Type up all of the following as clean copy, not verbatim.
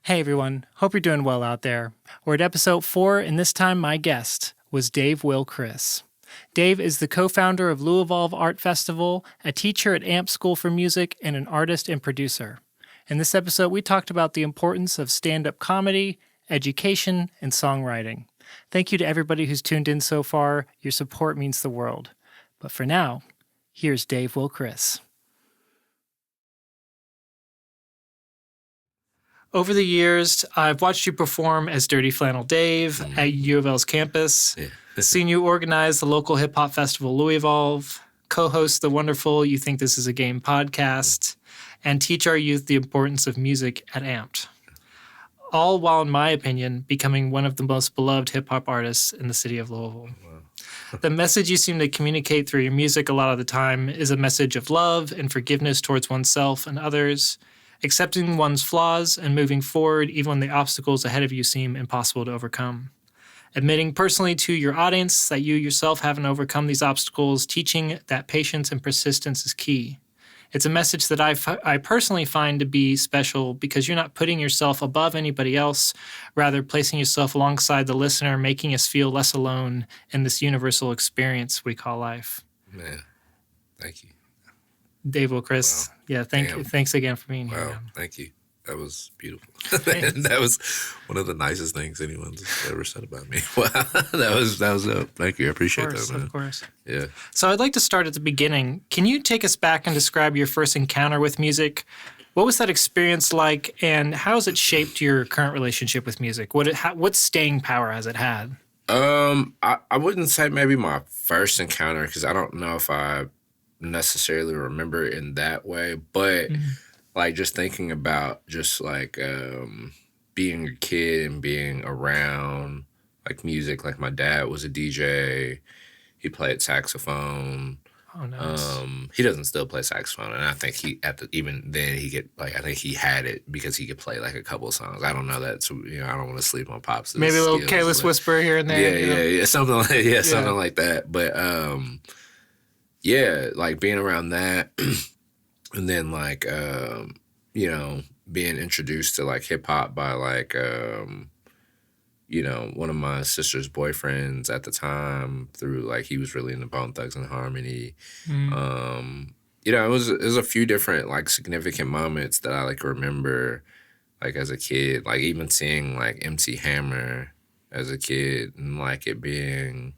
Hey everyone, hope you're doing well out there. We're at episode 4, and this time my guest was Dave.Will.Chris. Dave is the co-founder of LouiEvolve Art Festival, a teacher at AMP School for Music, and an artist and producer. In this episode, we talked about the importance of stand-up comedy, education, and songwriting. Thank you to everybody who's tuned in so far. Your support means the world. But for now, here's Dave.Will.Chris. Over the years, I've watched you perform as Dirty Flannel Dave at U of L's campus, seen you organize the local hip-hop festival LouiEvolve, co-host the wonderful You Think This Is a Game podcast, and teach our youth the importance of music at AMPed. All while, in my opinion, becoming one of the most beloved hip-hop artists in the city of Louisville. Wow. The message you seem to communicate through your music a lot of the time is a message of love and forgiveness towards oneself and others, accepting one's flaws and moving forward even when the obstacles ahead of you seem impossible to overcome. Admitting personally to your audience that you yourself haven't overcome these obstacles, teaching that patience and persistence is key. It's a message that I personally find to be special because you're not putting yourself above anybody else, rather placing yourself alongside the listener, making us feel less alone in this universal experience we call life. Man, thank you. Dave.Will.Chris. Wow. Yeah, thanks again for being here. Wow, thank you. That was beautiful. That was one of the nicest things anyone's ever said about me. Wow, that was dope. Thank you. I appreciate that, man. Of course. Yeah. So I'd like to start at the beginning. Can you take us back and describe your first encounter with music? What was that experience like, and how has it shaped your current relationship with music? What staying power has it had? I wouldn't say maybe my first encounter, because I don't know if I necessarily remember it in that way, but like just thinking about just like being a kid and being around like music. Like my dad was a DJ, he played saxophone. Oh, nice. He doesn't still play saxophone, and I think even then he could like, I think he had it because he could play like a couple of songs. I don't know that, so, I don't want to sleep on Pops. Maybe a little careless whisper here and there. Yeah, something like that. But yeah, like being around that, and then like being introduced to like hip hop by like one of my sister's boyfriends at the time through like he was really into Bone Thugs and Harmony. It was a few different like significant moments that I like remember like as a kid, like even seeing like MC Hammer as a kid and like it being,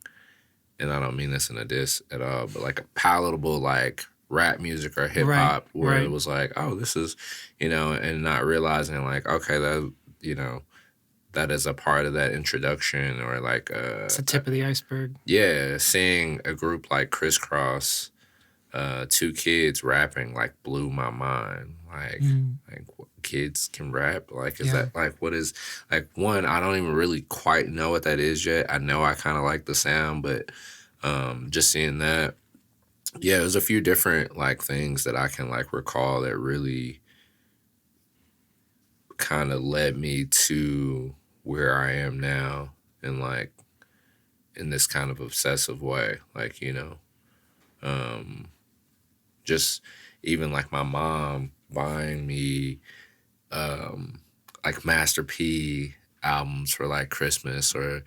and I don't mean this in a diss at all, but like a palatable like rap music or hip hop where it was like, oh, this is, and not realizing like, okay, that, that is a part of that introduction or like it's the tip of the iceberg. Yeah, seeing a group like Crisscross, two kids rapping like blew my mind. Like, like what, kids can rap? Like, is that like what is like one? I don't even really quite know what that is yet. I know I kind of like the sound, but just seeing that, yeah, there's a few different like things that I can like recall that really kind of led me to where I am now and like in this kind of obsessive way, like, just even like my mom buying me like Master P albums for like Christmas or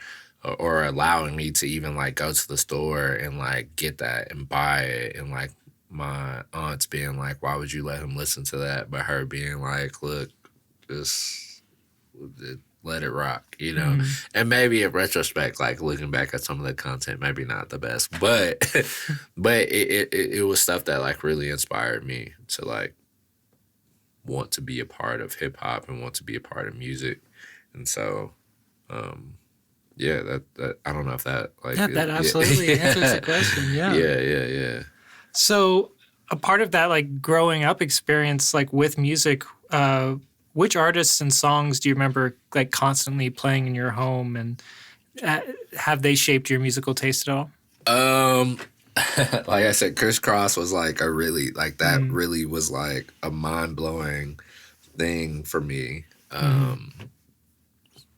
allowing me to even like go to the store and like get that and buy it, and like my aunts being like, why would you let him listen to that? But her being like, look, just let it rock, And maybe in retrospect, like looking back at some of the content, maybe not the best, but it was stuff that like really inspired me to like want to be a part of hip hop and want to be a part of music. And so yeah, that I don't know if that like that absolutely answers the question. Yeah. So a part of that like growing up experience like with music, which artists and songs do you remember like constantly playing in your home, and have they shaped your musical taste at all? Like I said, Crisscross was like a really like that really was like a mind blowing thing for me.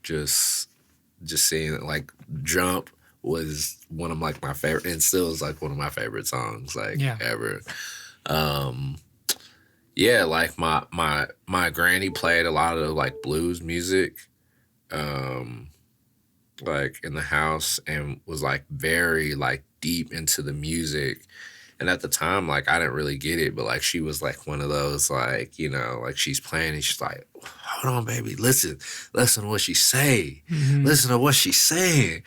Just seeing it, like Jump was one of like my favorite, and still is like one of my favorite songs like ever. Yeah, like my granny played a lot of like blues music, um, like in the house, and was like very like deep into the music. And at the time, like I didn't really get it, but like she was like one of those like, like she's playing and she's like, hold on, baby, listen to what she say. Listen to what she's saying.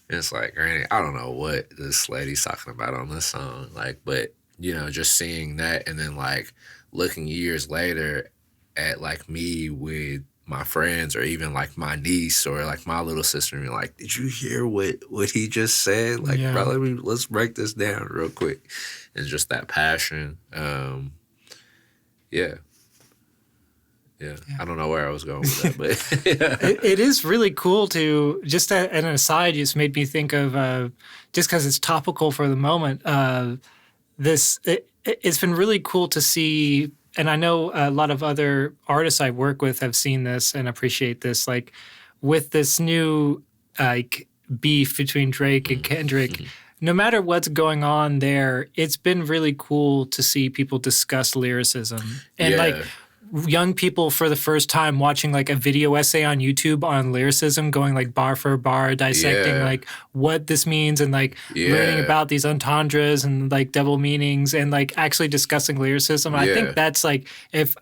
And it's like, granny, I don't know what this lady's talking about on this song. Like, but just seeing that and then like looking years later at like me with my friends or even like my niece or like my little sister and be like, did you hear what he just said? Like, Yeah. bro, let's break this down real quick. And just that passion. Yeah. I don't know where I was going with that, but it is really cool to just an aside. Just made me think of just because it's topical for the moment. It's been really cool to see, and I know a lot of other artists I work with have seen this and appreciate this. Like with this new like beef between Drake and Kendrick. No matter what's going on there, it's been really cool to see people discuss lyricism and like young people for the first time watching like a video essay on YouTube on lyricism, going like bar for bar, dissecting like what this means and like learning about these entendres and like double meanings and like actually discussing lyricism. I think that's like if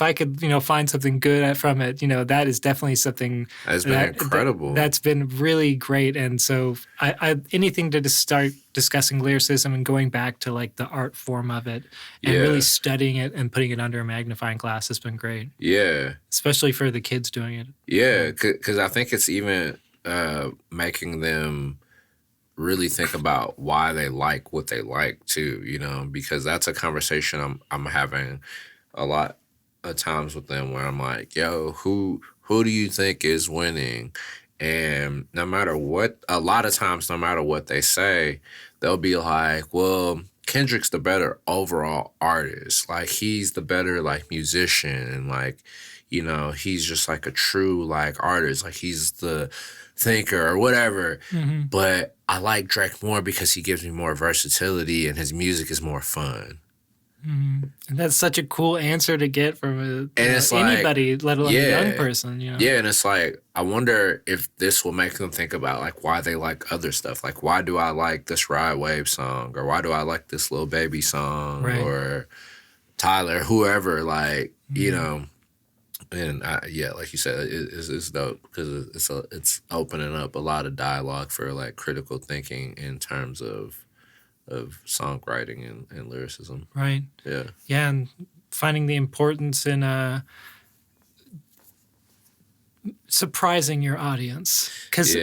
I could, find something good from it, that is definitely something that's been incredible. That's been really great. And so I anything to just start discussing lyricism and going back to like the art form of it and really studying it and putting it under a magnifying glass has been great. Yeah. Especially for the kids doing it. Yeah, because I think it's even making them really think about why they like what they like too, because that's a conversation I'm having a lot of times with them where I'm like, yo, who do you think is winning? And no matter what, a lot of times, no matter what they say, they'll be like, well, Kendrick's the better overall artist. Like, he's the better, like, musician. And, like, he's just, like, a true, like, artist. Like, he's the thinker or whatever. But I like Drake more because he gives me more versatility and his music is more fun. And that's such a cool answer to get from anybody, let alone a young person. Yeah, and it's like, I wonder if this will make them think about like why they like other stuff. Like, why do I like this Ride Wave song, or why do I like this Lil Baby song, or Tyler, whoever, like And like you said, it's dope because it's opening up a lot of dialogue for like critical thinking in terms of songwriting and lyricism. Right. Yeah. Yeah, and finding the importance in surprising your audience. Because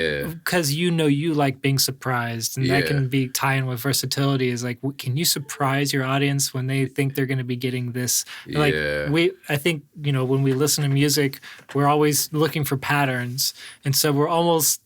you like being surprised, and that can be tie-in with versatility is like, can you surprise your audience when they think they're going to be getting this? Like I think, when we listen to music, we're always looking for patterns. And so we're always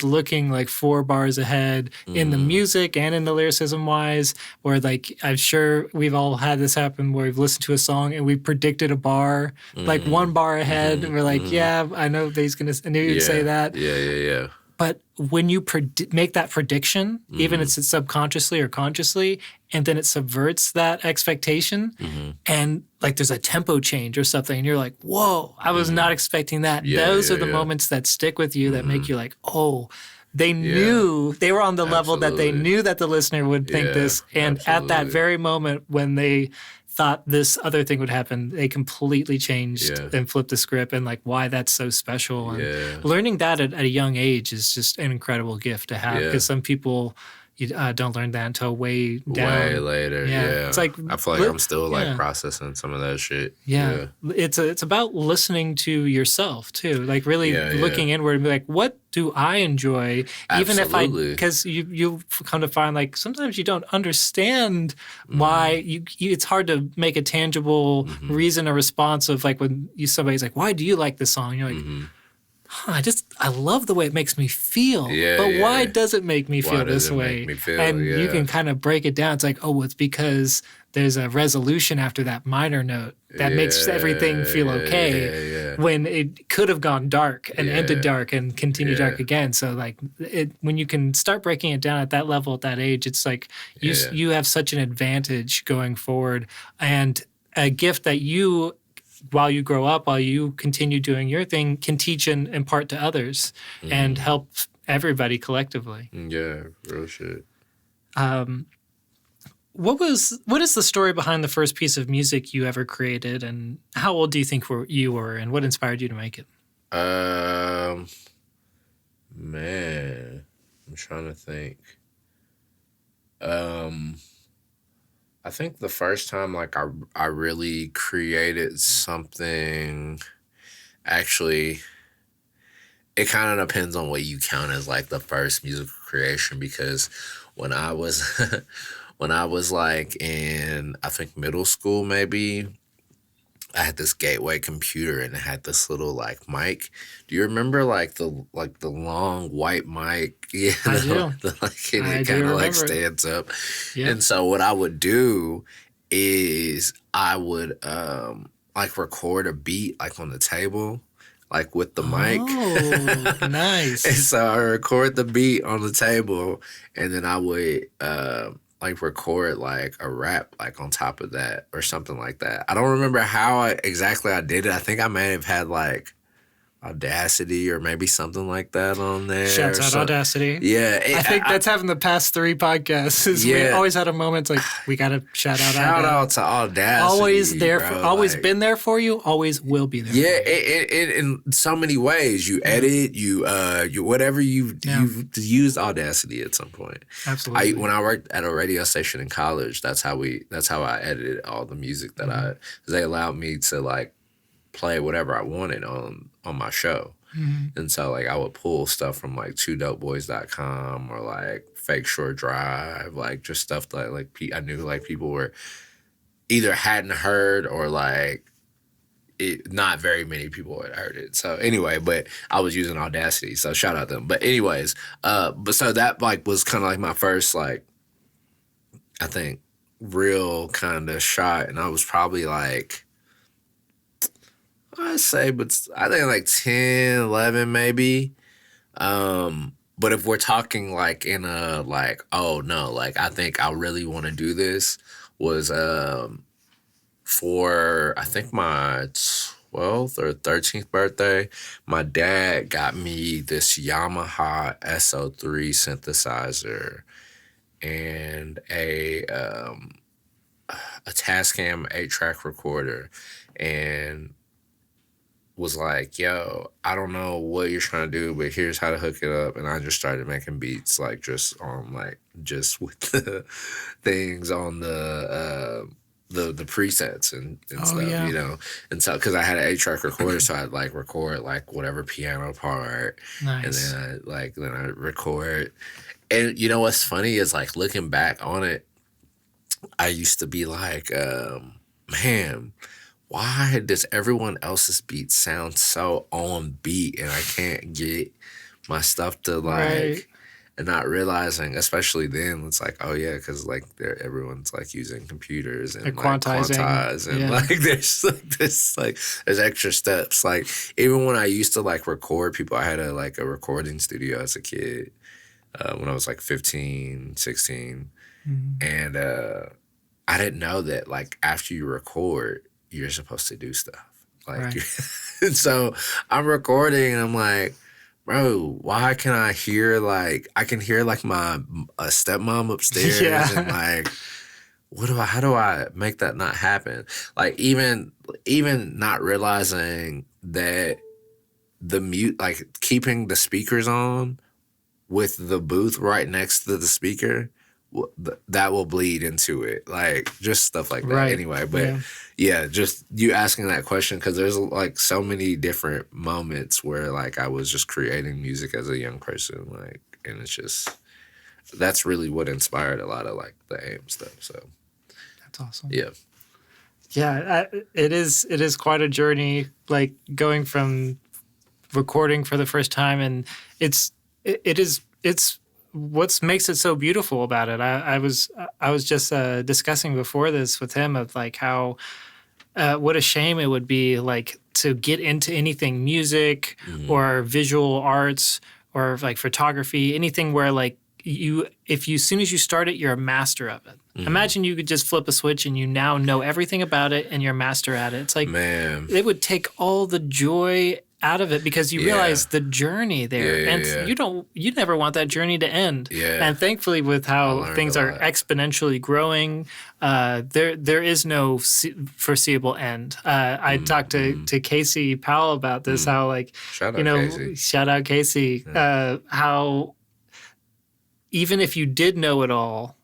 looking like 4 bars ahead in the music and in the lyricism wise, or like I'm sure we've all had this happen where we've listened to a song and we predicted a bar like 1 bar ahead and we're like, I know I knew you'd say that. Yeah. But when you make that prediction, even if it's subconsciously or consciously, and then it subverts that expectation, and like there's a tempo change or something, and you're like, whoa, I was not expecting that. Those are the moments that stick with you that make you like, oh, they knew, they were on the level that they knew that the listener would think this. And at that very moment when they thought this other thing would happen, they completely changed and flipped the script, and like why that's so special. And learning that at a young age is just an incredible gift to have, because some people don't learn that until way later. Yeah. It's like, I feel like I'm still like processing some of that shit. Yeah. It's about listening to yourself too, like really looking inward and be like, what do I enjoy? Absolutely. Even if because you come to find like sometimes you don't understand why it's hard to make a tangible reason or response of like when somebody's like, why do you like this song? And you're like, I love the way it makes me feel. But why does it make me feel this way? You can kind of break it down. It's like, oh, it's because there's a resolution after that minor note that makes everything feel okay when it could have gone dark and ended dark and continued dark again. So like when you can start breaking it down at that level at that age, it's like you have such an advantage going forward. And a gift that you, while you grow up, while you continue doing your thing, can teach and impart to others and help everybody collectively. Yeah, real shit. What is the story behind the first piece of music you ever created, and how old do you think you were, and what inspired you to make it? Man, I'm trying to think. I think the first time like I really created something, actually, it kind of depends on what you count as like the first musical creation, because when I was when I was like in, I think, middle school maybe, I had this Gateway computer and it had this little like mic. Do you remember like the long white mic? Yeah, I do. And I it do kind of like remember it. stands up. Yeah. And so what I would do is I would like record a beat like on the table, like with the mic. Oh, nice. And so I record the beat on the table, and then I would like record like a rap like on top of that or something like that. I don't remember how exactly I did it. I think I may have had like Audacity or maybe something like that on there. Shouts out Audacity. Yeah. I think that's having the past 3 podcasts. We always had a moment like, we got to shout out to Audacity. Always there, bro, always been there for you, always will be there. Yeah, it in so many ways. You edit, you whatever you've used Audacity at some point. Absolutely. When I worked at a radio station in college, that's how I edited all the music that they allowed me to like play whatever I wanted on my show. And so like I would pull stuff from like 2dopeboys.com or like Fake Shore Drive, like just stuff that like I knew like people were either hadn't heard or like not very many people had heard it. So anyway, but I was using Audacity, so shout out them. But anyways, but so that like was kind of like my first like, I think, real kind of shot, and I was probably like, I think like 10, 11 maybe. But if we're talking like in a like, oh no, like I think I really want to do this, was for I think my 12th or 13th birthday, my dad got me this Yamaha SO3 synthesizer and a Tascam 8-track recorder, and was like, yo, I don't know what you're trying to do, but here's how to hook it up. And I just started making beats like just with the things on the presets and stuff, you know. And so because I had an 8-track recorder, so I'd like record like whatever piano part. Nice. And then I record. And you know what's funny is like looking back on it, I used to be like, man, why does everyone else's beat sound so on beat and I can't get my stuff to like, right. And not realizing, especially then, it's like, oh yeah, because like everyone's like using computers and like quantize and like there's like this like there's extra steps. Like even when I used to like record people, I had a recording studio as a kid when I was like 15, 16, and I didn't know that like after you record, you're supposed to do stuff. Like, right. And so I'm recording and I'm like, bro, why can I hear I can hear like my stepmom upstairs and like, how do I make that not happen? Like even not realizing that the mute, like keeping the speakers on with the booth right next to the speaker, that will bleed into it, like just stuff like that. Right. Anyway, but yeah, just you asking that question, because there's like so many different moments where like I was just creating music as a young person, like, and it's just that's really what inspired a lot of like the AIM stuff. So that's awesome. Yeah, it is quite a journey, like going from recording for the first time, and it's what makes it so beautiful about it. I was just discussing before this with him of like how what a shame it would be like to get into anything music or visual arts or like photography, anything where like as soon as you start it, you're a master of it. Imagine you could just flip a switch and you now know everything about it and you're a master at it. It's like, man, it would take all the joy out of it because you realize the journey there. You never want that journey to end. Yeah. And thankfully with how things are exponentially growing, there is no foreseeable end. I talked to Casey Powell about this, how like, shout out Casey, how even if you did know it all,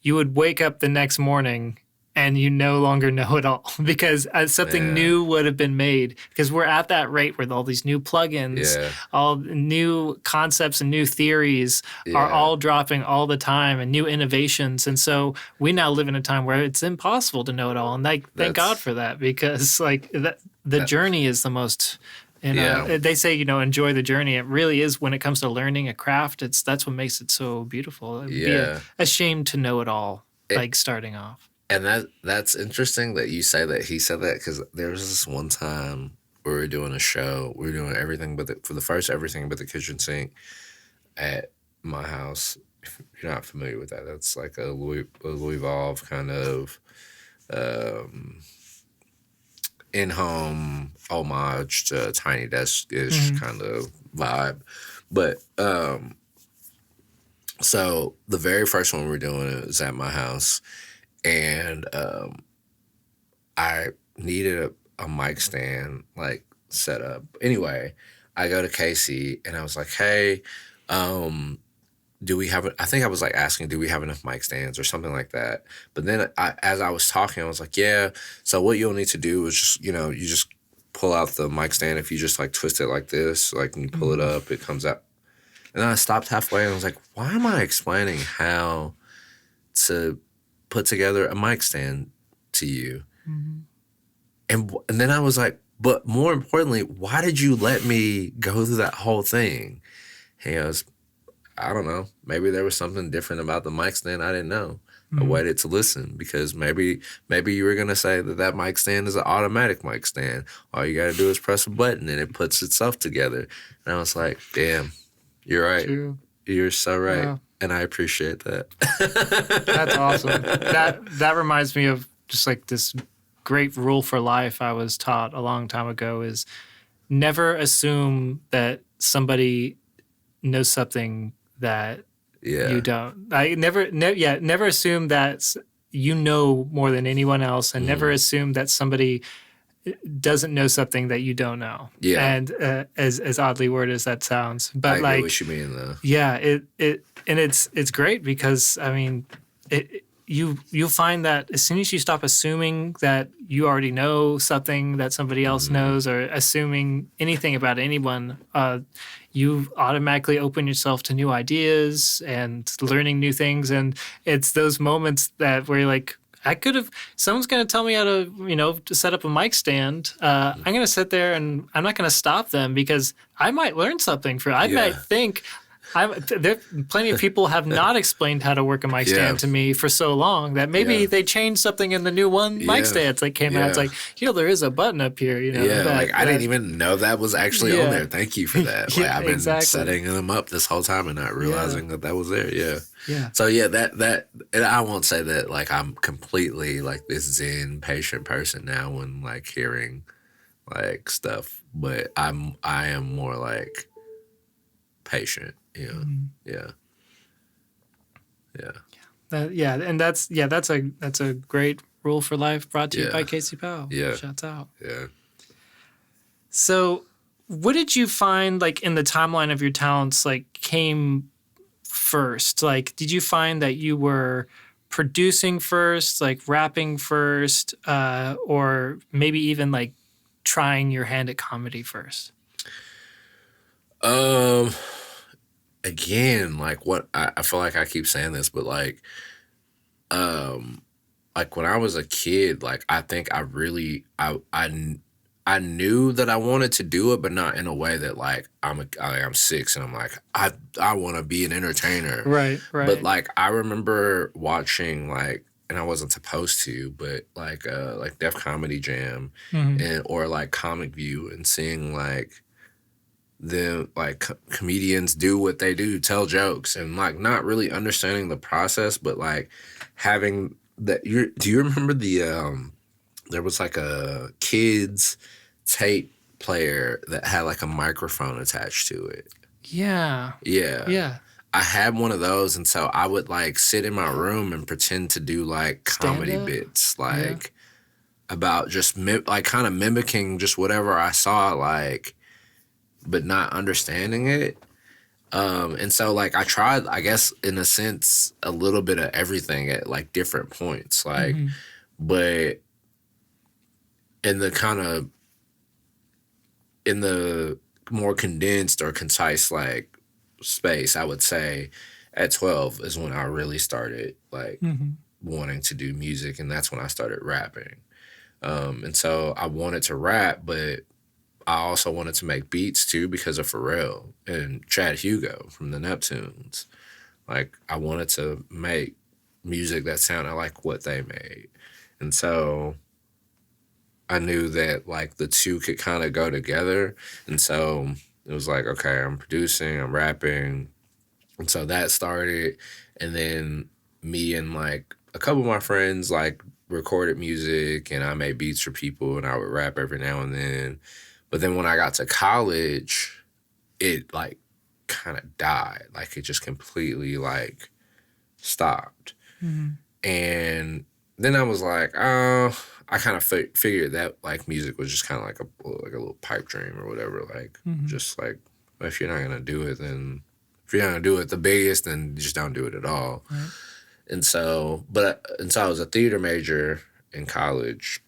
you would wake up the next morning and you no longer know it all because something new would have been made, because we're at that rate where all these new plugins, all new concepts and new theories are all dropping all the time, and new innovations. And so we now live in a time where it's impossible to know it all. And thank God for that, because like the journey is the most... they say, enjoy the journey. It really is, when it comes to learning a craft, that's what makes it so beautiful. It'd be a shame to know it all, like starting off. And that's interesting that you say that he said that, because there was this one time we were doing a show. We were doing everything but everything but the kitchen sink at my house. If you're not familiar with that, that's like a LouiEvolve kind of in-home homage to Tiny Desk-ish kind of vibe. But so the very first one we're doing is at my house, and I needed a mic stand like set up. Anyway, I go to Casey and I was like, hey, do we have I think I was like asking, do we have enough mic stands or something like that? But then as I was talking, I was like, yeah, so what you'll need to do is just, you just pull out the mic stand. If you just like twist it like this, like when you pull it up, it comes out. And then I stopped halfway and I was like, why am I explaining how to put together a mic stand to you? And then I was like, but more importantly, why did you let me go through that whole thing? He goes, I don't know. Maybe there was something different about the mic stand I didn't know. I waited to listen, because maybe you were going to say that mic stand is an automatic mic stand. All you got to do is press a button and it puts itself together. And I was like, damn, you're right. True. You're so right. Yeah. And I appreciate that. That's awesome. That reminds me of just like this great rule for life I was taught a long time ago, is never assume that somebody knows something that you don't. Never assume that you know more than anyone else, and never assume that somebody doesn't know something that you don't know. Yeah. And as oddly worded as that sounds, but I get what you mean, though. Yeah, it's great, because I mean, you'll find that as soon as you stop assuming that you already know something that somebody else knows, or assuming anything about anyone, you automatically open yourself to new ideas and learning new things. And it's those moments that where you're like, someone's going to tell me how to, to set up a mic stand. I'm going to sit there and I'm not going to stop them, because I might learn something might think. Plenty of people have not explained how to work a mic stand to me for so long that maybe they changed something in the new mic stands that came out. It's like, there is a button up here. I didn't even know that was actually on there. Thank you for that. I've been setting them up this whole time and not realizing that was there. Yeah. So that and I won't say that like I'm completely like this Zen patient person now when like hearing like stuff, but I am more like patient. Yeah. And that's a great rule for life, brought to you by Casey Powell. Yeah. Shouts out. Yeah. So what did you find like in the timeline of your talents like came first? Like, did you find that you were producing first, like rapping first, or maybe even like trying your hand at comedy first? Again, like what I feel like I keep saying this, but like when I was a kid, like I think I really I knew that I wanted to do it, but not in a way that like I'm 6 and I'm like I want to be an entertainer, right. But like I remember watching like, and I wasn't supposed to, but like Def Comedy Jam or like Comic View, and seeing like them like comedians do what they do, tell jokes, and like not really understanding the process, but like having that. Do you remember there was like a kids tape player that had like a microphone attached to it? Yeah. Yeah. Yeah. I had one of those, and so I would like sit in my room and pretend to do like comedy Stand-up? bits, like about just like kind of mimicking just whatever I saw, like, but not understanding it. And so like I tried, I guess in a sense, a little bit of everything at like different points, like, but in the more condensed or concise like space, I would say at 12 is when I really started like wanting to do music, and that's when I started rapping. And so I wanted to rap, but I also wanted to make beats too because of Pharrell and Chad Hugo from the Neptunes. Like I wanted to make music that sounded like what they made. And so I knew that like the two could kind of go together. And so it was like, okay, I'm producing, I'm rapping. And so that started. And then me and like a couple of my friends like recorded music, and I made beats for people, and I would rap every now and then. But then when I got to college, it like kind of died. Like it just completely like stopped. And then I was like, oh, I kind of figured that like music was just kind of like a little pipe dream or whatever. Like just like if you're not gonna do it, then if you're not gonna do it the biggest, then just don't do it at all. Right. And so I was a theater major in college,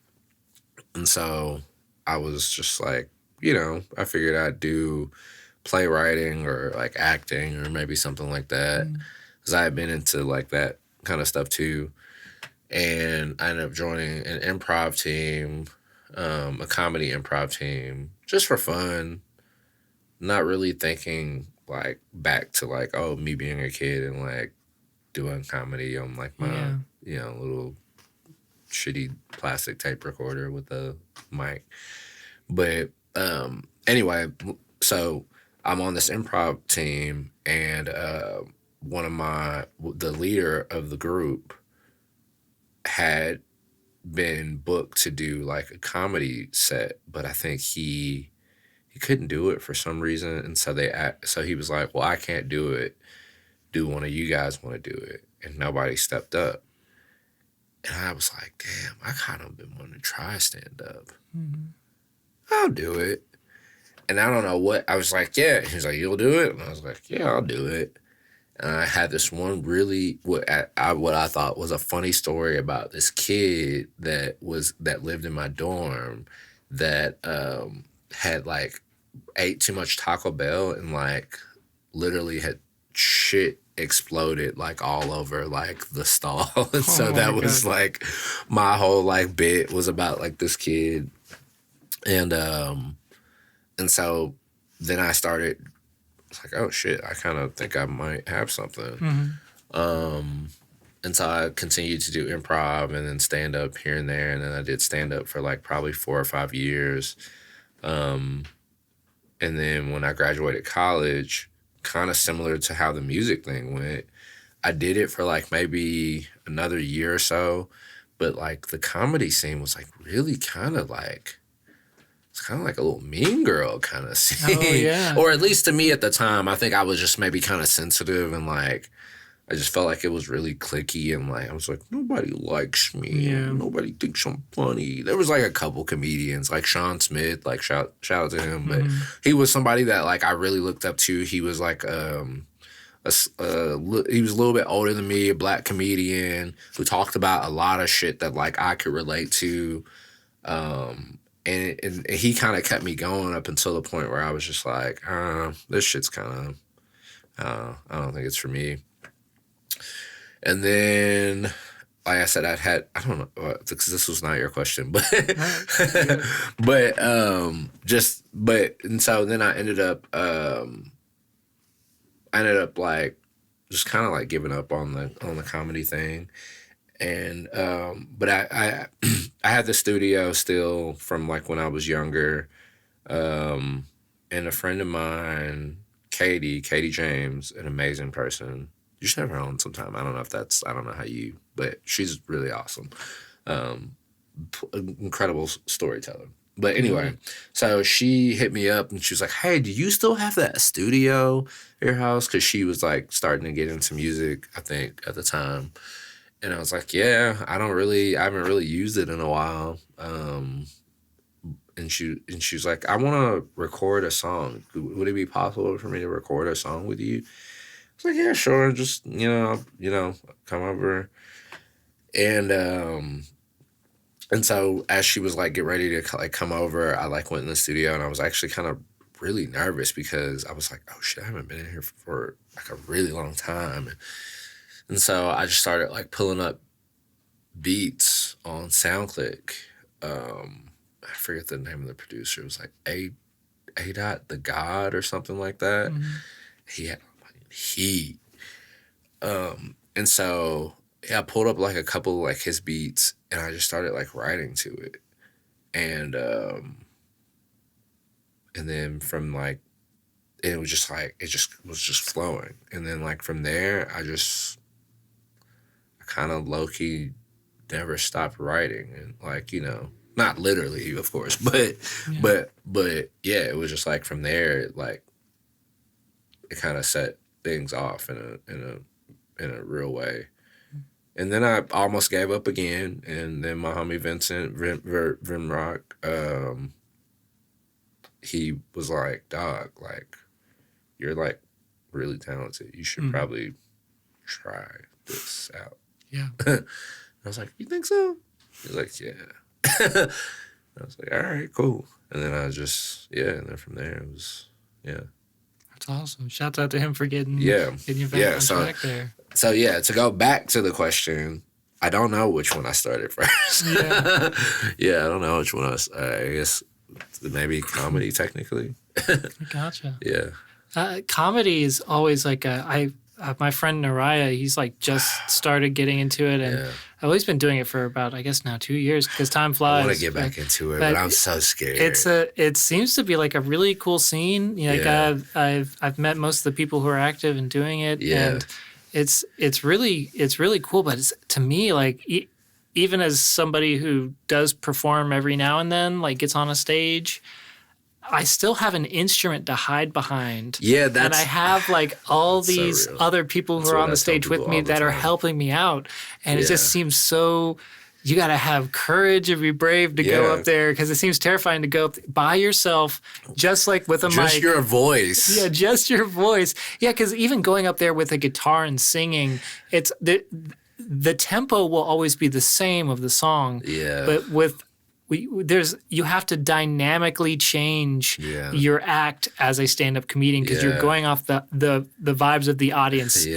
and so I was just like, I figured I'd do playwriting or like acting or maybe something like that, because I had been into like that kind of stuff too. And I ended up joining an improv team, a comedy improv team, just for fun, not really thinking like back to like, oh, me being a kid and like doing comedy on like my little shitty plastic tape recorder with a mic. But anyway, so I'm on this improv team, and the leader of the group had been booked to do like a comedy set, but I think he couldn't do it for some reason, and so he was like, well, I can't do it. Do one of you guys want to do it? And nobody stepped up. And I was like, damn, I kind of been wanting to try stand up. I'll do it. And I don't know what, I was like, yeah. He was like, you'll do it? And I was like, yeah, I'll do it. And I had this one really, what I thought was a funny story about this kid that lived in my dorm that had like ate too much Taco Bell and like literally had shit exploded like all over like the stall. And so that was like my whole like bit was about like this kid. And so then I started like, oh shit, I kind of think I might have something. And so I continued to do improv and then stand up here and there. And then I did stand up for like probably 4 or 5 years. And then when I graduated college, kind of similar to how the music thing went, I did it for like maybe another year or so. But like the comedy scene was like really kind of like, it's kind of like a little Mean Girl kind of scene. Oh, yeah. Or at least to me at the time, I think I was just maybe kind of sensitive, and like, I just felt like it was really cliquey, and like, I was like, nobody likes me. Yeah. Nobody thinks I'm funny. There was like a couple comedians, like Sean Smith, like shout out to him. But he was somebody that like I really looked up to. He was like, he was a little bit older than me, a black comedian who talked about a lot of shit that like I could relate to. And he kind of kept me going up until the point where I was just like, this shit's kind of, I don't think it's for me. And then, like I said, I don't know, because this was not your question, but, and so then I ended up like, just kind of like giving up on the comedy thing. And but I I had the studio still from like when I was younger, and a friend of mine, Katie James, an amazing person. You should have her on sometime. I don't know how you, but she's really awesome. Incredible storyteller. But anyway, so she hit me up and she was like, "Hey, do you still have that studio at your house?" Because she was like starting to get into music, I think, at the time. And I was like, "Yeah, I haven't really used it in a while." And she was like, "I want to record a song. Would it be possible for me to record a song with you?" I was like, "Yeah, sure. Just come over." And so as she was like getting ready to like come over, I like went in the studio and I was actually kind of really nervous because I was like, "Oh shit, I haven't been in here for like a really long time." And so I just started like pulling up beats on SoundClick. I forget the name of the producer. It was like A Dot the God or something like that. Mm-hmm. He had heat. And so I pulled up like a couple like his beats and I just started like writing to it. And then from like it was just flowing. And then like from there I kind of low key never stopped writing and like, not literally, of course, but yeah, it was just like from there, like it kind of set things off in a real way. And then I almost gave up again, and then my homie Vincent Vimrock, he was like, "Dog, like you're like really talented. You should probably try this out." Yeah. I was like, "You think so?" He was like, "Yeah." I was like, "All right, cool." And then and then from there it was, yeah. That's awesome. Shouts out to him for getting you back on track there. So yeah, to go back to the question, I don't know which one I started first. Yeah, I don't know which one I guess maybe comedy technically. Gotcha. Yeah. Comedy is always like my friend Naraya, he's like just started getting into it, and I've always been doing it for about, I guess now 2 years because time flies. I want to get back into it, but I'm so scared. It seems to be like a really cool scene. I've met most of the people who are active and doing it, and it's really cool. But to me, like even as somebody who does perform every now and then, like gets on a stage, I still have an instrument to hide behind. Yeah, and I have like all these other people who are on the stage with me that are helping me out, and it just seems so. You got to have courage and be brave to go up there because it seems terrifying to go up by yourself, just like with a mic. Just your voice. Yeah, just your voice. Yeah, because even going up there with a guitar and singing, it's the tempo will always be the same of the song. Yeah, but you have to dynamically change your act as a stand-up comedian because you're going off the vibes of the audience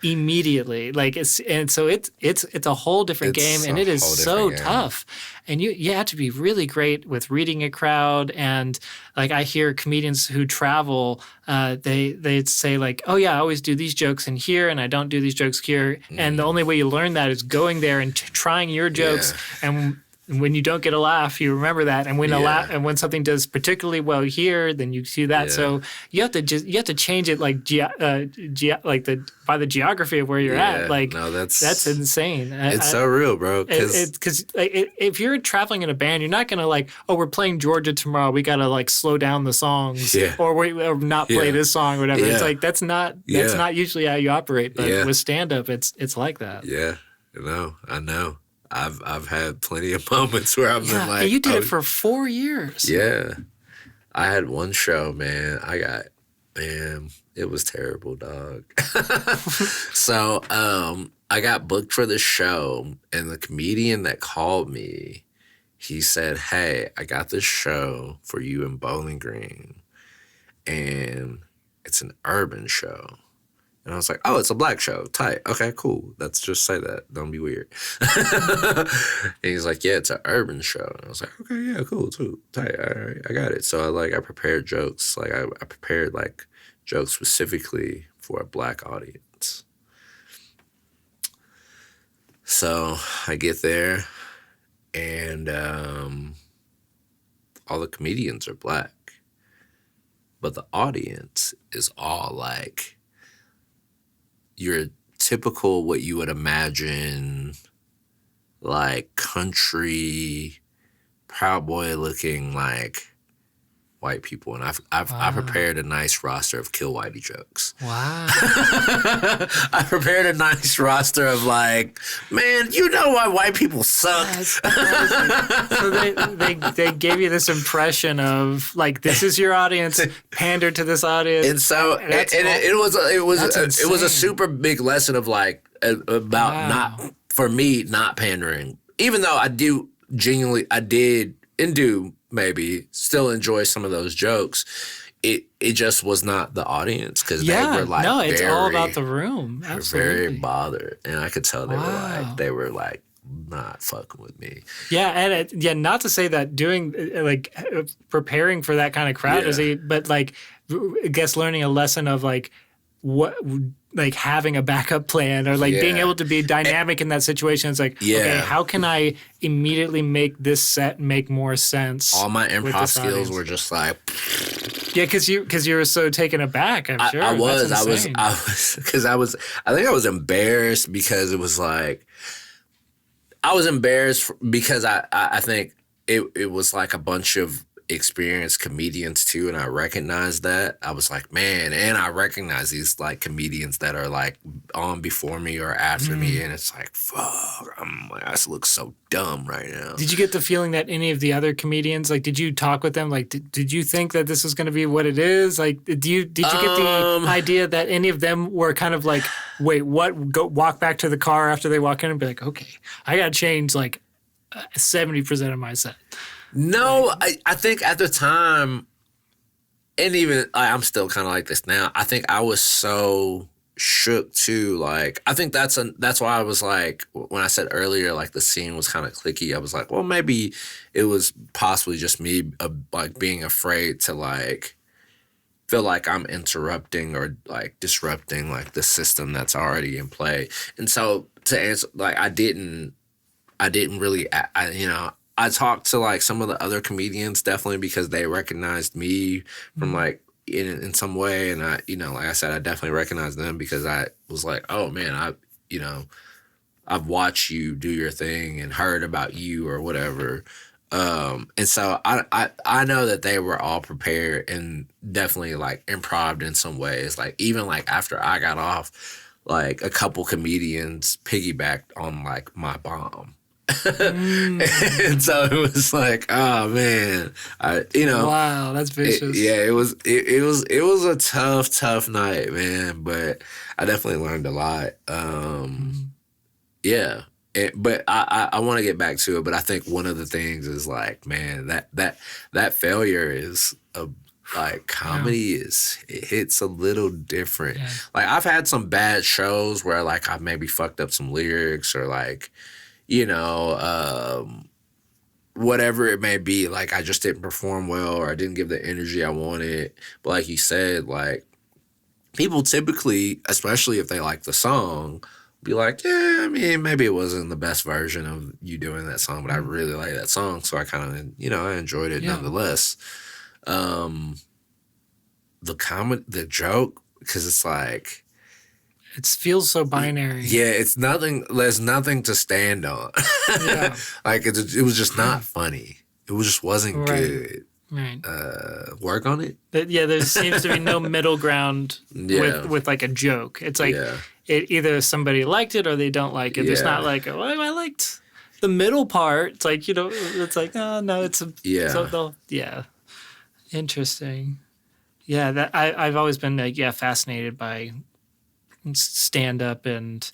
immediately. Like it's a whole different game, and it is so tough. And you have to be really great with reading a crowd. And like I hear comedians who travel, they'd say like, "Oh yeah, I always do these jokes in here, and I don't do these jokes here." And the only way you learn that is going there and trying your jokes and. When you don't get a laugh, you remember that, and when something does particularly well here, then you see that. So you have to change it like by the geography of where you're at. Like that's insane. It's so real, bro. Because if you're traveling in a band, you're not gonna like, "Oh, we're playing Georgia tomorrow. We gotta like slow down the songs, or not play this song, or whatever." It's like that's not usually how you operate. But with stand up, it's like that. Yeah, I know. I've had plenty of moments where I've been like... You did it for 4 years. Yeah. I had one show, man. It was terrible, dog. So I got booked for the show, and the comedian that called me, he said, "Hey, I got this show for you in Bowling Green, and it's an urban show." And I was like, "Oh, it's a black show. Tight. Okay, cool. Let's just say that. Don't be weird." And he's like, "Yeah, it's an urban show." And I was like, "Okay, yeah, cool, too. Tight. All right, I got it." So I prepared jokes. Like I prepared like jokes specifically for a black audience. So I get there, and all the comedians are black. but the audience is all like your typical, what you would imagine, like country, Proud Boy looking like white people, and I prepared a nice roster of kill whitey jokes. Wow. I prepared a nice roster of like, man, you know why white people suck. So they gave you this impression of like, this is your audience, pander to this audience, and so it was a super big lesson of like about not, for me, not pandering, even though I do genuinely, I did and do maybe still enjoy some of those jokes. It just was not the audience, because they were like, no, it's all about the room. Absolutely. Very bothered, and I could tell they were like not fucking with me. Yeah, and not to say that doing like preparing for that kind of crowd is but like I guess learning a lesson of like what, like having a backup plan, or like being able to be dynamic in that situation. It's like, okay, how can I immediately make this set make more sense? All my improv skills were just like, yeah, because you were so taken aback. I'm sure I think I was embarrassed, because it was like, I was embarrassed because I think it was like a bunch of experienced comedians too, and I recognized that. I was like, man, and I recognize these like comedians that are like on before me or after me, and it's like, fuck, I'm like, I look so dumb right now. Did you get the feeling that any of the other comedians, like, did you talk with them, like, did you think that this was going to be what it is? Like, did you get the idea that any of them were kind of like, wait, what? Go walk back to the car after they walk in and be like, okay, I got to change like 70% of my set. No, I think at the time, and even I'm still kind of like this now, I think I was so shook too. Like, I think that's why I was like, when I said earlier, like the scene was kind of cliquey, I was like, well, maybe it was possibly just me like being afraid to like feel like I'm interrupting or like disrupting like the system that's already in play. And so to answer, like, I didn't really, I talked to like some of the other comedians definitely because they recognized me from like in some way, and I, like I said, I definitely recognized them because I was like, oh man, I've watched you do your thing and heard about you or whatever, and so I know that they were all prepared and definitely like improv in some ways. Like even like after I got off, like a couple comedians piggybacked on like my bomb. And so it was like, oh man, wow, that's vicious. It was a tough night, man. But I definitely learned a lot. Yeah, but I want to get back to it. But I think one of the things is like, man, that failure is like comedy it hits a little different. Yeah. Like I've had some bad shows where like I've maybe fucked up some lyrics or like, whatever it may be, like I just didn't perform well or I didn't give the energy I wanted. But like you said, like people typically, especially if they like the song, be like, yeah, I mean, maybe it wasn't the best version of you doing that song, but I really like that song. So I kind of, I enjoyed it nonetheless. The joke, because it's like, it feels so binary. Yeah, it's nothing. There's nothing to stand on. Yeah. Like it was just not funny. It just wasn't good. Right. Work on it. There seems to be no middle ground with like a joke. It's like it either somebody liked it or they don't like it. There's not like, oh, I liked the middle part. It's like it's like no, it's interesting. Yeah, that I've always been like fascinated by stand up and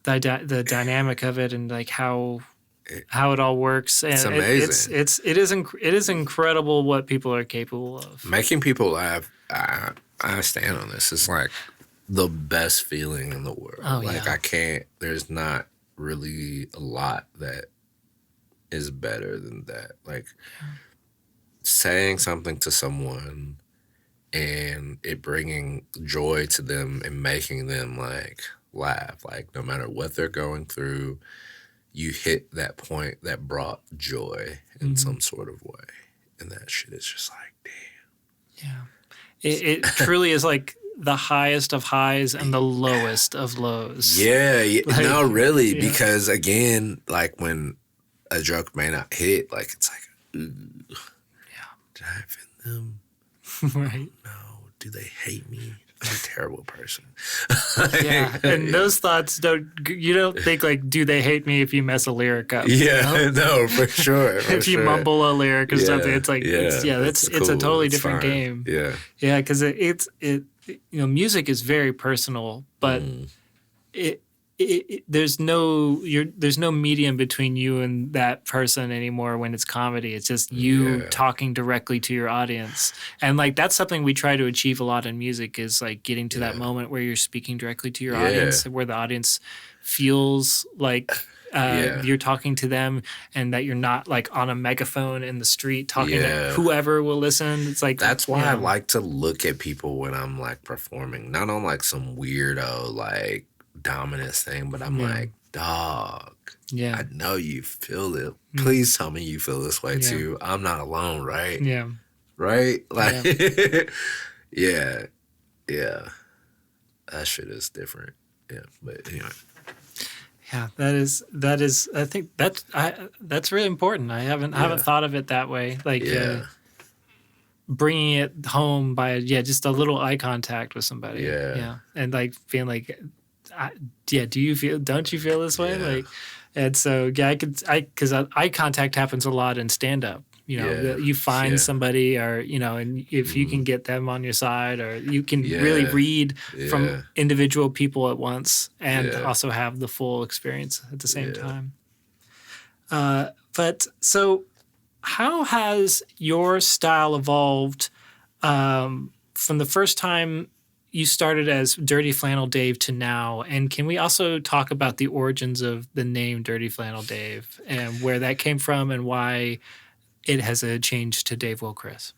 the dynamic of it and like how it all works. And it's amazing. It is incredible what people are capable of. Making people laugh. I stand on this. It's like the best feeling in the world. Oh, like I can't. There's not really a lot that is better than that. Like saying something to someone and it bringing joy to them and making them like laugh, like no matter what they're going through, you hit that point that brought joy in some sort of way, and that shit is just like, damn. Yeah, it truly is like the highest of highs and the lowest of lows. Yeah, Like, no, really, yeah. because again, like when a joke may not hit, like it's like, ooh, did I offend them? Right. No, do they hate me? I'm a terrible person. Yeah, and those thoughts you don't think like, do they hate me if you mess a lyric up? Yeah, You know? no, for sure. If you mumble a lyric or something, it's like, it's cool. a totally It's different fine. game. Yeah. Yeah, because music is very personal, but there's no medium between you and that person anymore when it's comedy. It's just you talking directly to your audience, and like that's something we try to achieve a lot in music is like getting to that moment where you're speaking directly to your audience, where the audience feels like you're talking to them, and that you're not like on a megaphone in the street talking to whoever will listen. It's like that's why I like to look at people when I'm like performing, not on like some weirdo like dominance thing, but I'm like, dog, I know you feel it. Please tell me you feel this way too. I'm not alone, right? Yeah. Right? Like, yeah. That shit is different. Yeah, but anyway. Yeah, that is. I think that's really important. I haven't thought of it that way. Like bringing it home by just a little eye contact with somebody. Yeah, and like feeling like, don't you feel this way? Like, and so because eye contact happens a lot in stand up. You know, you find somebody, or and if you can get them on your side, or you can really read from individual people at once, and also have the full experience at the same time. But so, how has your style evolved from the first time you started as Dirty Flannel Dave to now? And can we also talk about the origins of the name Dirty Flannel Dave and where that came from and why it has a change to Dave.Will.Chris?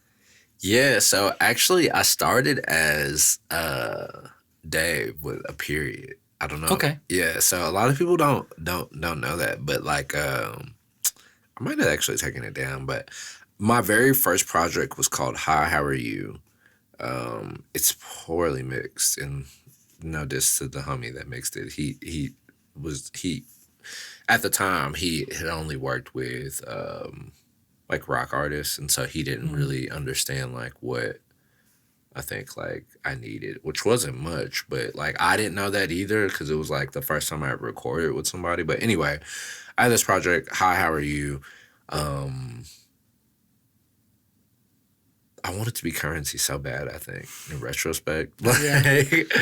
Yeah, so actually I started as Dave with a period. I don't know. Okay. Yeah, so a lot of people don't know that, but like I might have actually taken it down, but my very first project was called Hi, How Are You? It's poorly mixed, and no diss to the homie that mixed it. He at the time he had only worked with like rock artists, and so he didn't really understand like what I think like I needed, which wasn't much, but like I didn't know that either because it was like the first time I ever recorded with somebody. But anyway, I had this project, Hi, How Are You? I want it to be Currency so bad, I think, in retrospect. Like,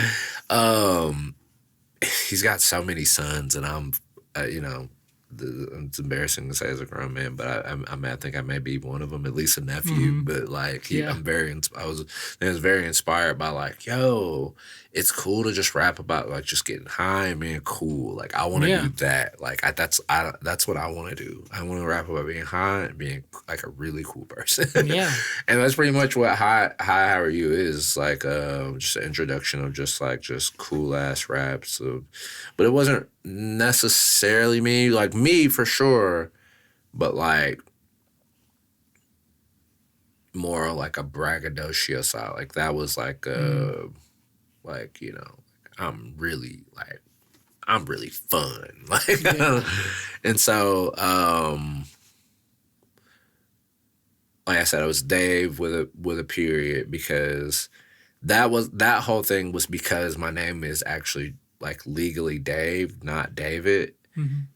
he's got so many sons, and I'm, it's embarrassing to say as a grown man, but I think I may be one of them, at least a nephew. But like, I was very inspired by like, yo, it's cool to just rap about like just getting high and being cool. Like I want to do that. Like that's what I want to do. I want to rap about being high and being like a really cool person. And that's pretty much what Hi, How Are You is, like just an introduction of just cool ass raps. But it wasn't necessarily me, like me for sure, but like more like a braggadocio side. Like that was like like, I'm really fun. Like and so like I said, it was Dave with a period, because that whole thing was because my name is actually like legally Dave, not David.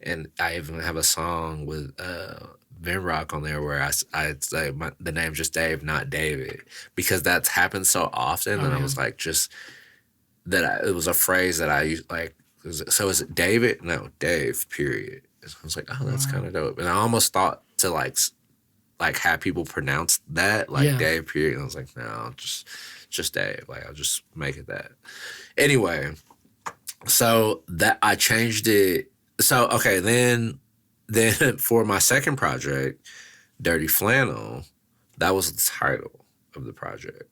And I even have a song with Vin Rock on there where I say the name's just Dave, not David, because that's happened so often. And I was like, just that it was a phrase that I used, like, so is it David? No, Dave, period. And I was like, oh, that's kind of dope. And I almost thought to like have people pronounce that like Dave, period. And I was like, no, just Dave. Like, I'll just make it that. Anyway, so that I changed it. So, okay, then for my second project, Dirty Flannel, that was the title of the project.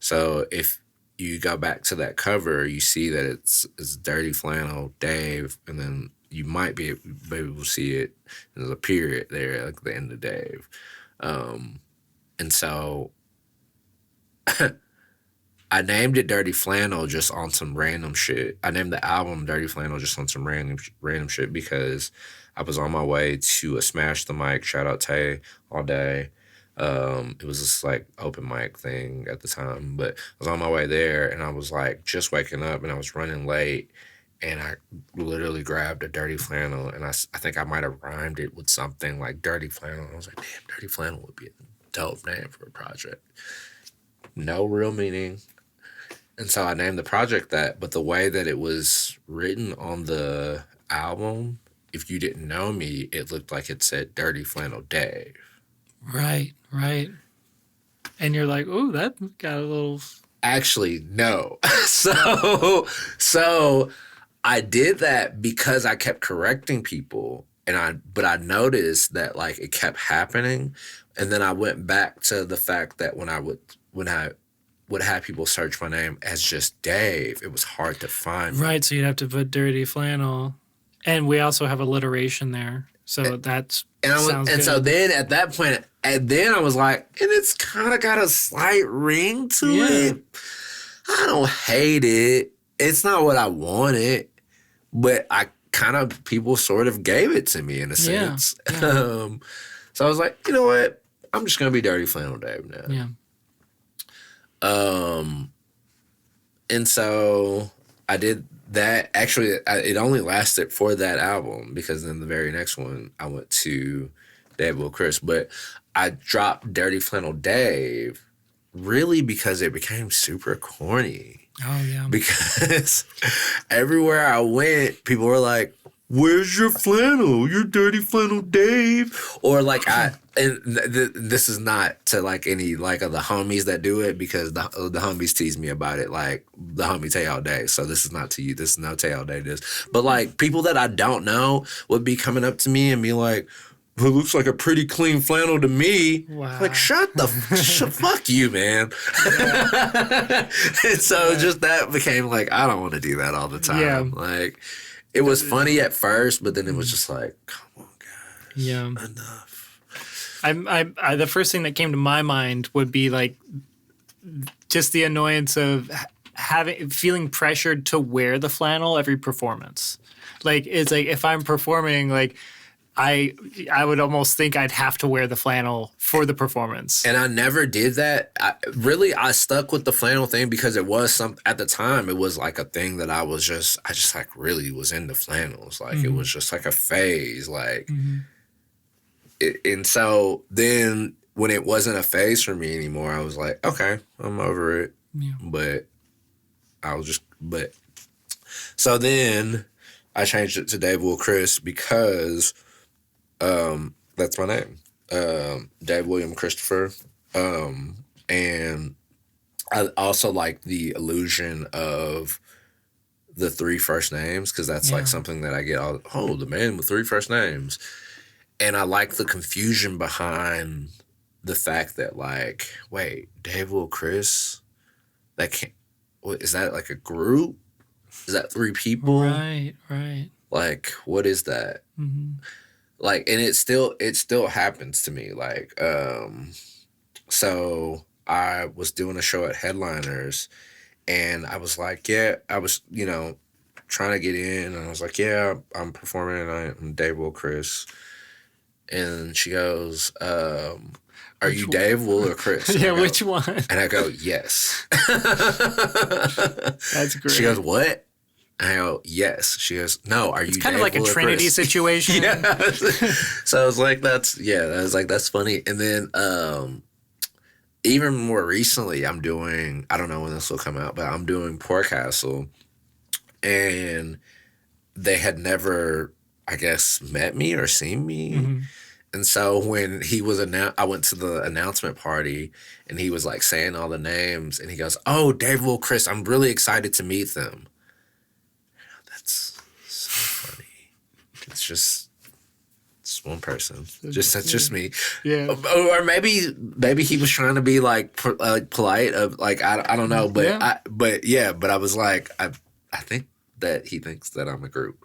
So if you go back to that cover, you see that it's Dirty Flannel, Dave, and then you might be able to see it. There's a period there, like the end of Dave. And so I named it Dirty Flannel just on some random shit. I named the album Dirty Flannel just on some random shit because I was on my way to a Smash the Mic, shout out Tay, all day. It was this like open mic thing at the time, but I was on my way there and I was like just waking up and I was running late and I literally grabbed a Dirty Flannel and I think I might have rhymed it with something like Dirty Flannel. I was like, damn, Dirty Flannel would be a dope name for a project. No real meaning. And so I named the project that, but the way that it was written on the album, if you didn't know me, it looked like it said Dirty Flannel Dave. Right. And you're like, oh, that got a little... Actually, no. So I did that because I kept correcting people, but I noticed that like it kept happening, and then I went back to the fact that when I would have people search my name as just Dave, it was hard to find me. Right, so you'd have to put Dirty Flannel. And we also have alliteration there. So sounds good. So then at that point, and then I was like, and it's kind of got a slight ring to it. I don't hate it. It's not what I wanted, but people sort of gave it to me in a sense. Yeah. So I was like, you know what? I'm just going to be Dirty Flannel Dave now. Yeah. And so I did that. Actually, it only lasted for that album because then the very next one I went to Dave.Will.Chris. But I dropped Dirty Flannel Dave really because it became super corny. Oh, yeah. Because everywhere I went, people were like, where's your flannel? You're Dirty Flannel Dave. Or like this is not to like any like of the homies that do it because the homies tease me about it, like the homie Tay All Day. So this is not to you. This is no Tay All Day. But like people that I don't know would be coming up to me and be like, it looks like a pretty clean flannel to me. Wow. Like, fuck you, man. And so just that became like, I don't want to do that all the time. Yeah. Like, it was funny at first, but then it was just like, come on, guys. Yeah. Enough. I the first thing that came to my mind would be like just the annoyance of feeling pressured to wear the flannel every performance. Like, it's like if I'm performing, like, I would almost think I'd have to wear the flannel for the performance. And I never did that. I stuck with the flannel thing because it was at the time, it was like a thing that I just like really was into flannels. Like it was just like a phase. Like, and so then when it wasn't a phase for me anymore, I was like, okay, I'm over it. Yeah. So then I changed it to Dave.Will.Chris because that's my name. Dave William Christopher. And I also like the illusion of the 3 first names because that's like something that I get the man with 3 first names. And I like the confusion behind the fact that like, wait, Dave.Will.Chris? Is that like a group? Is that 3 people? Right. Like, what is that? Mm-hmm. Like, and it still happens to me. Like, so I was doing a show at Headliners and I was like, I was, trying to get in. And I was like, I'm performing tonight. I'm Dave.Will.Chris. And she goes, are you Dave, Will, or Chris? Yeah, which one? And I go, yes. That's great. She goes, what? And I go, yes. She goes, no, are you It's kind Dave, of like Will, a or Trinity Chris? situation. Yeah. So I was like, that's funny. And then even more recently, I don't know when this will come out, but I'm doing Poor Castle. And they had never, I guess, met me or seen me. Mm-hmm. And so when he was I went to the announcement party and he was like saying all the names and he goes, oh, Dave.Will.Chris, I'm really excited to meet them. That's so funny. It's one person. That's just me. Yeah. Or maybe he was trying to be like polite. Like I don't know. But I was like, I think that he thinks that I'm a group.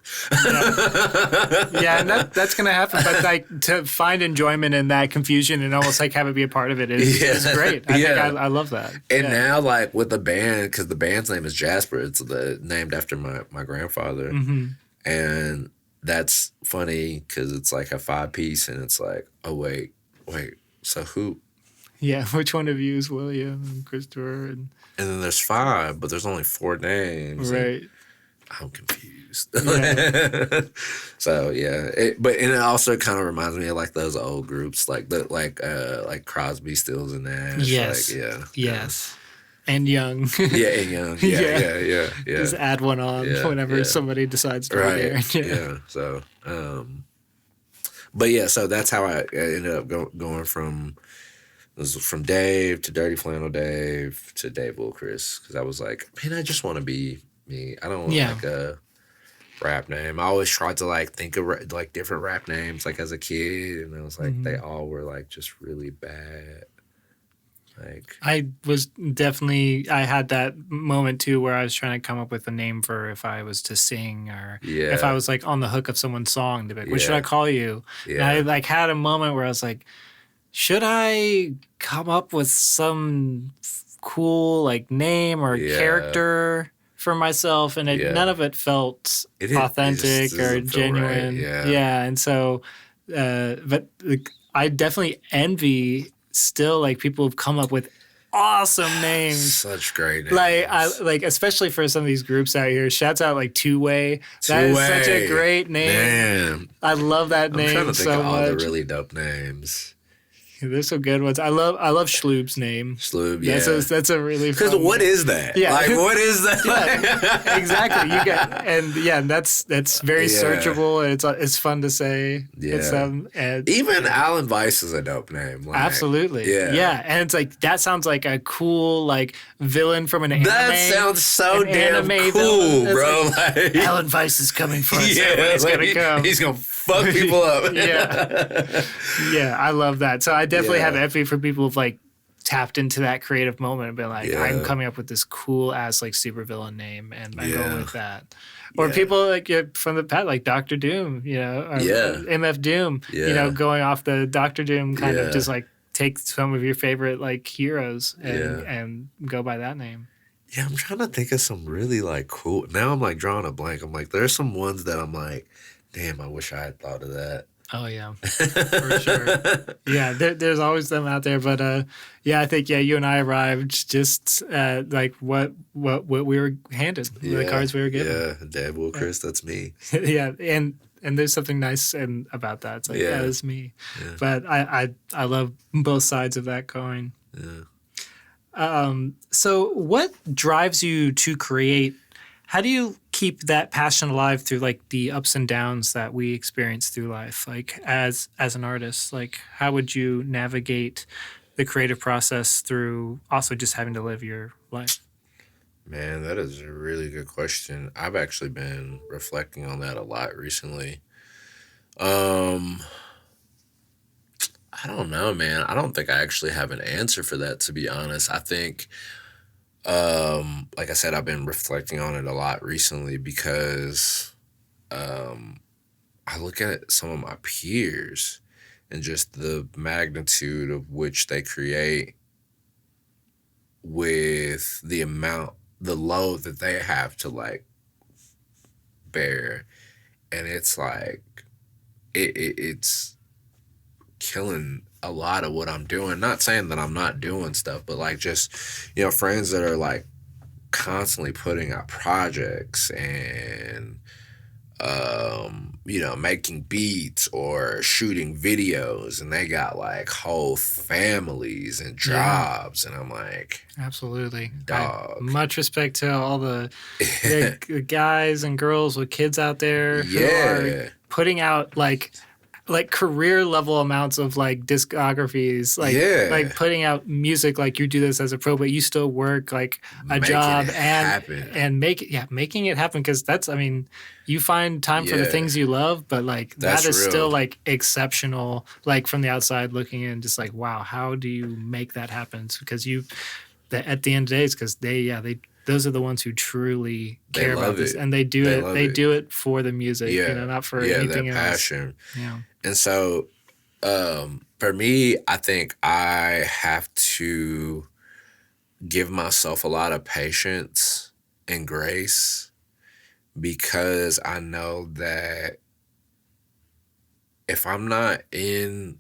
Yeah, and that's gonna happen. But like to find enjoyment in that confusion and almost like have it be a part of it is great. I think I love that. And now like with the band, because the band's name is Jasper, it's named after my grandfather, and that's funny because it's like a 5-piece, and it's like, oh wait, so who? Yeah, which one of you is William and Christopher? And then there's 5, but there's only 4 names. Right. I'm confused. Yeah. So yeah, it also kind of reminds me of like those old groups, like Crosby, Stills, and Nash. Yes. Like, yes. And Young. Yeah, and Young. Yeah. Just add one on whenever somebody decides to be there. Yeah. So, but yeah, so that's how I ended up going from Dave to Dirty Flannel Dave to Dave.Will.Chris, because I was like, man, I just want to be me. I don't want like a rap name. I always tried to like think of like different rap names like as a kid, and I was like, they all were like just really bad. Like I had that moment too where I was trying to come up with a name for if I was to sing or if I was like on the hook of someone's song to be like, what should I call you? Yeah. And I like had a moment where I was like, should I come up with some cool like name or character for myself? And none of it felt authentic or genuine. Right. Yeah. And so, but I definitely envy still like people who've come up with awesome names. Such great names. Like especially for some of these groups out here. Shouts out like Two Way. That is such a great name. Man. I love that name so much. I'm trying to think of all the really dope names. There's some good ones. I love Schloob's name. Schloob, yeah. That's a really fun because what is that? Yeah. Like, what is that? Yeah, exactly. That's very searchable, and it's fun to say. Yeah. And even Alan Weiss is a dope name. Like, absolutely. Yeah. And it's like that sounds like a cool like villain from an anime. That sounds so damn cool, bro. Like, Alan Weiss is coming for us. Yeah, he's gonna come. He's gonna fuck people up. Yeah, I love that. So I definitely have empathy for people who've like tapped into that creative moment and been like, I'm coming up with this cool ass like supervillain name, and I'm going with that. Or people like from the past, like Doctor Doom, or MF Doom, going off the Doctor Doom kind of just like take some of your favorite like heroes and go by that name. Yeah, I'm trying to think of some really like cool. Now I'm like drawing a blank. I'm like, there's some ones that I'm like, damn, I wish I had thought of that. Oh yeah, for sure. Yeah, there's always them out there, but I think you and I arrived just like what we were handed, the cards we were given. Yeah, Dave.Will.Chris, that's me. Yeah, and there's something nice about that. It's like that is me. Yeah. But I love both sides of that coin. Yeah. So what drives you to create? How do you keep that passion alive through like the ups and downs that we experience through life? Like as an artist, like how would you navigate the creative process through also just having to live your life? Man, that is a really good question. I've actually been reflecting on that a lot recently. I don't know, man. I don't think I actually have an answer for that, to be honest. I think like I said, I've been reflecting on it a lot recently because I look at some of my peers and just the magnitude of which they create with the load that they have to like bear, and it's like it's killing a lot of what I'm doing. Not saying that I'm not doing stuff, but like just, friends that are like constantly putting out projects and, making beats or shooting videos, and they got like whole families and jobs. And I'm like, absolutely. Dog. Much respect to all the guys and girls with kids out there who are putting out like career level amounts of like discographies, like putting out music, like you do this as a pro, but you still work like a job and making it happen. Cause that's, you find time for the things you love, but like that is still like exceptional, like from the outside looking in, just like, wow, how do you make that happen? Because at the end of the day, it's because they those are the ones who truly care about this, and they do it. They do it for the music, not for anything else. Passion. Yeah. And so, for me, I think I have to give myself a lot of patience and grace, because I know that if I'm not in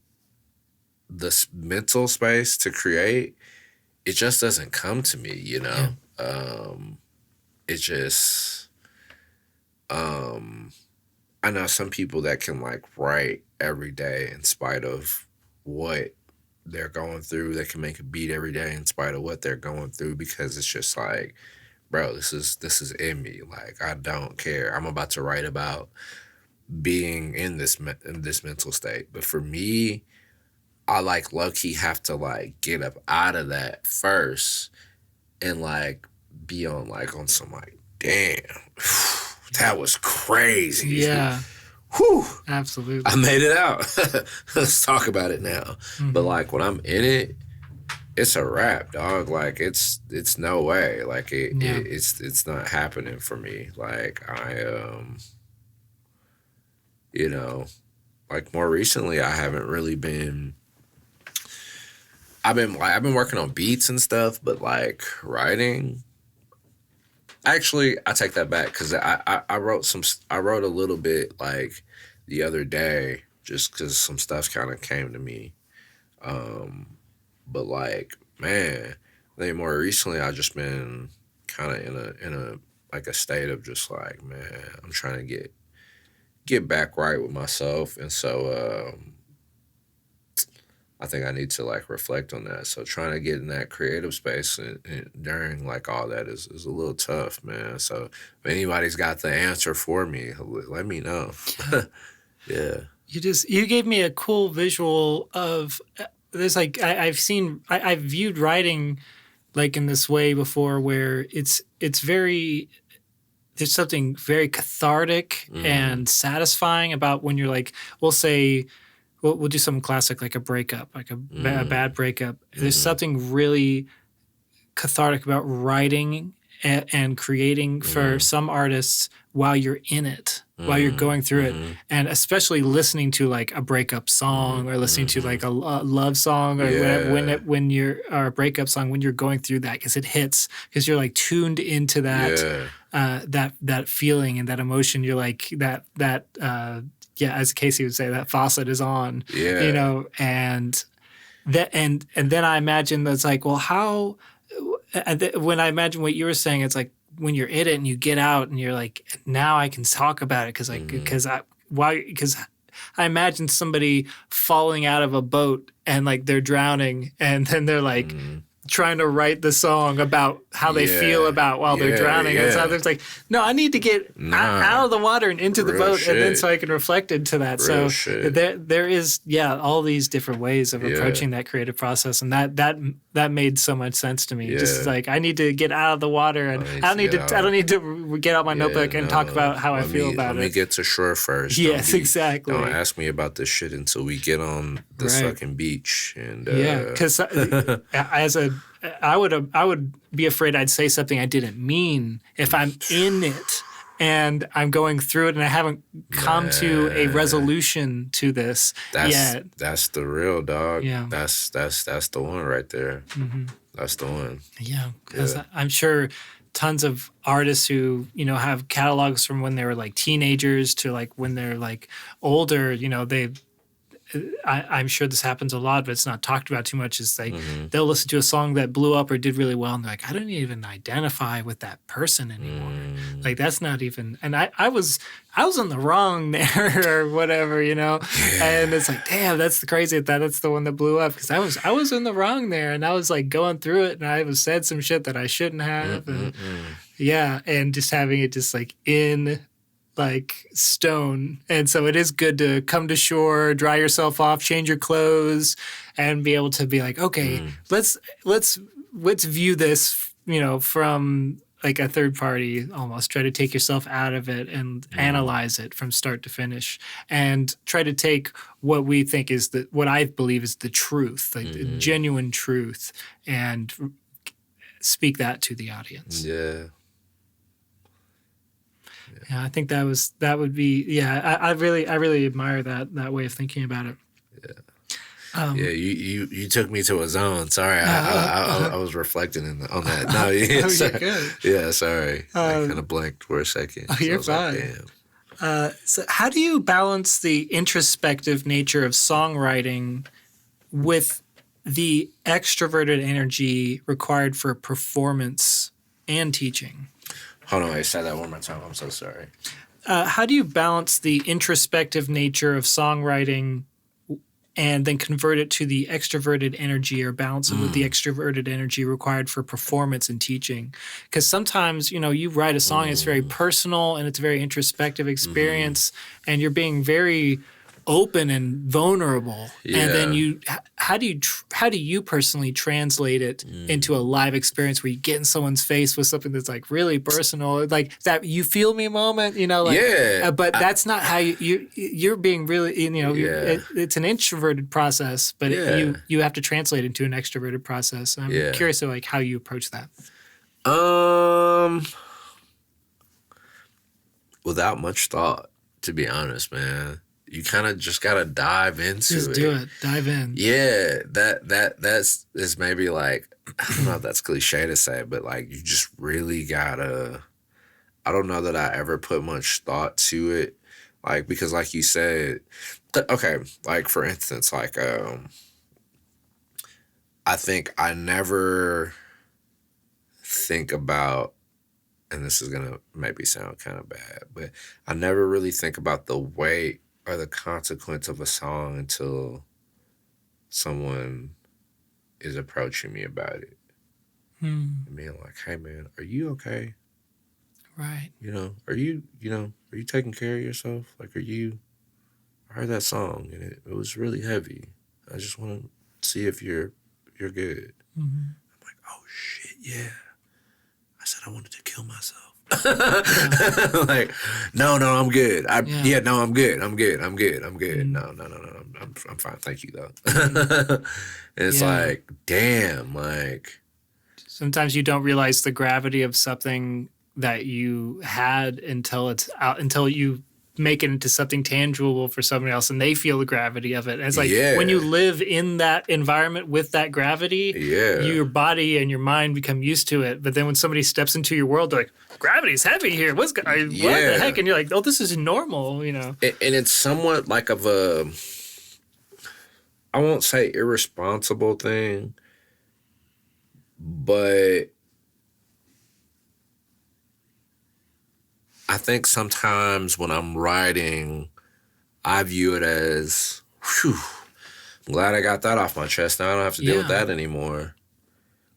the mental space to create, it just doesn't come to me, Yeah. It just, I know some people that can like write every day in spite of what they're going through. They can make a beat every day in spite of what they're going through, because it's just like, bro, this is in me. Like, I don't care. I'm about to write about being in this mental state. But for me, I like low-key have to like get up out of that first and like be on some like, damn, that was crazy. Yeah. Whew. Absolutely. I made it out. Let's talk about it now. Mm-hmm. But like when I'm in it, it's a wrap, dog. Like it's no way. Like it's not happening for me. Like I like more recently I haven't really been. I've been working on beats and stuff, but like writing. Actually, I take that back, because I wrote a little bit like the other day, just because some stuff kind of came to me. But like, man, I think more recently I just been kind of in a like a state of just like, man, I'm trying to get back right with myself, and so I think I need to like reflect on that. So trying to get in that creative space and during like all that is a little tough, man. So if anybody's got the answer for me, let me know. Yeah. You gave me a cool visual of there's like I've viewed writing like in this way before, where it's very, there's something very cathartic and satisfying about when you're like, we'll say, we'll do something classic like a breakup, like a bad breakup. There's something really cathartic about writing and creating for some artists while you're in it, while you're going through it, and especially listening to like a breakup song or listening to like a love song or whatever, or a breakup song when you're going through that, because it hits, because you're like tuned into that that feeling and that emotion. You're like that. As Casey would say, that faucet is on, and then I imagine that's like, well, how, when I imagine what you were saying, it's like when you're in it and you get out and you're like, now I can talk about it, because I imagine somebody falling out of a boat and like they're drowning, and then they're like trying to write the song about how they feel about while they're drowning. And so it's like, no, I need to get out of the water and into the boat, and then so I can reflect into that. There is all these different ways of approaching that creative process, and that made so much sense to me. Just like, I need to get out of the water, and I don't need to get out my notebook and talk about how I feel about it. Let me get to shore first. Yes, exactly. Don't ask me about this shit until we get on this fucking beach. And because I would be afraid I'd say something I didn't mean if I'm in it and I'm going through it and I haven't come to a resolution to this yet. That's the real, dog. Yeah. That's the one right there. Mm-hmm. That's the one. Yeah, because I'm sure tons of artists who, have catalogs from when they were like teenagers to like when they're like older, I'm sure this happens a lot, but it's not talked about too much. Is like they'll listen to a song that blew up or did really well, and they're like, I don't even identify with that person anymore. Like, that's not even. And I was in the wrong there or whatever, And it's like, damn, that's the crazy. That's the one that blew up, because I was in the wrong there, and I was like going through it, and I was said some shit that I shouldn't have, and and just having it just like in like stone. And so it is good to come to shore, dry yourself off, change your clothes, and be able to be like, okay, let's view this, from like a third party almost. Try to take yourself out of it and analyze it from start to finish, and try to take what we think is what I believe is the truth, like the genuine truth, and speak that to the audience. Yeah. Yeah, I think that would be, yeah, I really admire that way of thinking about it. Yeah, you took me to a zone. Sorry, I was reflecting on that. No, yeah, you're good. Yeah, sorry. I kind of blanked for a second. Oh, you're fine. Like, damn. So how do you balance the introspective nature of songwriting with the extroverted energy required for performance and teaching? Hold on, wait, say that one more time. I'm so sorry. How do you balance the introspective nature of songwriting and then convert it to the extroverted energy, or balance it with the extroverted energy required for performance and teaching? Because sometimes, you write a song, it's very personal and it's a very introspective experience, and you're being very open and vulnerable. Yeah. And then how do you personally translate it into a live experience where you get in someone's face with something that's like really personal, like that you feel me moment, but that's not how you're being really, it's an introverted process, but you have to translate it into an extroverted process. I'm curious to like how you approach that. Without much thought, to be honest, man. You kind of just gotta dive into it. Just do it. Dive in. Yeah, that's maybe like, I don't know if that's cliche to say, but like you just really gotta. I don't know that I ever put much thought to it, like because like you said, okay, like for instance, like I think I never think about, and this is gonna maybe sound kind of bad, but I never really think about the weight or the consequence of a song until someone is approaching me about it. And being like, hey man, are you okay? Right. Are you taking care of yourself? Like, I heard that song and it was really heavy. I just want to see if you're good. I'm like, oh shit, yeah. I said I wanted to kill myself. Like, no, I'm good. I'm good. I'm good. No, I'm fine. Thank you though. And it's like, damn, like sometimes you don't realize the gravity of something that you had until it's out, until you make it into something tangible for somebody else and they feel the gravity of it. And it's like when you live in that environment with that gravity, your body and your mind become used to it. But then when somebody steps into your world, they're like, gravity's heavy here. What the heck? And you're like, oh, this is normal, And it's somewhat like of a, I won't say irresponsible thing, but I think sometimes when I'm writing, I view it as, whew, I'm glad I got that off my chest. Now I don't have to deal with that anymore.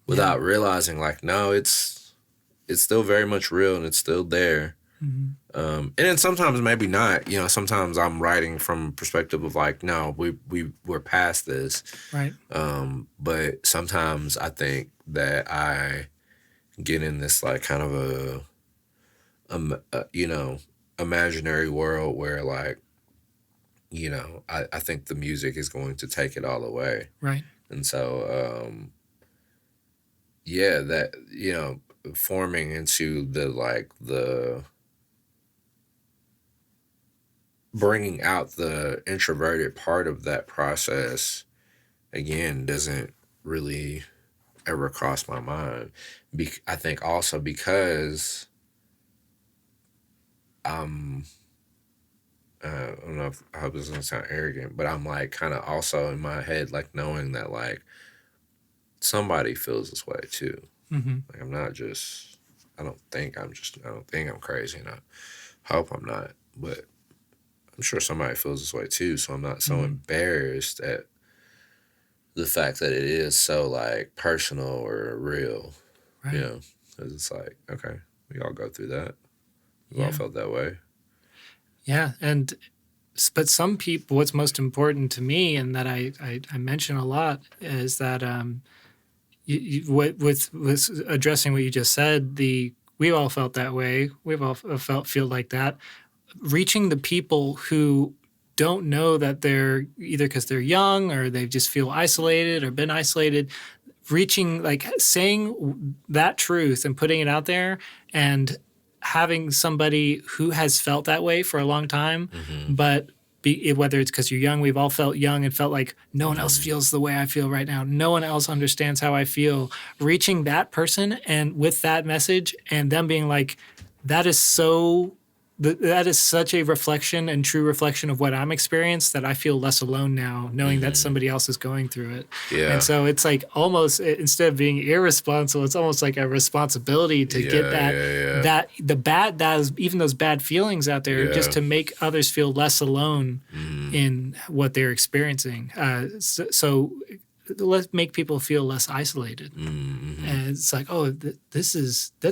Without realizing, like, no, it's still very much real and it's still there. And then sometimes maybe not. Sometimes I'm writing from a perspective of like, no, we're past this. Right. But sometimes I think that I get in this like kind of a imaginary world where like, I think the music is going to take it all away. Right. And so, that, forming into the bringing out the introverted part of that process, again, doesn't really ever cross my mind. I think also because I don't know I hope this doesn't sound arrogant, but I'm like kind of also in my head, like knowing that like somebody feels this way too. Like I'm not just, I don't think I'm crazy, and I hope I'm not, but I'm sure somebody feels this way too. So I'm not so embarrassed at the fact that it is so like personal or real, right. Because it's like, okay, we all go through that. We all felt that way. Yeah. But some people, what's most important to me, and that I mention a lot, is that with addressing what you just said, we all felt that way. We've all feel like that. Reaching the people who don't know that they're either because they're young or they just feel isolated or been isolated. reaching, like saying that truth and putting it out there, and having somebody who has felt that way for a long time, but whether it's because you're young, we've all felt young and felt like no one else feels the way I feel right now. No one else understands how I feel. Reaching that person and with that message and them being like, that is such a reflection and true reflection of what I'm experienced that I feel less alone now, knowing that somebody else is going through it. Yeah. And so it's like almost, instead of being irresponsible, it's almost like a responsibility to get even those bad feelings out there, just to make others feel less alone in what they're experiencing. So let's make people feel less isolated. And it's like, oh, that's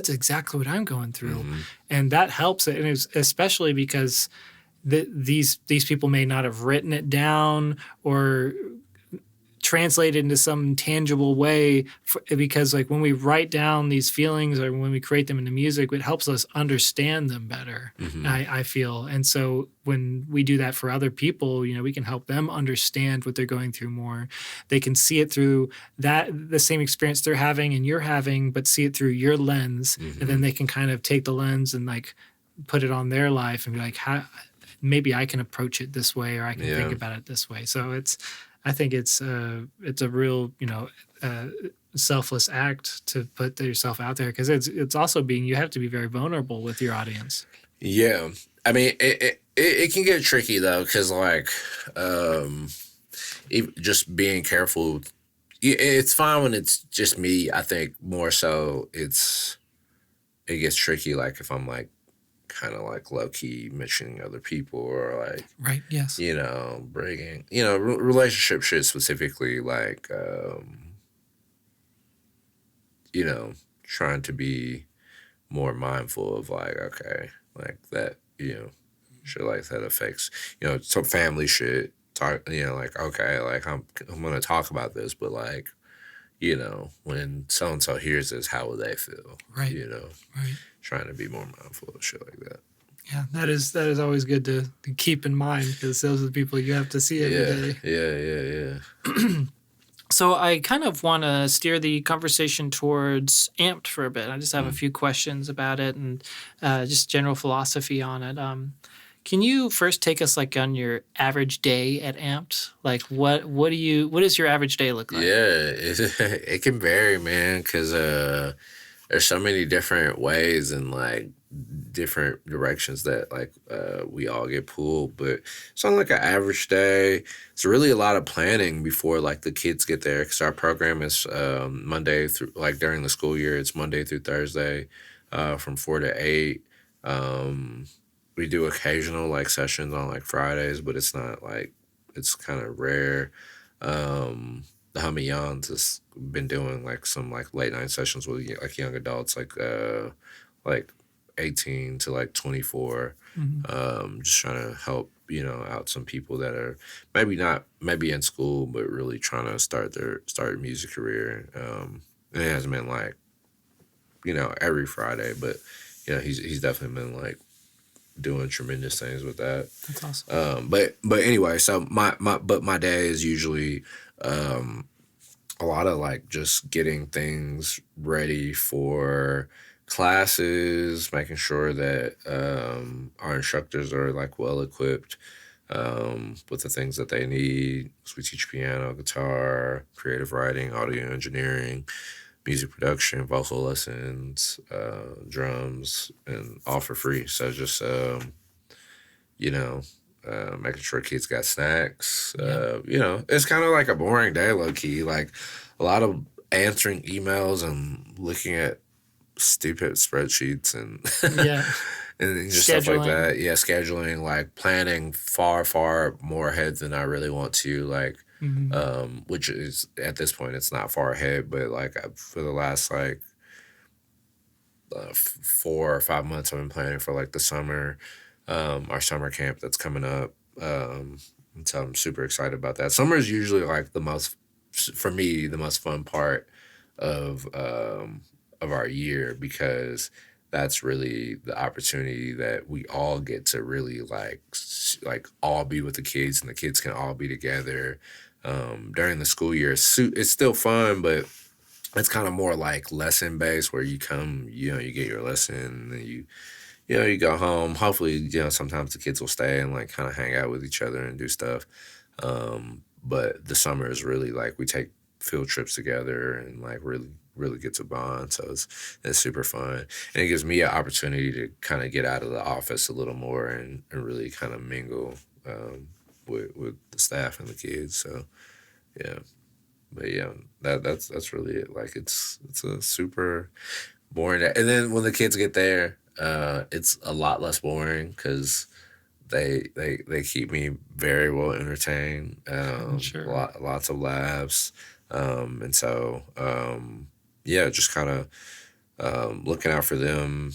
exactly what I'm going through. And that helps it. And it's especially because these people may not have written it down or translated into some tangible way, because like when we write down these feelings or when we create them into music, it helps us understand them better. I feel. And so when we do that for other people, we can help them understand what they're going through more. They can see it through the same experience they're having and you're having, but see it through your lens. And then they can kind of take the lens and like put it on their life and be like, maybe I can approach it this way, or I can think about it this way. So I think it's a real, selfless act to put yourself out there, because it's also you have to be very vulnerable with your audience. Yeah. I mean, it can get tricky though, because like, just being careful. It's fine when it's just me. I think more so it gets tricky. Like if I'm like kind of like low key mentioning other people, or like, right. Yes. Bringing, relationship shit specifically, like, trying to be more mindful of like, okay, like that, shit like that affects, some family shit, talk, like, okay, like I'm going to talk about this, but like, when so-and-so hears this, how will they feel? Right. Right. Trying to be more mindful of shit like that. Yeah, that is always good to keep in mind, because those are the people you have to see every day. Yeah. So I kind of want to steer the conversation towards Amped for a bit. I just have a few questions about it and just general philosophy on it. Can you first take us like on your average day at Amped? Like what does your average day look like? Yeah, it can vary, man, because there's so many different ways and like different directions that like we all get pulled. But it's on like an average day. It's really a lot of planning before like the kids get there, because our program is Monday through, like during the school year, it's Monday through Thursday from 4 to 8. We do occasional like sessions on like Fridays, but it's not like, it's kind of rare. The Hummy has been doing like some like late night sessions with like young adults, like 18 to like 24. Just trying to help, out some people that are maybe in school, but really trying to start a music career. And it hasn't been like, every Friday, but he's definitely been like doing tremendous things with that. That's awesome. But anyway, so my day is usually a lot of like just getting things ready for classes, making sure that our instructors are like well equipped with the things that they need. So we teach piano, guitar, creative writing, audio engineering, music production, vocal lessons, drums, and all for free. So just, making sure kids got snacks. It's kind of like a boring day, low key. Like a lot of answering emails and looking at stupid spreadsheets and and just stuff like that. Yeah, scheduling, like planning far, far more ahead than I really want to. Like, which is at this point it's not far ahead, but like for the last like 4 or 5 months I've been planning for like the summer, our summer camp that's coming up. And so I'm super excited about that. Summer is usually like for me, the most fun part of our year, because that's really the opportunity that we all get to really like all be with the kids, and the kids can all be together. During the school year, it's still fun, but it's kind of more like lesson based where you come, you get your lesson and then you go home. Hopefully, sometimes the kids will stay and like kind of hang out with each other and do stuff. But the summer is really like we take field trips together and like really get to bond. So it's super fun. And it gives me an opportunity to kind of get out of the office a little more and really kind of mingle with the staff and the kids. So yeah. But yeah, that's really it. Like it's a super boring day. And then when the kids get there, it's a lot less boring because they keep me very well entertained. Sure. Lots of laughs, and so yeah, just kind of looking out for them.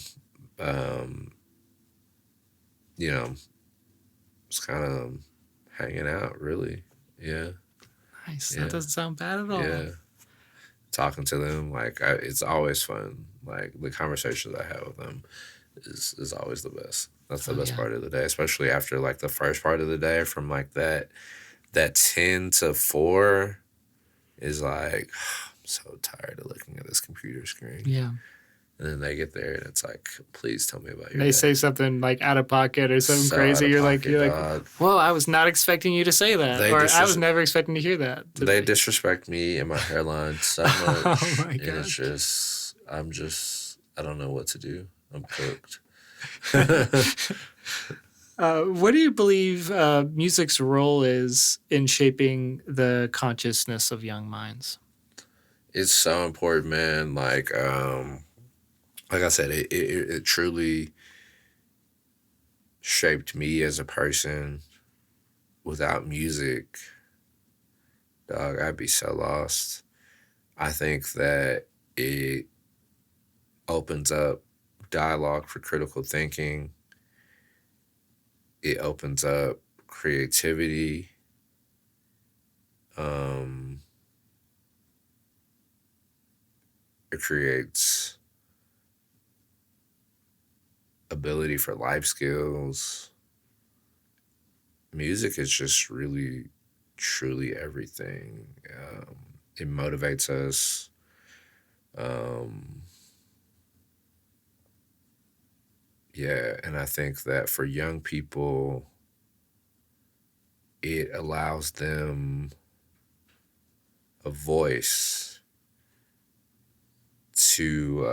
Um, you know, just kind of hanging out. Really, yeah, Nice. yeah, That doesn't sound bad at all. yeah. Talking to them, like it's always fun. Like the conversations I have with them is always the best. That's the best Yeah. part of the day, especially after like the first part of the day from like that 10 to 4 is like I'm so tired of looking at this computer screen. Yeah. And then they get there and it's like, please tell me about your They day. say something like out of pocket or something So crazy. out of You're pocket, like, dog. well, I was not expecting you to say that, They or I disres- was never expecting to hear that. They disrespect me and my hairline so much. Oh my And it's gosh. just I don't know what to do. I'm cooked. What do you believe music's role is in shaping the consciousness of young minds? It's so important, man. Like I said, it truly shaped me as a person. Without music, dog, I'd be so lost. I think that it opens up dialogue for critical thinking. It opens up creativity. It creates ability for life skills. Music is just really, truly everything. It motivates us. Yeah, and I think that for young people, it allows them a voice to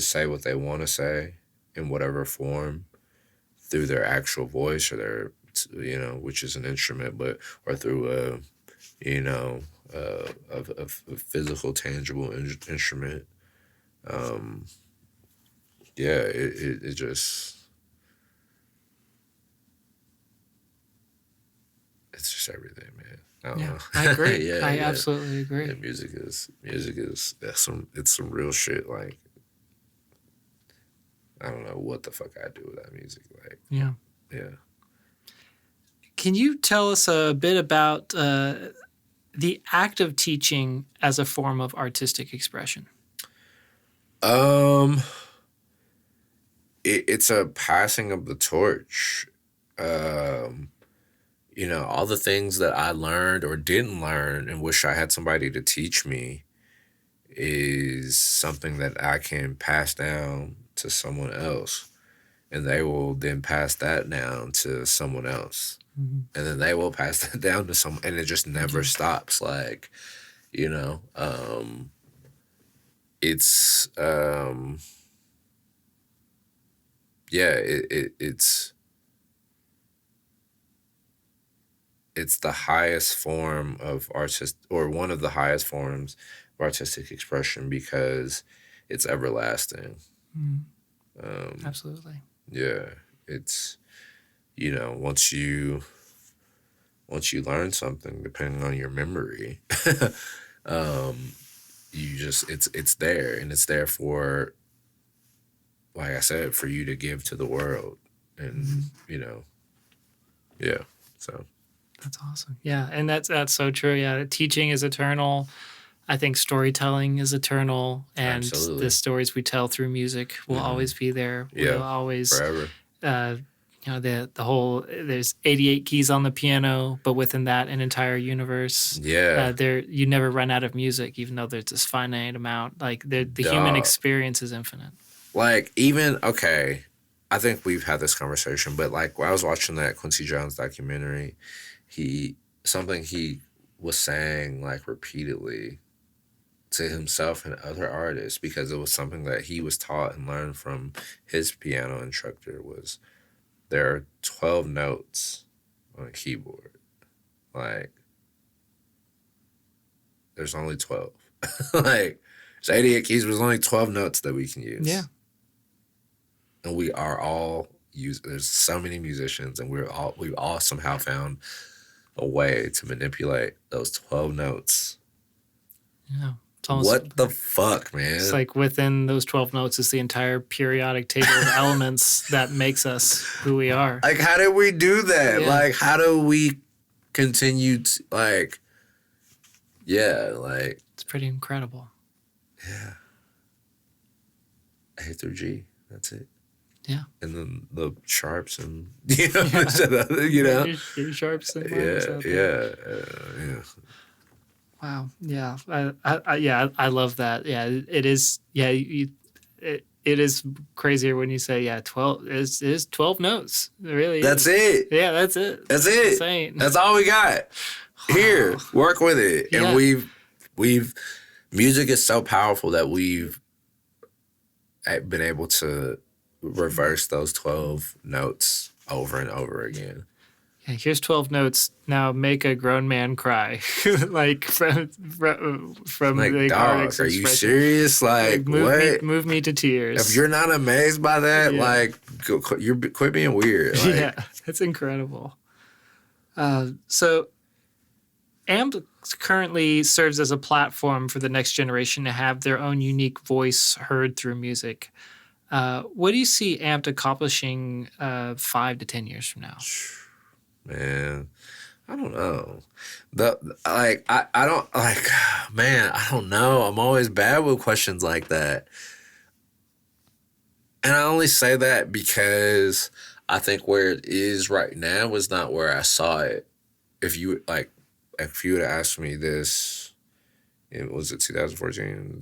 say what they want to say in whatever form through their actual voice or their which is an instrument, but or through a physical tangible instrument. Yeah, it just it's just everything, man. I don't know. I agree. Yeah, I yeah. absolutely agree. Yeah, music is it's some real shit. Like I don't know what the fuck I do with that music. Like Yeah. yeah. Can you tell us a bit about the act of teaching as a form of artistic expression? It's a passing of the torch. All the things that I learned or didn't learn and wish I had somebody to teach me is something that I can pass down to someone else. And they will then pass that down to someone else. Mm-hmm. And then they will pass that down to someone. And it just never stops. Like, it's, it's the highest form of or one of the highest forms of artistic expression because it's everlasting. Mm-hmm. Absolutely. Yeah, it's once you learn something, depending on your memory, you just it's there and it's there for, like I said, for you to give to the world, and yeah, so. That's awesome. Yeah, and that's so true. Yeah, teaching is eternal. I think storytelling is eternal, and Absolutely. the stories we tell through music will always be there. Yeah, We'll always forever. You know, the whole, there's 88 keys on the piano, but within that, an entire universe. Yeah. You never run out of music, even though there's this finite amount. Like the human Dog. experience is infinite. Like, even, okay, I think we've had this conversation, but like when I was watching that Quincy Jones documentary, something he was saying like repeatedly to himself and other artists, because it was something that he was taught and learned from his piano instructor, was there are 12 notes on a keyboard. Like, there's only 12. Like, there's 88 keys, but there's only 12 notes that we can use. Yeah. And we are all there's so many musicians, and we've all somehow found a way to manipulate those 12 notes. Yeah. What the fuck, man? It's like within those 12 notes is the entire periodic table of elements that makes us who we are. Like, how did we do that? Yeah. Like, how do we continue to, like, yeah, like... It's pretty incredible. Yeah. A through G, that's it. Yeah. And then the sharps and, you know, you know? Your sharps and yeah. Wow. Yeah. I love that. Yeah. It is. Yeah. It is crazier when you say, 12 is 12 notes. It really That's is. it. Yeah. That's it. That's it. Insane. That's all we got. Here, work with it. Yeah. And we've music is so powerful that we've been able to reverse those 12 notes over and over again. Yeah, here's 12 notes. Now make a grown man cry. Like from Like, the dog, artist's are you expression. serious? Like what? Move me to tears. If you're not amazed by that, Yeah. like, quit being weird. Like, Yeah, that's incredible. So AMP currently serves as a platform for the next generation to have their own unique voice heard through music. What do you see AMP accomplishing 5 to 10 years from now? Man, I don't know. I don't like, man, I don't know. I'm always bad with questions like that. And I only say that because I think where it is right now is not where I saw it. If you would have asked me this, was it 2014,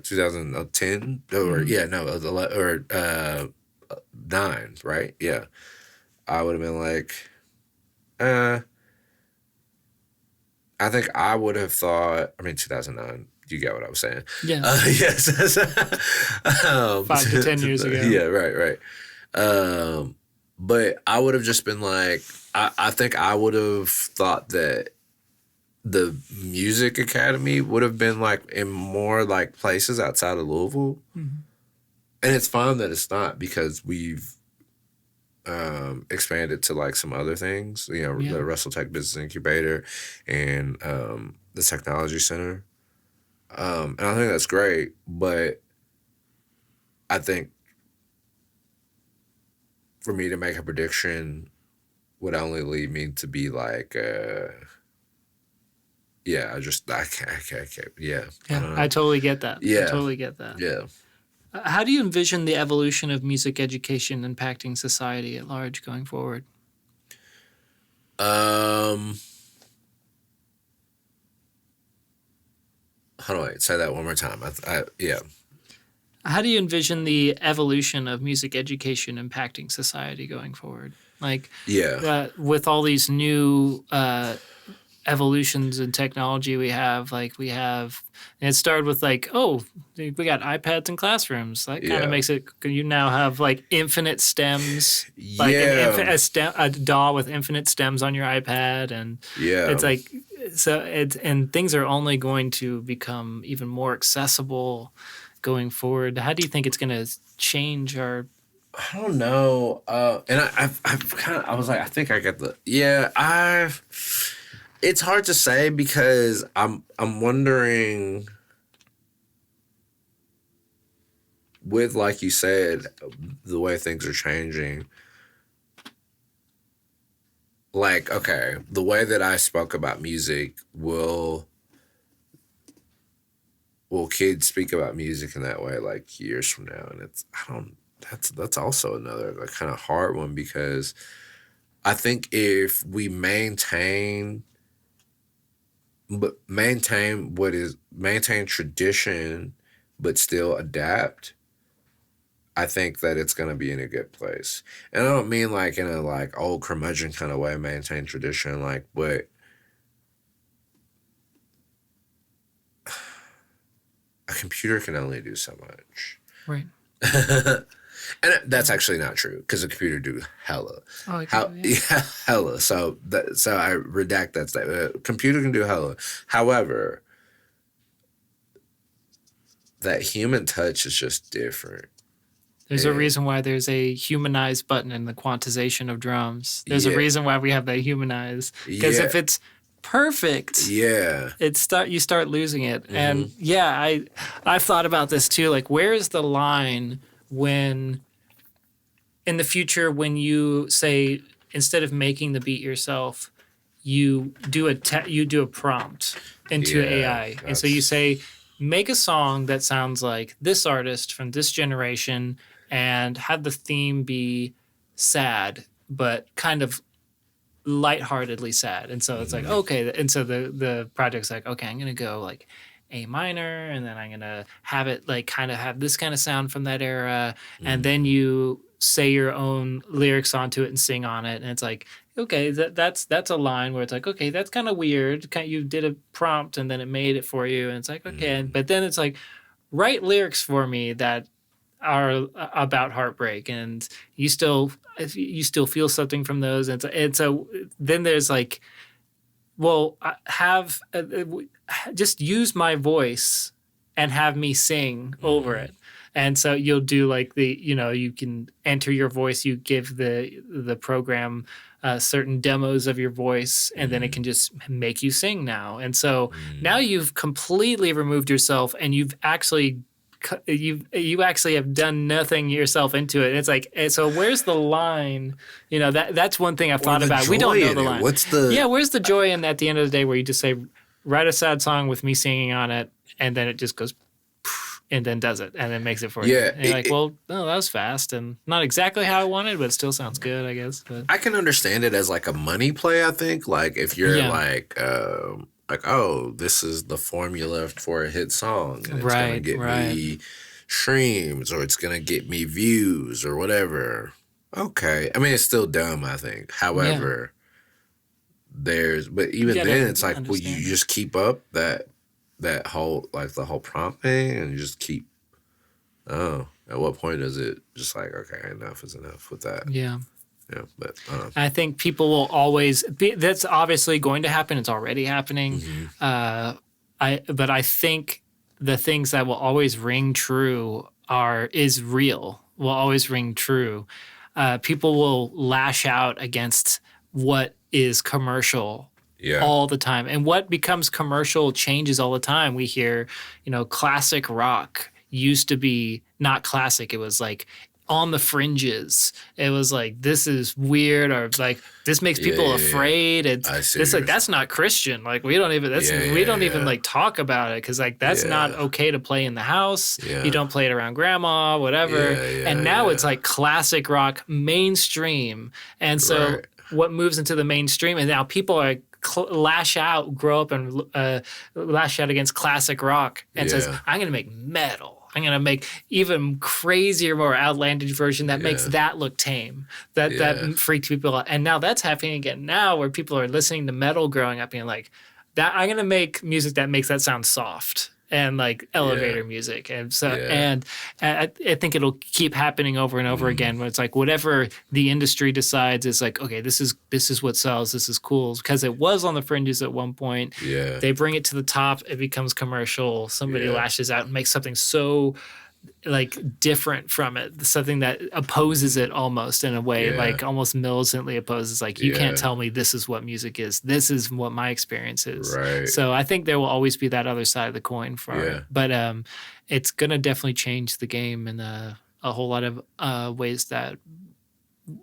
2010, or 9, right? Yeah. I would have been like, I think I would have thought, 2009, you get what I was saying. Yeah. Yes. 5 to 10 years ago. Yeah, right. But I would have just been like, I think I would have thought that the music academy would have been like in more like places outside of Louisville. Mm-hmm. And it's fine that it's not, because we've expanded to like some other things, the Russell Tech Business Incubator and the Technology Center. And I think that's great, but I think for me to make a prediction would only lead me to be like, I can't. Yeah. I totally get that. Yeah. I totally get that. Yeah. How do you envision the evolution of music education impacting society at large going forward? How do I say that one more time? Yeah. How do you envision the evolution of music education impacting society going forward? Like, with all these new evolutions in technology and it started with like, we got iPads in classrooms. That kind of makes it, you now have like infinite stems, like a DAW with infinite stems on your iPad. And it's like, and things are only going to become even more accessible going forward. How do you think it's going to change our... I don't know. And I was like, I think I get it's hard to say, because I'm wondering, with, like you said, the way things are changing. Like, okay, the way that I spoke about music, will kids speak about music in that way like years from now? And that's also another like kind of hard one, because I think if we maintain tradition but still adapt, I think that it's gonna be in a good place. And I don't mean like in a like old curmudgeon kind of way, maintain tradition, like, but a computer can only do so much. Right. And that's actually not true, because a computer do hella. Oh, yeah, hella. So I redact that statement. Computer can do hella. However, that human touch is just different. There's a reason why there's a humanized button in the quantization of drums. There's a reason why we have that humanized. Because if it's perfect, you start losing it. Mm-hmm. And I've thought about this too. Like, where is the line when in the future, when you say, instead of making the beat yourself, you do a prompt into AI. And so you say, make a song that sounds like this artist from this generation, and have the theme be sad, but kind of lightheartedly sad. And so it's like, okay. And so the project's like, okay, I'm going to go like A minor, and then I'm going to have it like kind of have this kind of sound from that era. And then you say your own lyrics onto it and sing on it. And it's like, okay, that's a line where it's like, okay, that's kind of weird. You did a prompt and then it made it for you. And it's like, okay. But then it's like, write lyrics for me that are about heartbreak, and you still feel something from those. And so then there's like, well, just use my voice and have me sing over it. And so you'll do like you can enter your voice, you give the program certain demos of your voice, and then it can just make you sing now. And so now you've completely removed yourself, and you actually have done nothing yourself into it. And it's like, so where's the line? That's one thing I've thought about. We don't know the line. Where's the joy in at the end of the day where you just say, write a sad song with me singing on it, and then it just goes and then does it, and then makes it for you. And you're like, well, no, that was fast and not exactly how I wanted, but it still sounds good, I guess. But I can understand it as like a money play, I think. Like if you're like, oh, this is the formula for a hit song, and it's going to get me streams, or it's going to get me views or whatever. Okay. I mean, it's still dumb, I think. However, but even then it's like, well, you just keep up that whole, like the whole prompt thing, and you just keep, at what point is it just like, okay, enough is enough with that? Yeah. Yeah, but I think people will always that's obviously going to happen. It's already happening. But I think the things that will always ring true is real, will always ring true. People will lash out against what is commercial all the time. And what becomes commercial changes all the time. We hear, classic rock used to be not classic. It was like on the fringes. It was like, this is weird, or like this makes people afraid. It's like, that's not Christian. Like we don't even even like talk about it, because like that's not okay to play in the house. You don't play it around grandma, whatever. And now it's like classic rock mainstream. And so what moves into the mainstream, and now people are grow up and lash out against classic rock and says, I'm going to make metal. I'm going to make even crazier, more outlandish version that makes that look tame. That freaks people out. And now that's happening again now, where people are listening to metal growing up being like, that I'm going to make music that makes that sound soft and like elevator music. And so, and I think it'll keep happening over and over again, where it's like whatever the industry decides is like, okay, this is what sells. This is cool, because it was on the fringes at one point. They bring it to the top. It becomes commercial. Somebody lashes out and makes something so like different from it, something that opposes it almost in a way, like almost militantly opposes, like you can't tell me this is what music is. This is what my experience is. So I think there will always be that other side of the coin for it. But it's going to definitely change the game in a whole lot of ways that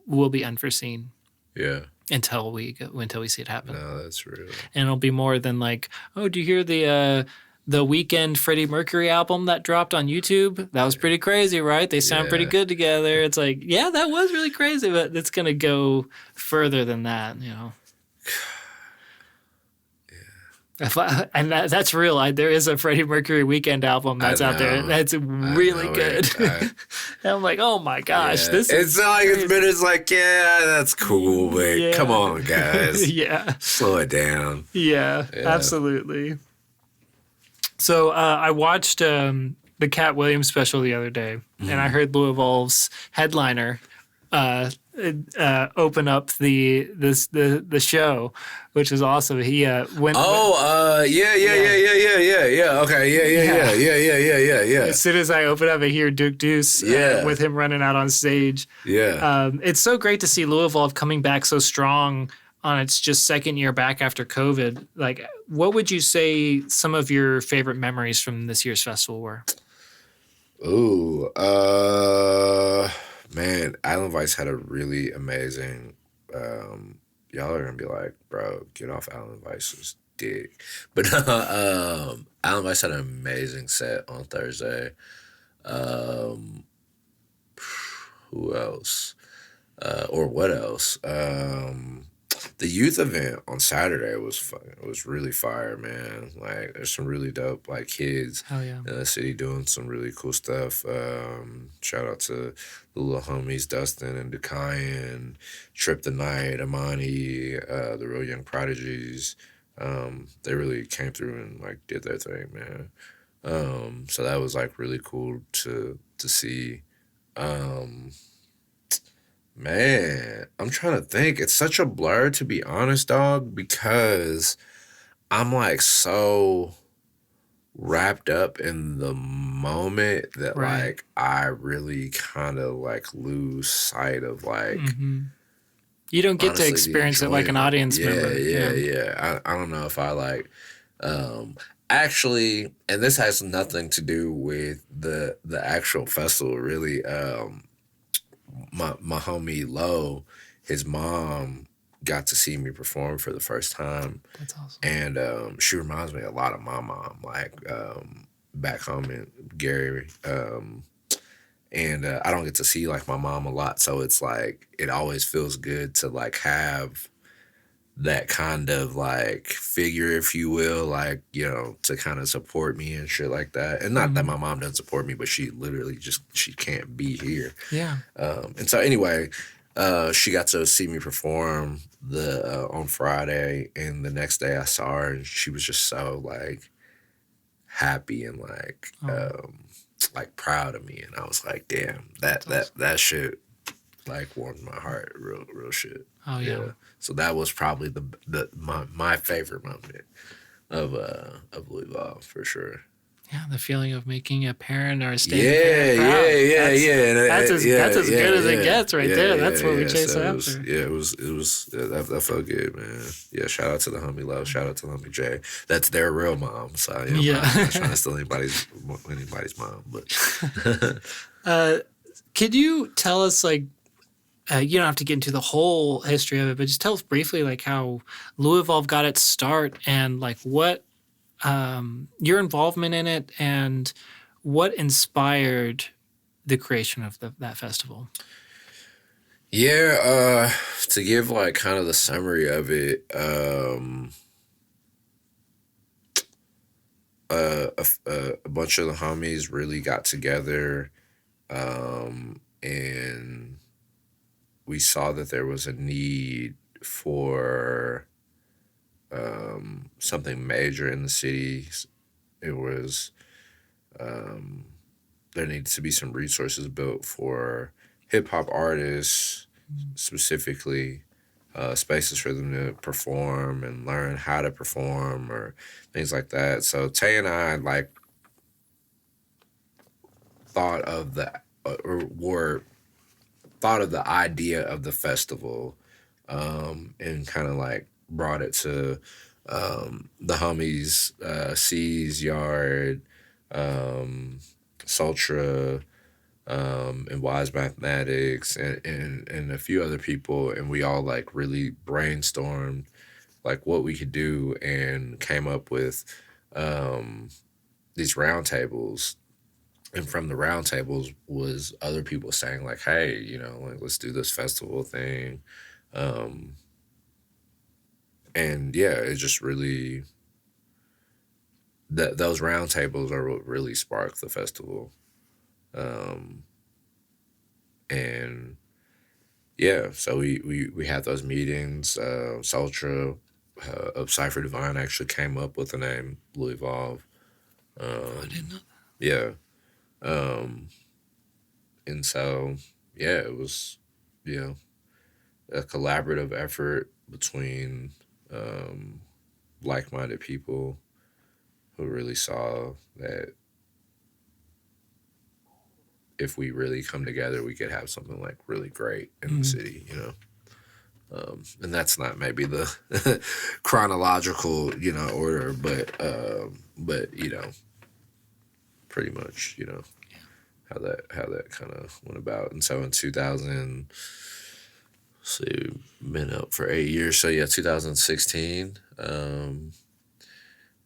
will be unforeseen. Until we see it happen. No, that's real. And it'll be more than like, oh, do you hear the the Weeknd Freddie Mercury album that dropped on YouTube. That was pretty crazy, right? They sound pretty good together. It's like, yeah, that was really crazy, but it's going to go further than that, you know. And that's real. There is a Freddie Mercury Weeknd album that's out there. That's really good. And I'm like, oh my gosh, this is. It's like it's like, yeah, that's cool, but come on, guys. Slow it down. Yeah, absolutely. So I watched the Cat Williams special the other day, and I heard LouiEvolve's headliner open up the show, which is awesome. He went. Okay, yeah. As soon as I open up, I hear Duke Deuce with him running out on stage. It's so great to see LouiEvolve coming back so strong on its just second year back after COVID. Like, what would you say some of your favorite memories from this year's festival were? Ooh, man, Island Vice had a really amazing. Y'all are gonna be like, bro, get off Island Vice's dick. But Island Vice had an amazing set on Thursday. Who else? Or what else? The youth event on Saturday was really fire, man. Like, there's some really dope like kids in the city doing some really cool stuff. Shout out to the little homies Dustin and Dekai and Trip the Night, Amani, the Real Young Prodigies. They really came through and like did their thing, man. So that was like really cool to see. Man, I'm trying to think. It's such a blur, to be honest, dog, because I'm like so wrapped up in the moment that like I really kind of like lose sight of like. You don't get to experience it like an audience member. Yeah. I don't know if I like. Actually, and this has nothing to do with the actual festival, really. My homie Lo, his mom got to see me perform for the first time. That's awesome. And she reminds me a lot of my mom, like back home in Gary. And I don't get to see like my mom a lot, so it's like it always feels good to like have that kind of like figure, if you will, like, you know, to kind of support me and shit like that. And not that my mom doesn't support me, but she literally just, she can't be here. And so anyway, she got to see me perform on Friday, and the next day I saw her and she was just so like happy and like proud of me. And I was like, damn, that shit like warmed my heart, real shit. Oh yeah. So that was probably my favorite moment of LouiEvolve for sure. Yeah, the feeling of making a parent or a stay parent proud. That's as good as it gets right there. That's what we chase after. It was that felt good, man. Yeah, shout out to the homie Love, shout out to the homie Jay. That's their real mom. So I'm not trying to steal anybody's mom, but could you tell us, like, you don't have to get into the whole history of it, but just tell us briefly, like, how LouiEvolve got its start and, like, what your involvement in it and what inspired the creation of that festival. Yeah, to give, like, kind of the summary of it, a bunch of the homies really got together, and we saw that there was a need for something major in the city. It was there needed to be some resources built for hip-hop artists, specifically spaces for them to perform and learn how to perform or things like that. So Tay and I like thought of the idea of the festival, and kind of like brought it to the homies, C's Yard, Sultra, and Wise Mathematics, and a few other people, and we all like really brainstormed like what we could do and came up with these roundtables, and from the roundtables was other people saying like, "Hey, you know, like let's do this festival thing," um, and yeah, it just really those roundtables are what really sparked the festival, um, and yeah, so we had those meetings. Sultra of Cypher Divine actually came up with the name LouiEvolve. I didn't know Yeah. Um, and so, yeah, it was, you know, a collaborative effort between um, like minded people who really saw that if we really come together, we could have something like really great in the city, you know? And that's not maybe the chronological, you know, order, but you know, pretty much, you know, how that kind of went about. And so in 2000, see, been up for 8 years. So yeah, 2016,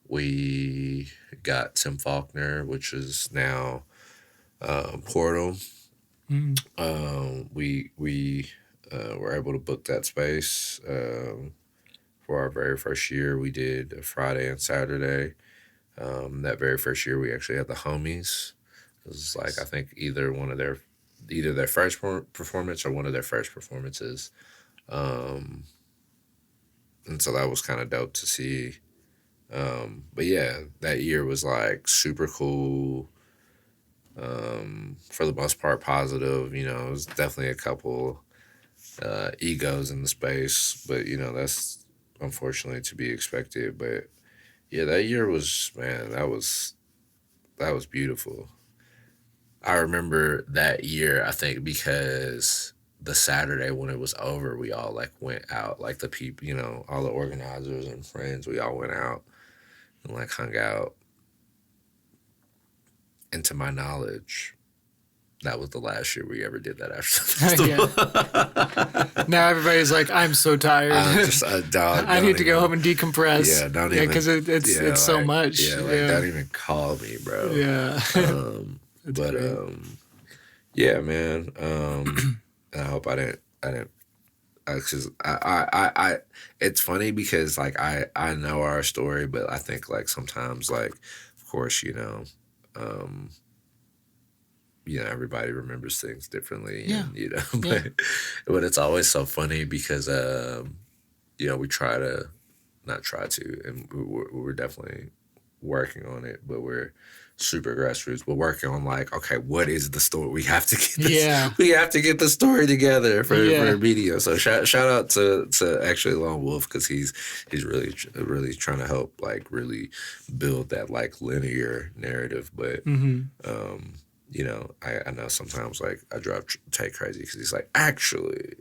we got Tim Faulkner, which is now Portal. We were able to book that space for our very first year. We did a Friday and Saturday. That very first year, we actually had the homies. It was like I think either their first performance or one of their first performances, and so that was kind of dope to see. But yeah, that year was like super cool. For the most part, positive. You know, it was definitely a couple egos in the space, but you know that's unfortunately to be expected. But yeah, that year was, man, that was beautiful. I remember that year, I think, because the Saturday when it was over, we all like went out, like the people, you know, all the organizers and friends, we all went out and like hung out. And to my knowledge, that was the last year we ever did that after the festival. Now everybody's like, I'm so tired. I need to go home and decompress. Yeah, don't even. Because it's like, so much. Yeah, like don't even call me, bro. Yeah. But yeah, man. And I hope I didn't. Cause I, it's funny because like I know our story, but I think like sometimes like, of course, you know, everybody remembers things differently, and, you know, but it's always so funny because, you know, we try to, not try to, and we're definitely working on it, but we're super grassroots. We're working on like, okay, what is the story? We have to get this, we have to get the story together for media. So shout out to actually Lone Wolf, because he's really trying to help like really build that like linear narrative, but you know, I know sometimes like I drive Tay crazy because he's like, actually,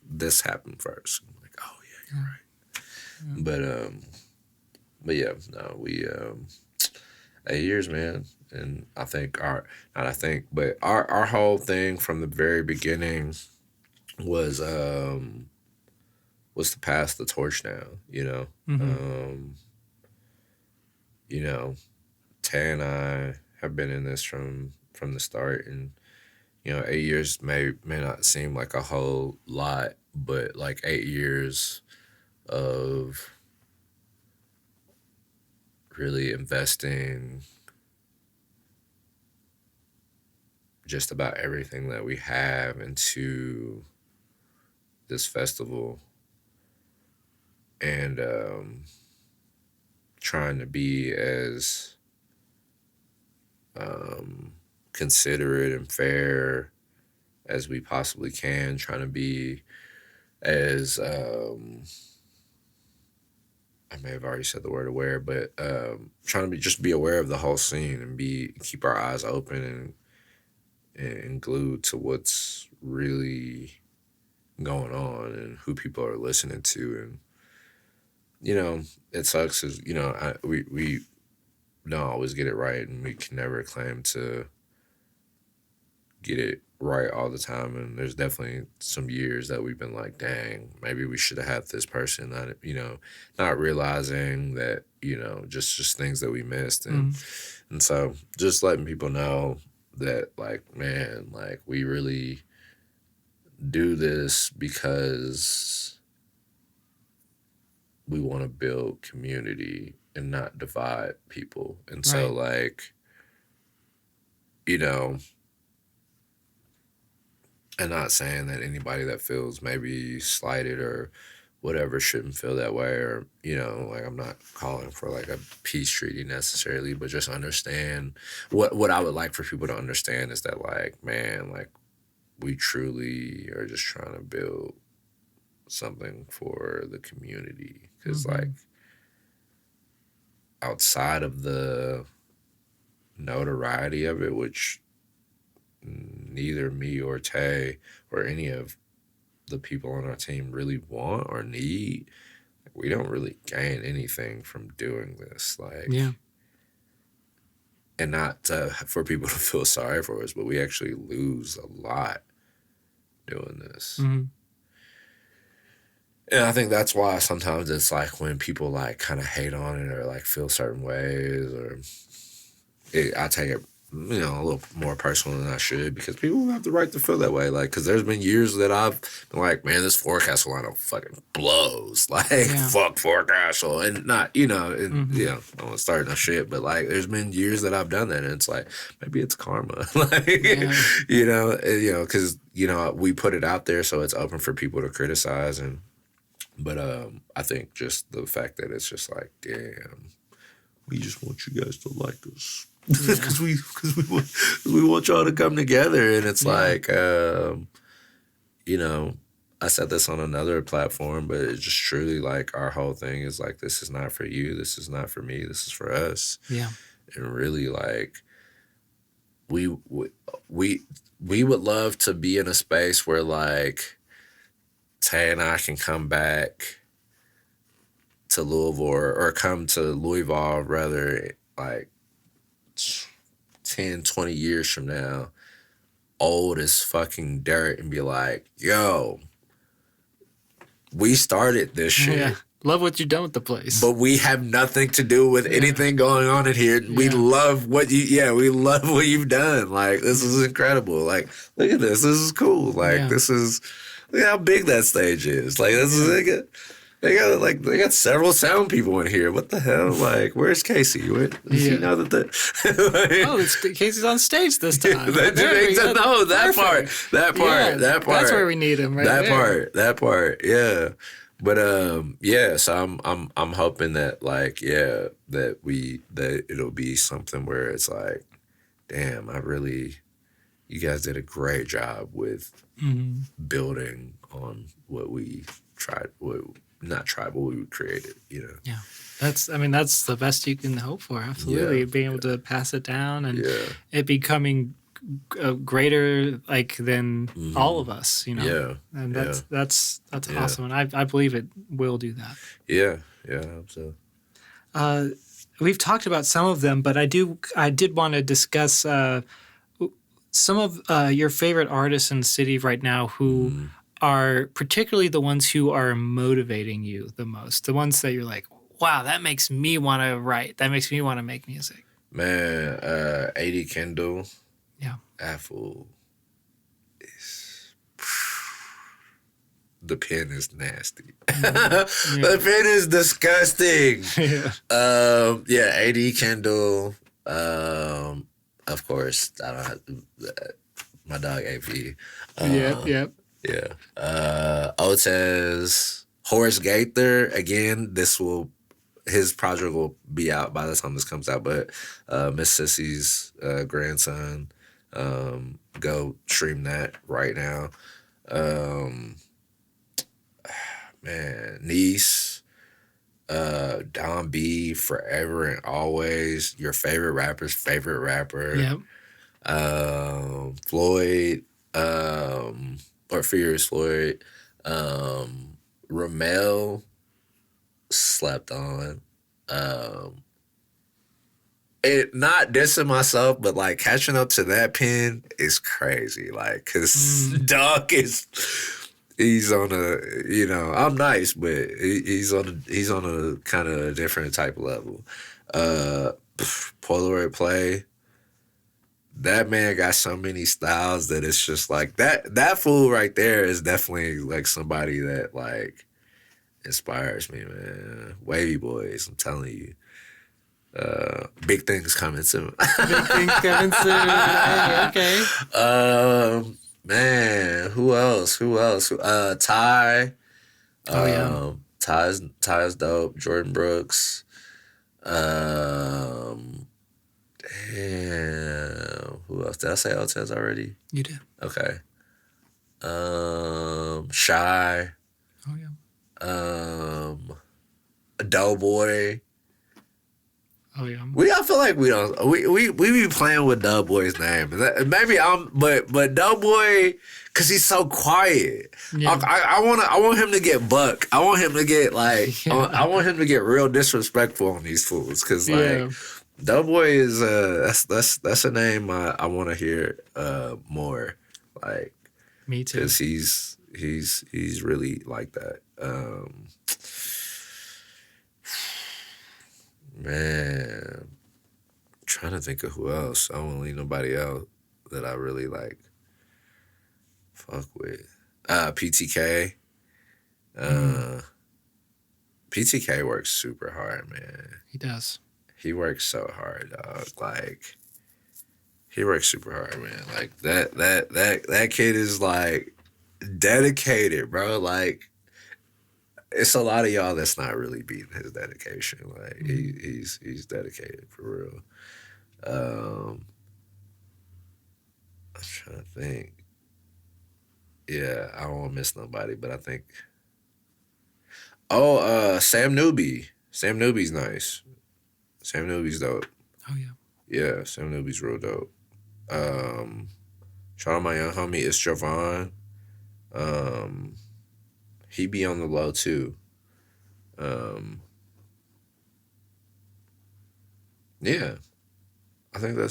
this happened first. I'm like, oh yeah, you're right. But yeah, no, we 8 years, man, and I think our whole thing from the very beginning was to pass the torch down. You know, Tay and I have been in this from the start, and you know, 8 years may not seem like a whole lot, but like 8 years of really investing just about everything that we have into this festival, and trying to be as considerate and fair as we possibly can, trying to be as I may have already said the word aware, but trying to be aware of the whole scene and keep our eyes open and glued to what's really going on and who people are listening to. And you know, it sucks, is, you know, we don't always get it right, and we can never claim to get it right all the time, and there's definitely some years that we've been like, dang, maybe we should have had this person, not realizing that, just things that we missed. And so just letting people know that, like, man, like, we really do this because we want to build community and not divide people. And so, like, and not saying that anybody that feels maybe slighted or whatever shouldn't feel that way, or, like, I'm not calling for like a peace treaty necessarily, but just understand what I would like for people to understand is that, like, man, like, we truly are just trying to build something for the community. Because, like, outside of the notoriety of it, which neither me or Tay or any of the people on our team really want or need, we don't really gain anything from doing this. Like, and not for people to feel sorry for us, but we actually lose a lot doing this. And I think that's why sometimes it's like when people like kind of hate on it or like feel certain ways, or I take it, a little more personal than I should, because people have the right to feel that way. Like, because there's been years that I've been like, man, this forecastle lineup fucking blows. Like, fuck forecastle. And not, I don't want to start no shit, but like, there's been years that I've done that, and it's like, maybe it's karma. Like, because, we put it out there so it's open for people to criticize. But I think just the fact that it's just like, damn, we just want you guys to like us. Because we want y'all to come together. And it's like, I said this on another platform, but it's just truly like our whole thing is like, this is not for you, this is not for me, this is for us. Yeah. And really, like, we would love to be in a space where, like, Tay and I can come back to Louisville or come to LouiEvolve, rather, like 10, 20 years from now, old as fucking dirt, and be like, yo, we started this shit. Yeah. Love what you've done with the place. But we have nothing to do with anything going on in here. We love what you've done. Like, this is incredible. Like, look at this. This is cool. Like, look how big that stage is. Like, this is they got several sound people in here. What the hell? Like, where's Casey? Does he know that Casey's on stage this time. That part. That's where we need him, right? That part. Yeah. But so I'm hoping that, like, that it'll be something where it's like, damn, you guys did a great job with building on what we tried, what we created, Yeah. That's the best you can hope for. Absolutely. Being able to pass it down and it becoming greater, like, than all of us, And that's awesome. And I believe it will do that. Yeah. I hope so. We've talked about some of them, but I did want to discuss some of your favorite artists in the city right now who are particularly the ones who are motivating you the most, the ones that you're like, wow, that makes me want to write, that makes me want to make music. Man, A.D. Kendall. Yeah. Apple is... The pen is nasty. The pen is disgusting. A.D. Kendall. Of course, I don't have my dog AP. Yeah. Otez, Horace Gaither. Again, his project will be out by the time this comes out. But Miss Sissy's grandson, go stream that right now. Man, Niece, Don B, Forever and Always, your favorite rapper's favorite rapper. Yep. Floyd, or Furious Floyd. Ramel, slept on. it not dissing myself, but like catching up to that pen is crazy. Like, cause Doc he's on a, I'm nice, but he's on a kind of different type of level. Polaroid Play. That man got so many styles that it's just like that fool right there is definitely like somebody that like inspires me, man. Wavy Boys, I'm telling you. Big things coming soon. Big things coming soon. Okay. Man, who else? Ty. Oh yeah. Ty's dope. Jordan Brooks. Damn. Who else? Did I say Altez already? You did. Okay. Shy. Oh yeah. Doughboy. Oh yeah. I feel like we don't. We be playing with Doughboy's name. Maybe but Doughboy, cause he's so quiet. Yeah. I want him to get buck. I want him to get like. Yeah. I want him to get real disrespectful on these fools, cause like. Yeah. Doughboy is that's a name I want to hear more, like Me too. because he's really like that. Man, I'm trying to think of who else. I don't want to leave nobody out that I really like. Fuck with PTK. PTK works super hard, man. He does. He works so hard, dog. Like, he works super hard, man. Like that kid is like dedicated, bro. Like, it's a lot of y'all that's not really beating his dedication. Like, he's dedicated for real. I'm trying to think. Yeah, I don't want to miss nobody, but I think. Oh, Sam Newby. Sam Newby's nice. Sam Newby's dope. Oh yeah. Yeah, Sam Newby's real dope. Shout out my young homie, it's Javon. He be on the low too. Yeah. I think I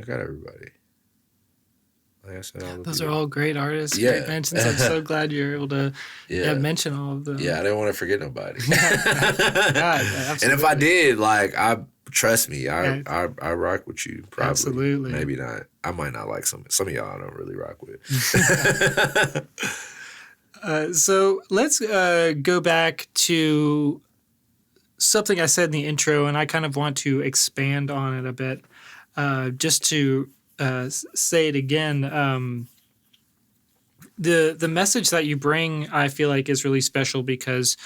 got everybody. Like I said, Those are all great artists, Yeah. great mentions. I'm so glad you're able to mention all of them. Yeah, I didn't want to forget nobody. God, and if I did, like, trust me, I rock with you. Probably. Absolutely. Maybe not. I might not like some of y'all I don't really rock with. So let's go back to something I said in the intro, and I kind of want to expand on it a bit, just to say it again. The message that you bring, I feel like, is really special because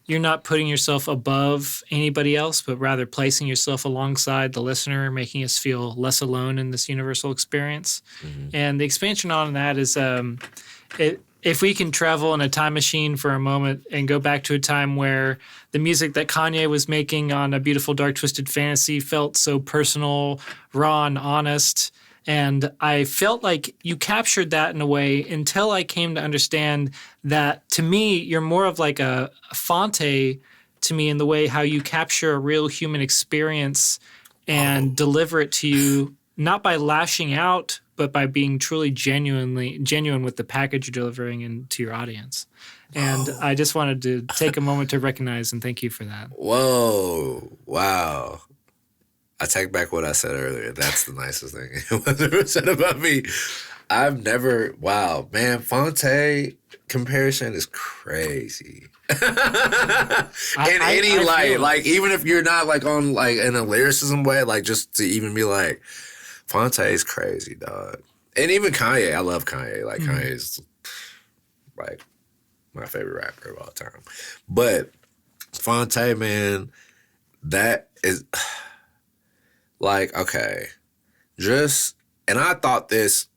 you're not putting yourself above anybody else, but rather placing yourself alongside the listener, making us feel less alone in this universal experience. Mm-hmm. And the expansion on that is if we can travel in a time machine for a moment and go back to a time where the music that Kanye was making on A Beautiful Dark Twisted Fantasy felt so personal, raw, and honest. And I felt like you captured that in a way until I came to understand that, to me, you're more of like a Fonte to me in the way how you capture a real human experience and deliver it to you, not by lashing out, but by being truly genuine with the package you're delivering into your audience. And I just wanted to take a moment to recognize and thank you for that. Whoa. Wow. I take back what I said earlier. That's the nicest thing anyone ever said about me. I've never, wow, man, Fonte comparison is crazy. In any light, like, even if you're not like on like in a lyricism way, like just to even be like, Fonte is crazy, dog. And even Kanye, I love Kanye. Like, Kanye's like my favorite rapper of all time. But Fonte, man, that is like, okay, and I thought this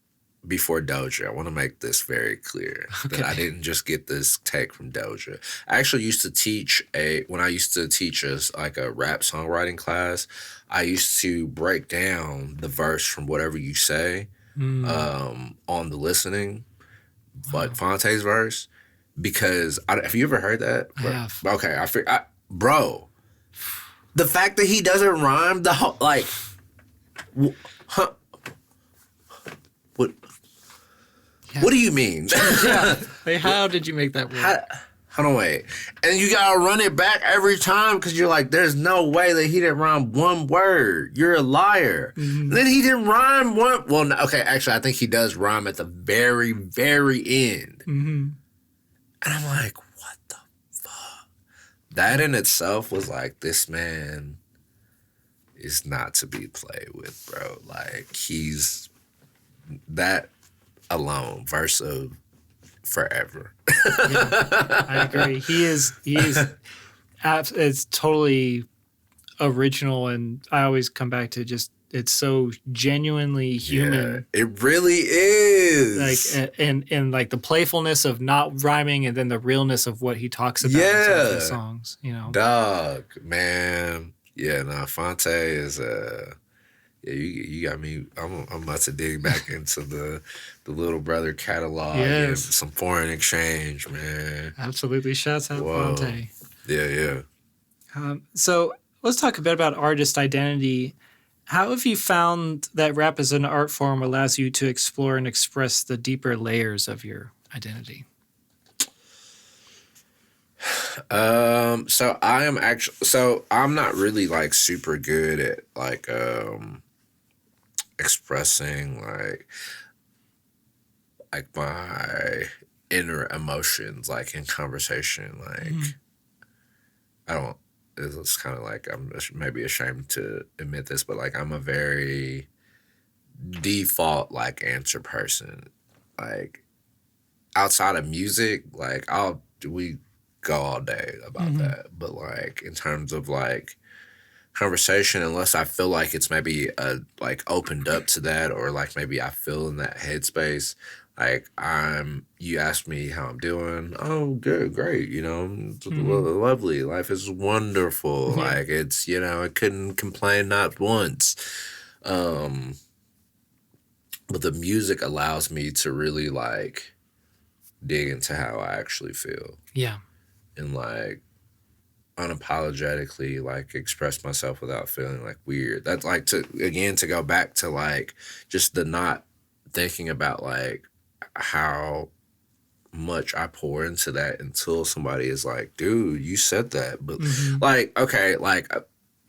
before Doja. I want to make this very clear that I didn't just get this take from Doja. I actually used to teach when I used to teach us like a rap songwriting class, I used to break down the verse from whatever you say on the listening, like Fonte's verse, because have you ever heard that? I have. Okay, bro, the fact that he doesn't rhyme the whole like, huh? What? Yeah. What do you mean? Yeah. Like, how did you make that work? Hold on, wait. And you gotta run it back every time because you're like, there's no way that he didn't rhyme one word. You're a liar. Mm-hmm. And then he didn't rhyme one. Well, no, okay, actually, I think he does rhyme at the very, very end. Mm-hmm. And I'm like, what the fuck? That in itself was like, this man is not to be played with, bro. Like, he's that alone, verse of forever. Yeah, I agree. He is it's totally original, and I always come back to just it's so genuinely human. Yeah, it really is. Like and like the playfulness of not rhyming, and then the realness of what he talks about in some of his songs. You know, dog, man. Yeah, no, Fonte is yeah, you got me. I'm about to dig back into the Little Brother catalog and some foreign exchange, man. Absolutely, shouts out Fonte. Yeah. So let's talk a bit about artist identity. How have you found that rap as an art form allows you to explore and express the deeper layers of your identity? So I'm not really like super good at like expressing like my inner emotions like in conversation. Like I don't. It's kind of like I'm maybe ashamed to admit this, but like I'm a very default like answer person. Like outside of music, like we go all day about that, but like in terms of like conversation, unless I feel like it's maybe like opened up to that, or like maybe I feel in that headspace, like you ask me how I'm doing. Oh, good, great. You know, lovely. Life is wonderful. Like it's, you know, I couldn't complain not once. But the music allows me to really like dig into how I actually feel. Yeah. And like unapologetically like express myself without feeling like weird. That's like to go back to like just the not thinking about like how much I pour into that until somebody is like, dude, you said that. But like, okay, like,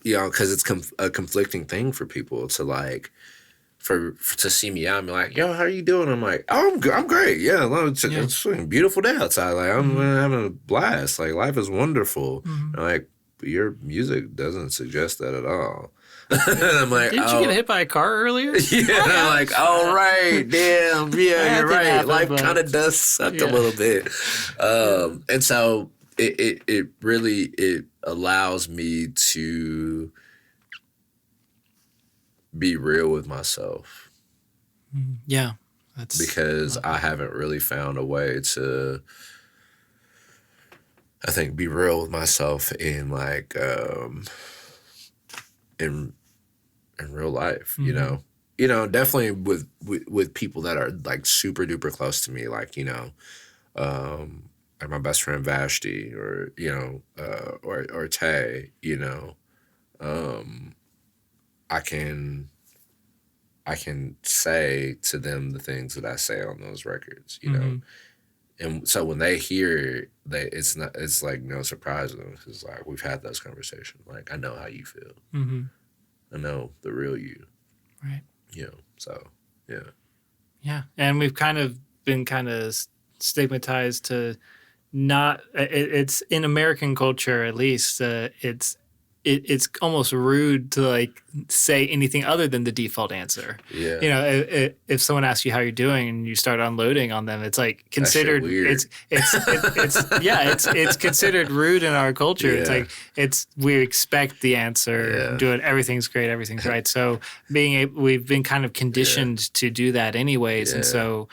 you know, because it's a conflicting thing for people to like, to see me out and be like, yo, how are you doing? I'm like, oh, I'm great. Yeah, it's a beautiful day outside. Like, I'm having a blast. Like, life is wonderful. And like, your music doesn't suggest that at all. And I'm like, didn't you get hit by a car earlier? Yeah, and I'm like, all right, damn, yeah, you're right. Life kind of does suck a little bit. And so it really allows me to be real with myself. Yeah. Because I haven't really found a way to, I think, be real with myself in like in real life, you know. You know, definitely with people that are like super duper close to me, like, you know, like my best friend Vashti, or, you know, or Tay, you know. I can say to them the things that I say on those records, you know. And so when they hear it, it's like no surprise to them. It's like, we've had those conversations. Like, I know how you feel. I know the real you. Right. You know, so, yeah. Yeah. And we've kind of been stigmatized to not, it's in American culture, at least, it's almost rude to like say anything other than the default answer. Yeah. You know, if someone asks you how you're doing and you start unloading on them, it's like considered weird. it's considered rude in our culture. Yeah. It's like we expect the answer, do it, everything's great, everything's right. So we've been kind of conditioned to do that anyways, and so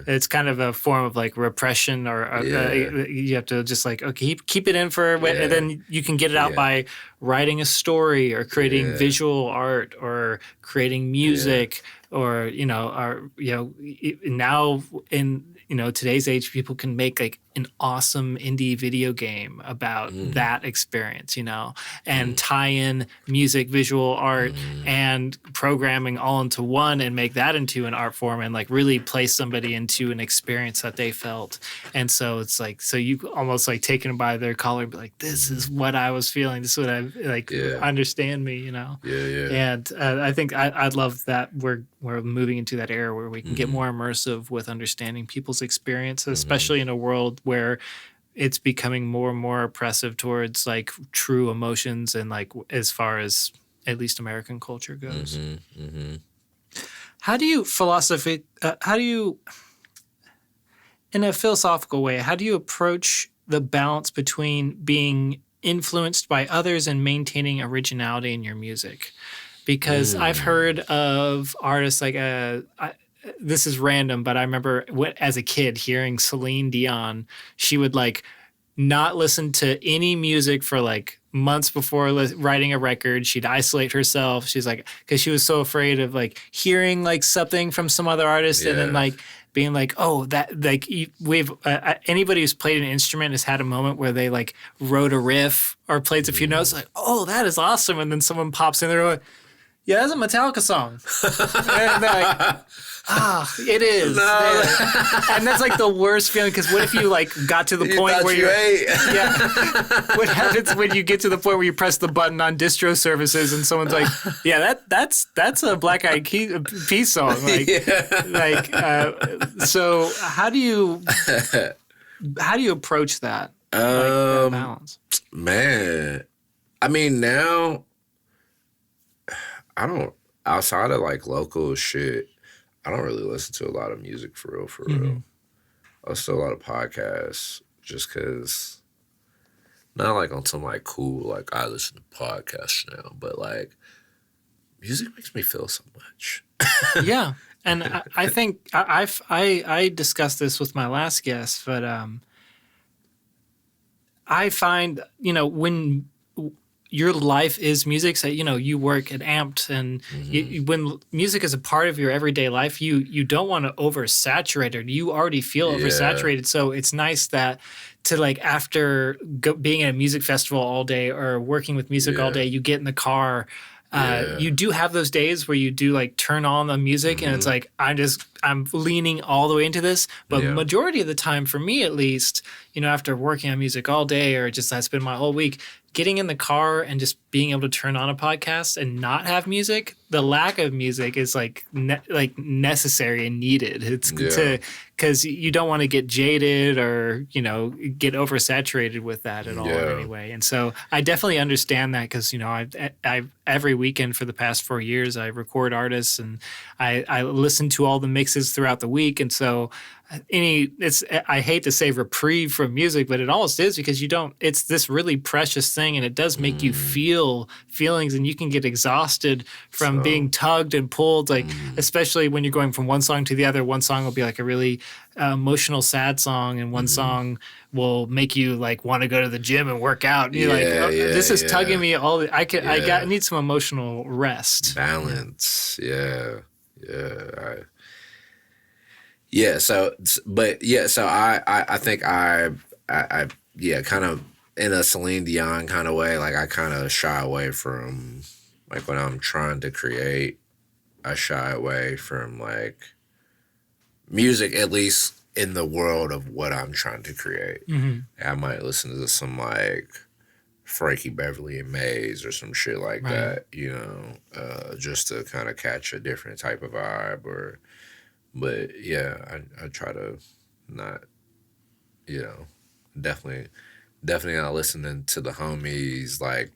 it's kind of a form of like repression, or you have to just like, okay, keep it in for and then you can get it out by writing a story or creating visual art or creating music or are now in today's age, people can make like an awesome indie video game about that experience, and tie in music, visual art, and programming all into one, and make that into an art form, and like really place somebody into an experience that they felt. And so it's like, so you almost like taken them by their collar and be like, this is what I was feeling. This is what I like. Understand me, And I think I'd love that we're moving into that era where we can get more immersive with understanding people's experience, especially in a world where it's becoming more and more oppressive towards like true emotions, and like as far as at least American culture goes. How do you in a philosophical way, how do you approach the balance between being influenced by others and maintaining originality in your music? Because I've heard of artists like this is random, but I remember as a kid hearing Celine Dion. She would like not listen to any music for like months before writing a record. She'd isolate herself. She's like, because she was so afraid of like hearing like something from some other artist and then like being like, oh, that like we've anybody who's played an instrument has had a moment where they like wrote a riff or played a few notes, like, oh, that is awesome, and then someone pops in there like, yeah, that's a Metallica song. And they're like, it is. No. And that's like the worst feeling, because what if you like got to the point where what happens when you get to the point where you press the button on distro services and someone's like, yeah, that's a Black Eyed Peas song. Like, so how do you approach that? That balance? Man, I mean, now I don't, outside of like local shit, I don't really listen to a lot of music for real. I listen to a lot of podcasts just because, not like on some like cool, like I listen to podcasts now, but like music makes me feel so much. Yeah. And I think I discussed this with my last guest, but I find, when your life is music, so you work at Amped, and when music is a part of your everyday life, you don't want to oversaturate it. You already feel oversaturated, so it's nice that to like after being at a music festival all day or working with music all day, you get in the car. You do have those days where you do like turn on the music and it's like, I'm leaning all the way into this. But majority of the time, for me at least, after working on music all day, or just that's been my whole week, getting in the car and just being able to turn on a podcast and not have music, the lack of music is like necessary and needed. It's because you don't want to get jaded or get oversaturated with that at all anyway. And so I definitely understand that, because I every weekend for the past 4 years I record artists, and I listen to all the mixes throughout the week, and so I hate to say reprieve from music, but it almost is, because it's this really precious thing, and it does make you feel feelings, and you can get exhausted from being tugged and pulled, like especially when you're going from one song to the other. One song will be like a really emotional sad song, and one song will make you like want to go to the gym and work out, and you're this is tugging me I need some emotional rest, balance. So I think I kind of in a Celine Dion kind of way, like I kind of shy away from, like when I'm trying to create, I shy away from like music, at least in the world of what I'm trying to create. I might listen to some like Frankie Beverly and Maze or some shit like that, just to kind of catch a different type of vibe. But I try to not, definitely not listening to the homies, like,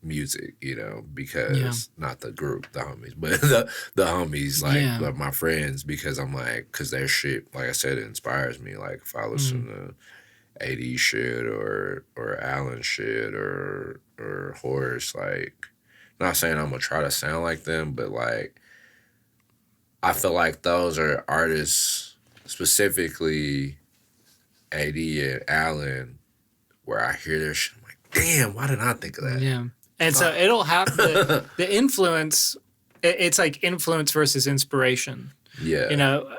music, because not the group, the homies, but the homies, like my friends, because I'm like, because their shit, like I said, it inspires me. Like if I listen to 80s shit or Allen shit or Horace, like, not saying I'm gonna try to sound like them, but like, I feel like those are artists, specifically AD and Allen, where I hear their shit, I'm like, damn, why didn't I think of that? Yeah. And so it'll have the influence it's like influence versus inspiration. Yeah. You know,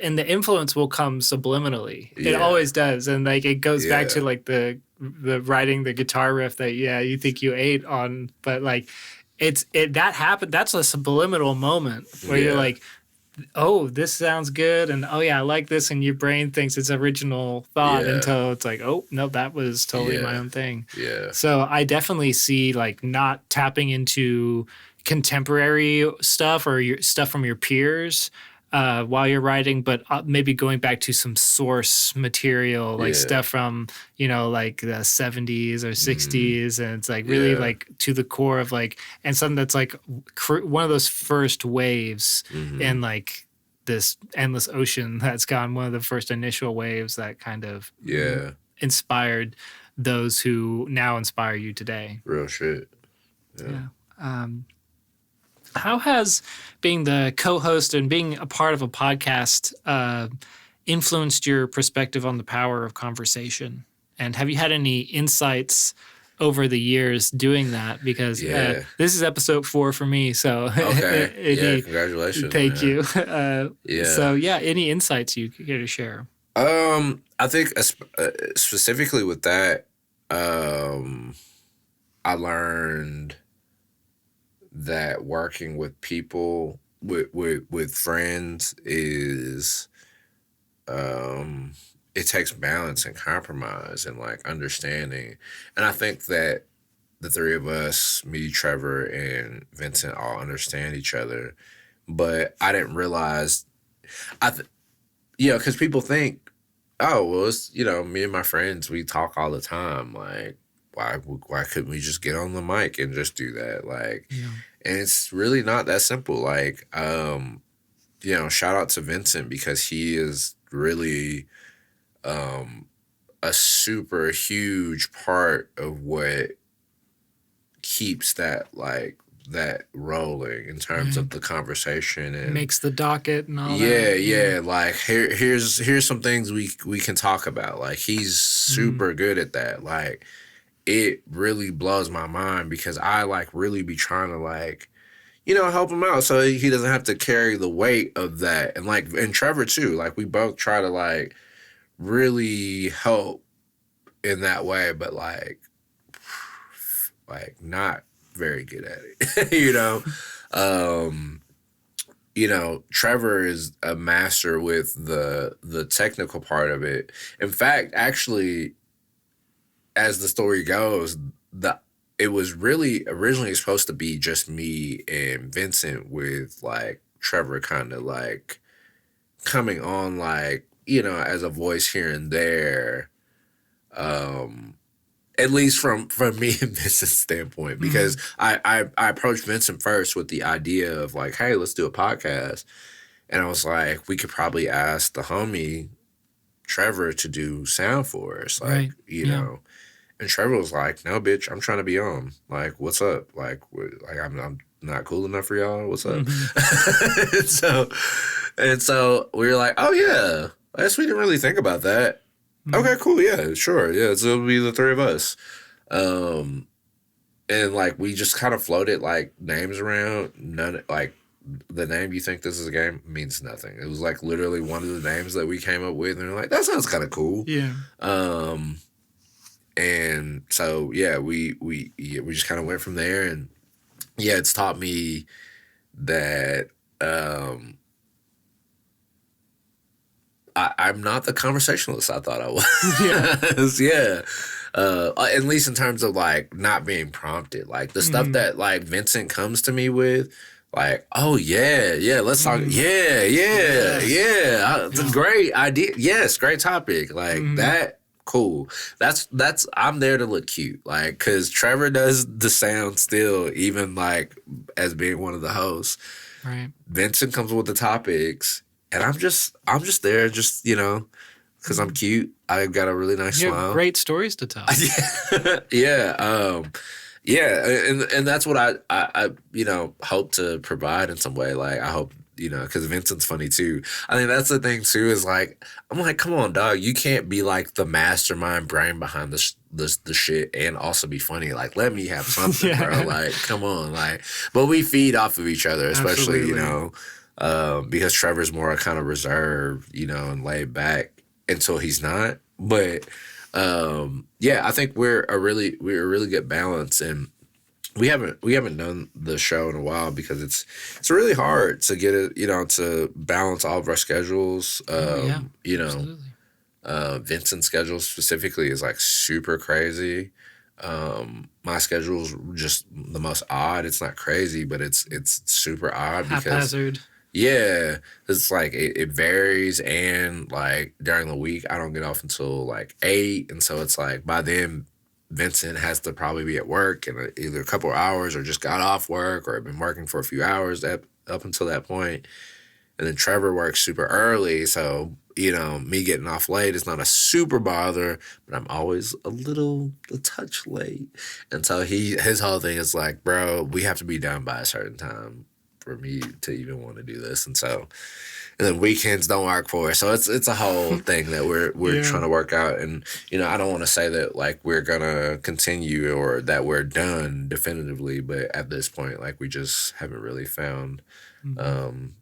and the influence will come subliminally. It Yeah. always does. And like it goes back Yeah. to like the writing the guitar riff that you think you ate on, but like that happened. That's a subliminal moment where you're like, oh, this sounds good, and oh yeah, I like this, and your brain thinks it's original thought until it's like, oh no, that was totally my own thing. Yeah. So I definitely see like not tapping into contemporary stuff or your stuff from your peers while you're writing, but maybe going back to some source material, like stuff from, you know, like the 70s or 60s. And it's like really like to the core of like, and something that's like one of those first waves in like this endless ocean that's gone, one of the first initial waves that kind of inspired those who now inspire you today. Real shit. Yeah. How has being the co-host and being a part of a podcast influenced your perspective on the power of conversation? And have you had any insights over the years doing that? Because this is episode 4 for me. So okay. Congratulations. Thank you. So any insights you care to share? I think specifically with that, I learned that working with people, with friends is, it takes balance and compromise and like understanding. And I think that the three of us, me, Trevor, and Vincent, all understand each other. But I didn't realize, because people think, oh, well, it's, you know, me and my friends, we talk all the time. Like, why couldn't we just get on the mic and just do that? Like, and it's really not that simple. Like, shout out to Vincent because he is really a super huge part of what keeps that rolling in terms of the conversation and makes the docket and all that. Yeah. Like here's some things we can talk about. Like he's super good at that. Like it really blows my mind because I like really be trying to like, you know, help him out so he doesn't have to carry the weight of that. And like, and Trevor too, like we both try to like really help in that way, but like not very good at it, you know? Trevor is a master with the technical part of it. In fact, actually, as the story goes, it was really originally supposed to be just me and Vincent with like Trevor kind of like coming on like, you know, as a voice here and there. At least from me and Vincent's standpoint, because I approached Vincent first with the idea of like, hey, let's do a podcast. And I was like, we could probably ask the homie Trevor to do sound for us. Like, you know. And Trevor was like, no, bitch, I'm trying to be on. Like, what's up? Like I'm not cool enough for y'all. What's up? and so we were like, oh, yeah. I guess we didn't really think about that. Okay, cool. Yeah, sure. Yeah, so it'll be the three of us. And like we just kind of floated like names around. None like the name you think this is a game means nothing. It was like literally one of the names that we came up with, and we're like, that sounds kind of cool. Yeah. And so yeah, we just kind of went from there, and yeah, it's taught me that I'm not the conversationalist I thought I was. At least in terms of like not being prompted, like the stuff that like Vincent comes to me with, like, oh yeah, let's talk. Yeah. It's a great idea. Yes, great topic. Like that. Cool. That's I'm there to look cute. Like, cause Trevor does the sound still, even like as being one of the hosts. Right. Vincent comes with the topics, and I'm just there, just, you know, cause I'm cute. I've got a really nice smile. Have great stories to tell. And that's what I you know hope to provide in some way. Like I hope because Vincent's funny too. I think that's the thing too. Is like I'm like, come on, dog. You can't be like the mastermind brain behind the shit and also be funny. Like, let me have something, bro. Like, come on, like. But we feed off of each other, especially because Trevor's more kind of reserved, and laid back until he's not. But I think we're a really good balance, and we haven't done the show in a while because it's really hard to get it, to balance all of our schedules. Absolutely. Vincent's schedule specifically is like super crazy. My schedule's just the most odd. It's not crazy, but it's super odd haphazard. Yeah, it's like it varies, and like during the week I don't get off until like 8, and so it's like by then Vincent has to probably be at work in either a couple of hours or just got off work or been working for a few hours up until that point. And then Trevor works super early, so me getting off late is not a super bother, but I'm always a touch late. And so his whole thing is like, bro, we have to be done by a certain time for me to even want to do this. And then weekends don't work for us. So it's a whole thing that we're trying to work out. And, I don't want to say that like we're going to continue or that we're done definitively, but at this point, like we just haven't really found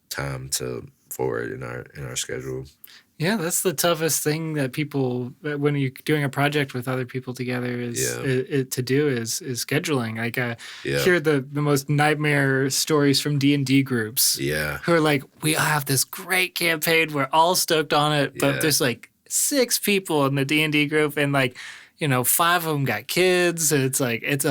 time to forward in our schedule. Yeah, that's the toughest thing that people, when you're doing a project with other people together, is scheduling. Like, hear the most nightmare stories from D&D groups. Yeah. Who are like, we have this great campaign, we're all stoked on it, but there's like 6 people in the D&D group, and like, 5 of them got kids. And it's like it's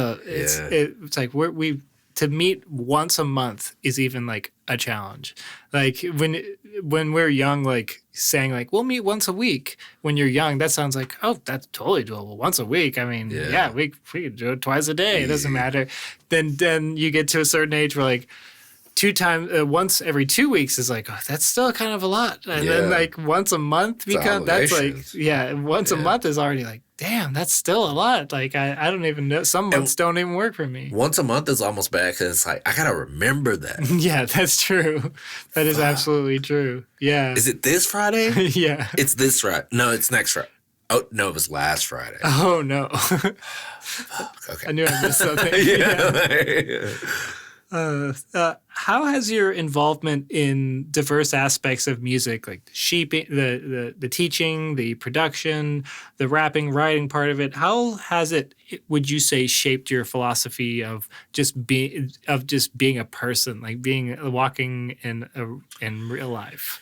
like we to meet once a month is even like a challenge. Like when we're young, like saying like we'll meet once a week. When you're young, that sounds like, oh, that's totally doable. Once a week. I mean, we could do it twice a day. It doesn't matter. Then you get to a certain age where like once every 2 weeks is like, oh, that's still kind of a lot. And then like once a month that's like once a month is already like, damn, that's still a lot. Like I don't even know. Some months don't even work for me. Once a month is almost bad because it's like I gotta remember that. Yeah, that's true. That is absolutely true. Yeah. Is it this Friday? Yeah. It's this Friday. No, it's next Friday. Oh no, it was last Friday. Oh no. Okay. I knew I missed something. How has your involvement in diverse aspects of music, like the teaching, the production, the rapping, writing part of it, how has it, would you say, shaped your philosophy of just being a person, like walking in real life?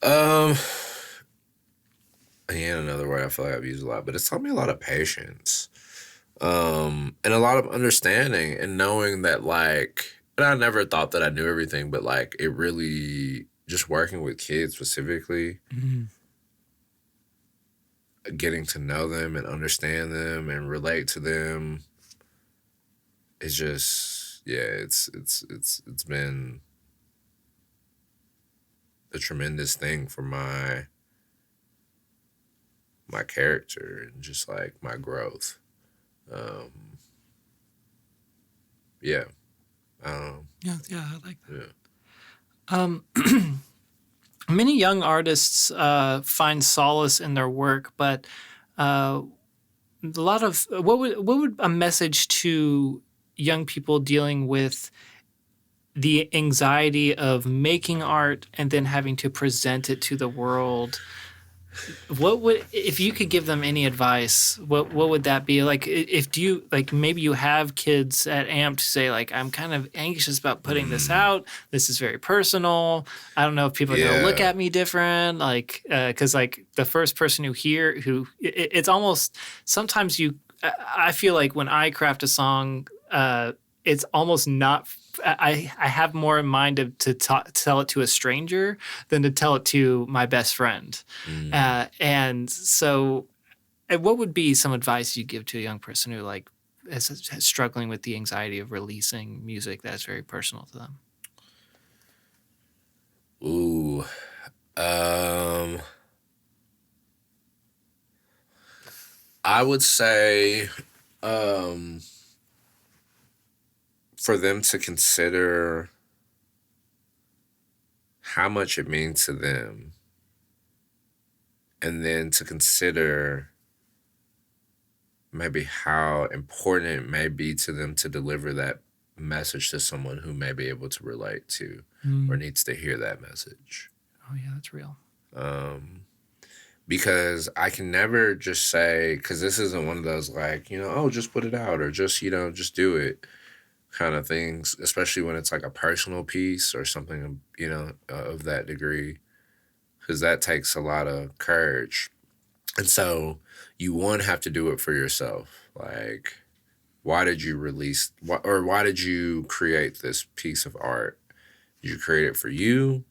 Again, another word I feel like I've used a lot, but it's taught me a lot of patience. And a lot of understanding and knowing that like, and I never thought that I knew everything, but like it really just working with kids specifically, getting to know them and understand them and relate to them. It's just, it's been a tremendous thing for my character and just like my growth. I like that. Yeah. Many young artists find solace in their work, but a lot of what would a message to young people dealing with the anxiety of making art and then having to present it to the world? What would, if you could give them any advice, what would that be? Like, maybe you have kids at AMP to say, like, I'm kind of anxious about putting this out. This is very personal. I don't know if people are going to look at me different. Like, because, like, the first person it's almost, sometimes I feel like when I craft a song, it's almost not, I have more in mind to tell it to a stranger than to tell it to my best friend. And so what would be some advice you give to a young person who like is struggling with the anxiety of releasing music that's very personal to them? Ooh. I would say for them to consider how much it means to them, and then to consider maybe how important it may be to them to deliver that message to someone who may be able to relate to or needs to hear that message. Oh, yeah, that's real. Because I can never just say, because this isn't one of those like, oh, just put it out or just, just do it kind of things, especially when it's like a personal piece or something, of that degree, because that takes a lot of courage. And so you, one, have to do it for yourself. Like, why did you why did you create this piece of art? Did you create it for you,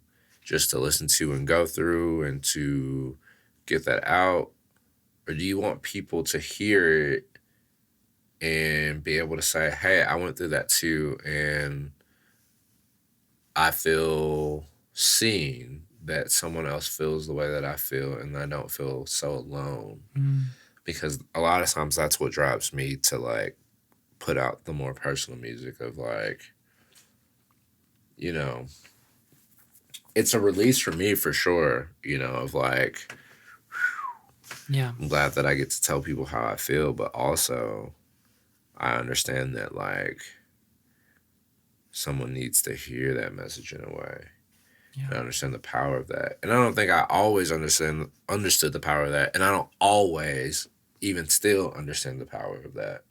just to listen to and go through and to get that out? Or do you want people to hear it and be able to say, hey, I went through that too, and I feel seen, that someone else feels the way that I feel, and I don't feel so alone. Because a lot of times that's what drives me to like put out the more personal music of like, it's a release for me for sure, of like, yeah, I'm glad that I get to tell people how I feel, but also I understand that like someone needs to hear that message in a way. Yeah. I understand the power of that. And I don't think I always understood the power of that. And I don't always even still understand the power of that.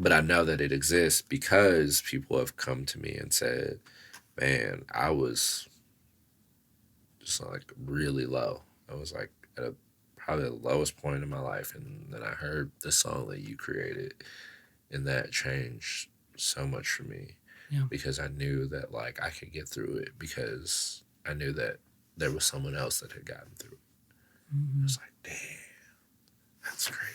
But I know that it exists because people have come to me and said, man, I was just like really low. I was like at probably the lowest point in my life. And then I heard the song that you created, and that changed so much for me. Yeah. Because I knew that like I could get through it, because I knew that there was someone else that had gotten through it. I was like, damn, that's crazy.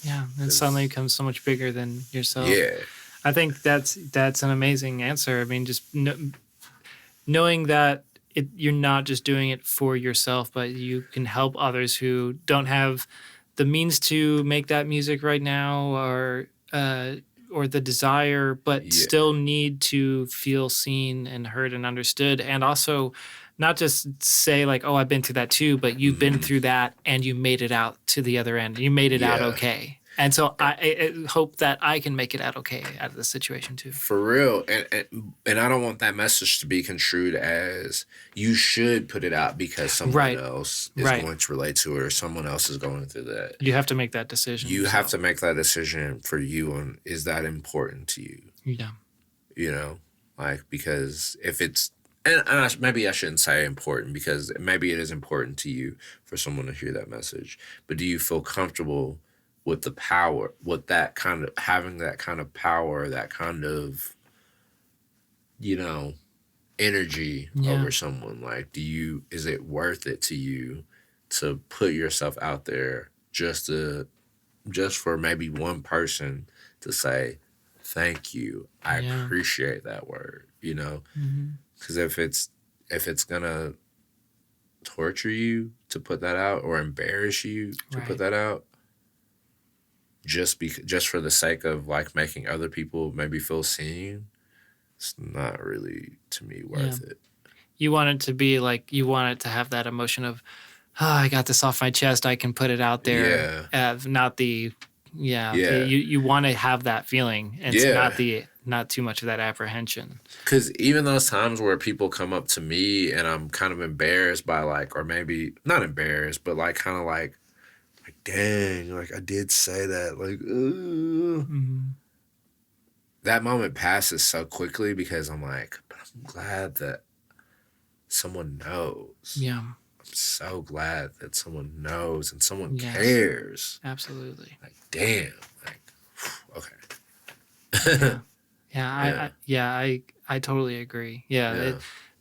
Yeah, and suddenly becomes so much bigger than yourself. Yeah. I think that's an amazing answer. I mean, just knowing that you're not just doing it for yourself, but you can help others who don't have the means to make that music right now, or the desire, but still need to feel seen and heard and understood. And also not just say like, oh, I've been through that too, but you've been through that and you made it out to the other end. You made it out okay. And so I hope that I can make it out okay out of this situation too. For real. And I don't want that message to be construed as you should put it out because someone else is going to relate to it, or someone else is going through that. You have to make that decision. You have to make that decision for you, and is that important to you? Yeah. Like, because if it's, and maybe I shouldn't say important, because maybe it is important to you for someone to hear that message, but do you feel comfortable with the power, with that kind of, having that kind of power, that kind of, energy over someone? Like, is it worth it to you to put yourself out there just for maybe one person to say, thank you, I appreciate that word, Because if it's gonna torture you to put that out, or embarrass you to put that out, just for the sake of like making other people maybe feel seen, it's not really, to me, worth it. You want it to be like, you want it to have that emotion of, oh, I got this off my chest, I can put it out there. Not the you want to have that feeling, and it's not too much of that apprehension. Because even those times where people come up to me and I'm kind of embarrassed by like, or maybe not embarrassed, but like kind of like dang, like I did say that, like, that moment passes so quickly, because I'm like, but I'm glad that someone knows. Yeah. I'm so glad that someone knows and someone cares. Absolutely. Like, damn, like, okay. I totally agree.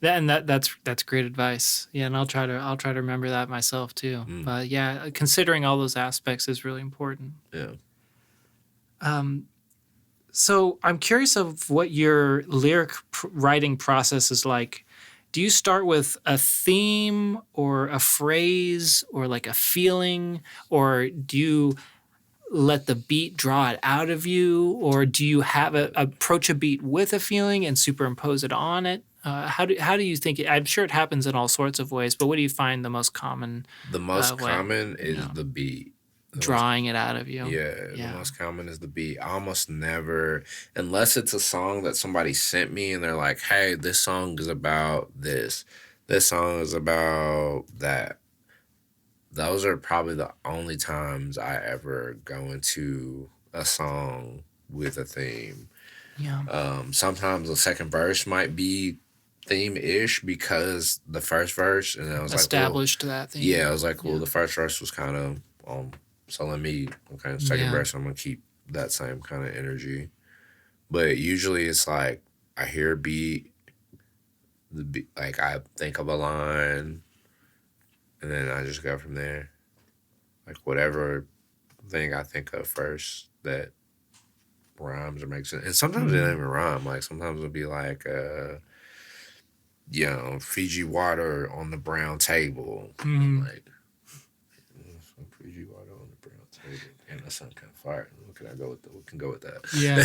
That's great advice. Yeah, and I'll try to remember that myself too. But yeah, considering all those aspects is really important. Yeah. So I'm curious of what your lyric writing process is like. Do you start with a theme or a phrase or like a feeling, or do you let the beat draw it out of you, or do you have approach a beat with a feeling and superimpose it on it? How do you think I'm sure it happens in all sorts of ways, but what do you find the most common? The most way, common is the beat. Drawing it out of you. Yeah, the most common is the beat. I almost never, unless it's a song that somebody sent me and they're like, hey, this song is about this. This song is about that. Those are probably the only times I ever go into a song with a theme. Yeah. Sometimes the second verse might be theme-ish because the first verse, and I was established that theme. Yeah, I was like, well, the first verse was kind of so second verse, I'm gonna keep that same kind of energy. But usually it's like I hear a beat, like I think of a line, and then I just go from there. Like whatever thing I think of first that rhymes or makes sense. And sometimes it doesn't even rhyme. Like sometimes it'll be like Fiji water on the brown table. Like some Fiji water on the brown table. And that sounds kind of fire. What can I go with? We can go with that. Yeah,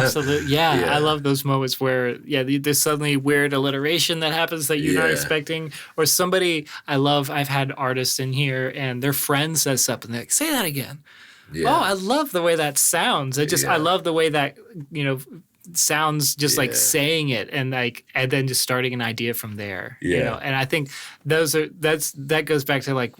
absolutely. Yeah, I love those moments where there's suddenly weird alliteration that happens that you're not expecting, or somebody. I've had artists in here and their friend says something like, "Say that again." Yeah. Oh, I love the way that sounds. I love the way that sounds just like saying it and then just starting an idea from there. Yeah. And I think that goes back to like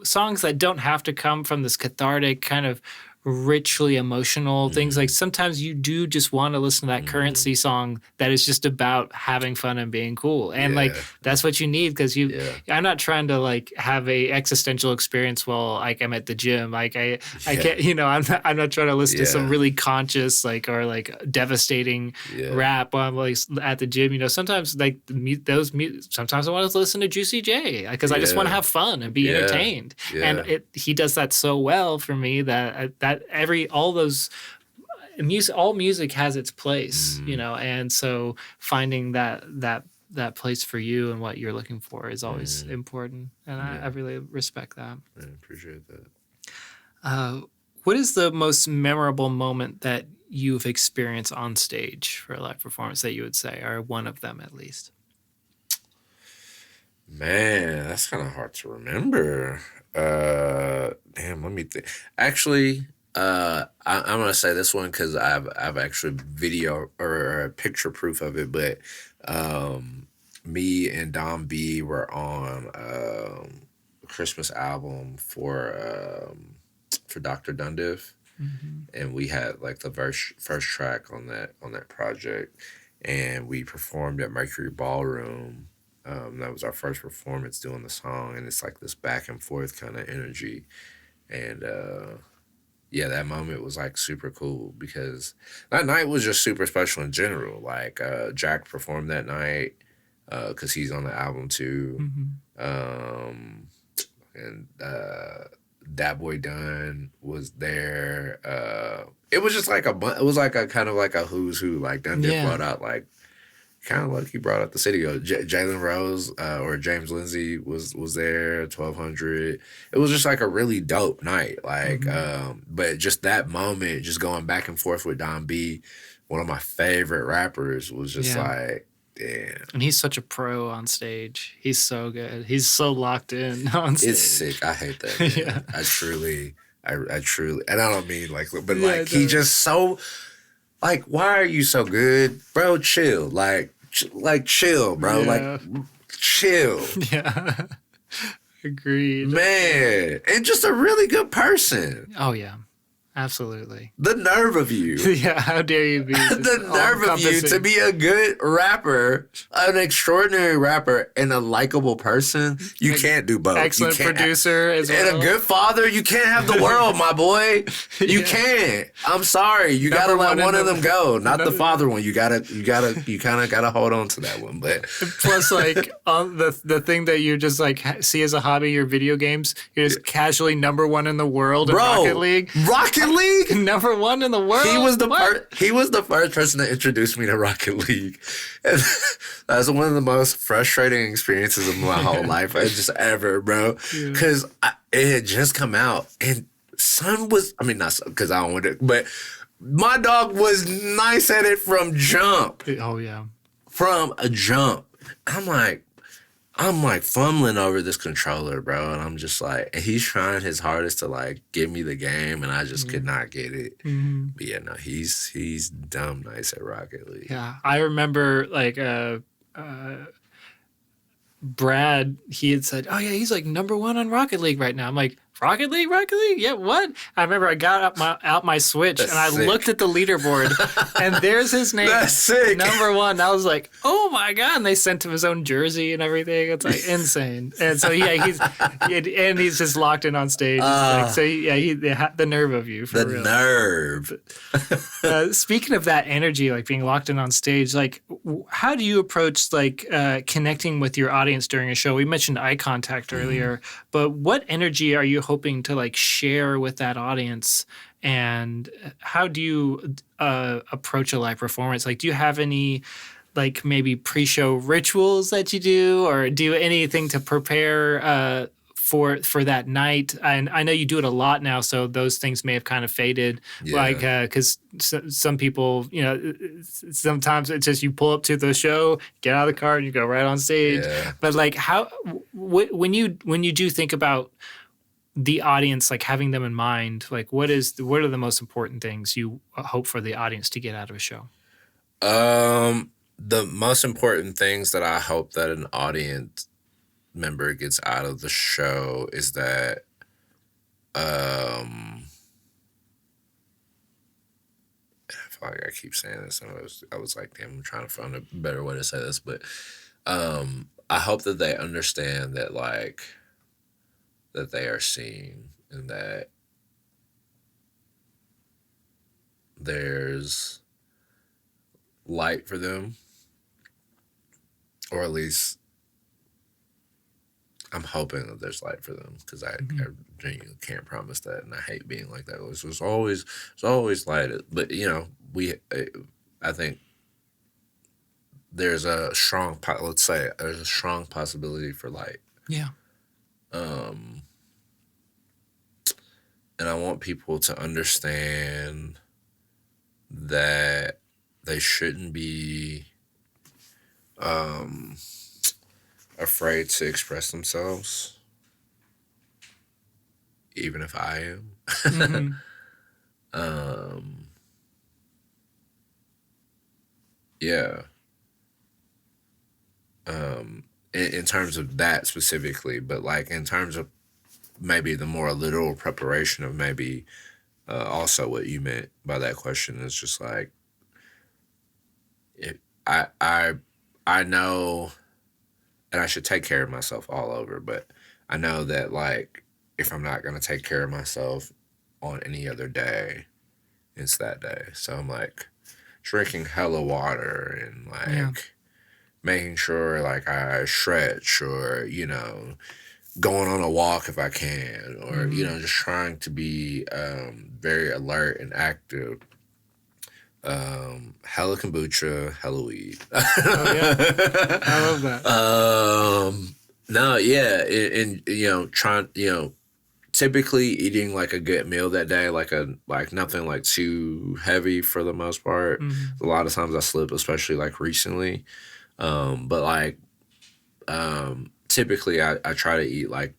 songs that don't have to come from this cathartic kind of richly emotional things. Like sometimes you do just want to listen to that Currency song that is just about having fun and being cool, and like that's what you need, because I'm not trying to like have a existential experience while like I'm at the gym. Like I can't, I'm not trying to listen to some really conscious or devastating rap while I'm like at the gym. Sometimes like sometimes I want to listen to Juicy J because I just want to have fun and be entertained, and he does that so well for me that all music has its place, and so finding that place for you and what you're looking for is always important, and I really respect that. I appreciate that. What is the most memorable moment that you've experienced on stage for a live performance that you would say, or one of them at least? Man, that's kind of hard to remember. Damn, let me think. Actually, I'm gonna say this one because I've actually video or picture proof of it. But me and Don B were on a Christmas album for Dr. Dundiff, and we had like the first track on that project, and we performed at Mercury Ballroom. That was our first performance doing the song, and it's like this back and forth kind of energy. And that moment was like super cool because that night was just super special in general. Like Jack performed that night because he's on the album too. And Dat Boy Dunn was there. It was just like it was like a kind of like a who's who. Like Dunn brought out like kind of like he brought up the city. Jalen Rose or James Lindsay was there. 1200. It was just like a really dope night. Like, but just that moment, just going back and forth with Don B, one of my favorite rappers, was just like, damn. And he's such a pro on stage. He's so good. He's so locked in on stage. It's sick. I hate that. Man. I truly, and I don't mean like, but like he just so. Like, why are you so good? Bro, chill. Like chill, bro. Like, chill. Yeah. Agreed. Man. And just a really good person. Oh, yeah. Absolutely. The nerve of you. Yeah, how dare you be the nerve of you to be a good rapper, an extraordinary rapper, and a likable person. You can't do both. Excellent producer as well. And a good father. You can't have the world, my boy. You can't. I'm sorry. You gotta let one of them go. Not the father one. You kind of gotta hold on to that one. But plus, like on the thing that you just like see as a hobby, your video games, you're just casually #1 in the world in Rocket League. Rocket League? #1 in the world? He was the first person to introduce me to Rocket League. And that was one of the most frustrating experiences of my whole life. Just ever, bro. Because it had just come out. And son was, I mean, not son, because I don't want to, but my dog was nice at it from jump. Oh, yeah. from a jump. I'm like fumbling over this controller, bro, and I'm just like, and he's trying his hardest to like give me the game, and I just could not get it. Mm-hmm. But yeah, no, he's dumb nice at Rocket League. Yeah, I remember like Brad, he had said, "Oh yeah, he's like #1 on Rocket League right now." I'm like, Rocket League? Yeah, what? I remember I got out my Switch and I looked at the leaderboard and there's his name. That's sick. #1. I was like, oh my God. And they sent him his own jersey and everything. It's like insane. And so, yeah, he's just locked in on stage. The nerve of you, for real. The nerve. Speaking of that energy, like being locked in on stage, like how do you approach like connecting with your audience during a show? We mentioned eye contact earlier, but what energy are you hoping to like share with that audience, and how do you approach a live performance? Like, do you have any like maybe pre-show rituals that you do, or do anything to prepare for that night? And I know you do it a lot now, so those things may have kind of faded. Yeah. Like, because some people, you know, sometimes it's just you pull up to the show, get out of the car, and you go right on stage. Yeah. But like, when you do think about the audience, like having them in mind, like what are the most important things you hope for the audience to get out of a show? The most important things that I hope that an audience member gets out of the show is that I feel like I keep saying this, and I was like, damn, I'm trying to find a better way to say this, but I hope that they understand that like that they are seen, and that there's light for them, or at least I'm hoping that there's light for them, because I genuinely can't promise that, and I hate being like that. There's always light, but you know, I think there's a strong possibility for light. Yeah. And I want people to understand that they shouldn't be afraid to express themselves, even if I am. Yeah. In terms of that specifically, but like in terms of maybe the more literal preparation of maybe also what you meant by that question is just like, I know, and I should take care of myself all over, but I know that like if I'm not gonna take care of myself on any other day, it's that day. So I'm like drinking hella water and like making sure like I stretch, or you know, going on a walk if I can, or you know, just trying to be very alert and active. Hella kombucha, hella weed. Oh yeah, I love that. No, yeah, and you know, typically eating like a good meal that day, like nothing like too heavy for the most part. A lot of times I slip, especially like recently. But like typically I try to eat like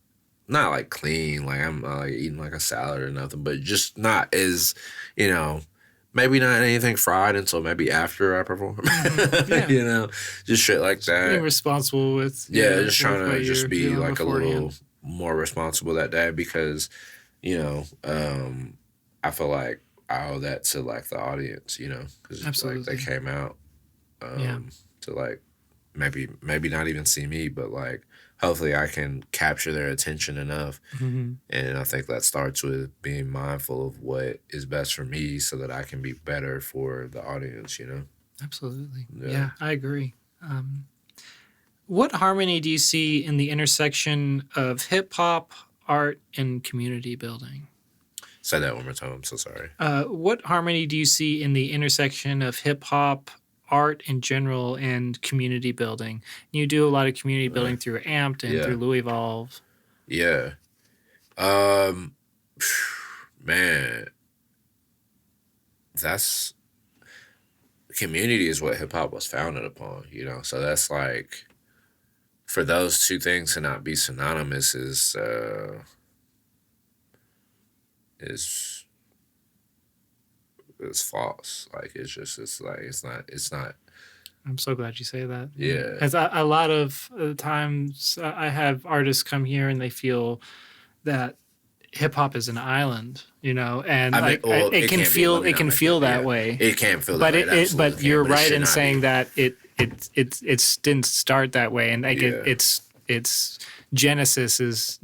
not like clean, like I'm not like eating like a salad or nothing, but just not as, you know, maybe not anything fried until maybe after I perform. Yeah. You know, just shit like that. Being responsible with just trying to just be like a little more responsible that day, because, you know, I feel like I owe that to like the audience, you know, because it's like they came out to like maybe not even see me, but like hopefully I can capture their attention enough. And I think that starts with being mindful of what is best for me so that I can be better for the audience, you know? Absolutely. Yeah, I agree. What harmony do you see in the intersection of hip hop, art, and community building? Say that one more time. I'm so sorry. What harmony do you see in the intersection of hip hop, art in general, and community building? You do a lot of community building through Amped and through LouiEvolve. Yeah. Man, that's community is what hip hop was founded upon, you know. So that's like, for those two things to not be synonymous is false. Like it's not. I'm so glad you say that. Yeah. As a lot of times I have artists come here and they feel that hip hop is an island, you know, and it can feel that way. It can feel that way. But you're right in saying that it didn't start that way, and like its genesis is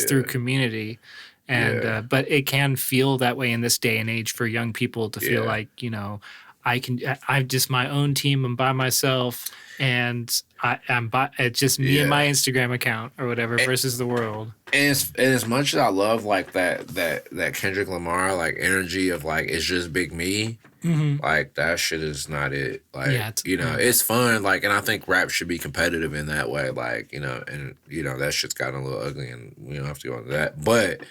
through community, and but it can feel that way in this day and age for young people to feel like, you know, I'm just my own team. I'm by myself, and it's just me and my Instagram account or whatever versus the world. And as much as I love like that Kendrick Lamar like energy of like it's just big me, like that shit is not it. Like it's fun. Like, and I think rap should be competitive in that way. Like, you know, and you know that shit's gotten a little ugly, and we don't have to go into that. But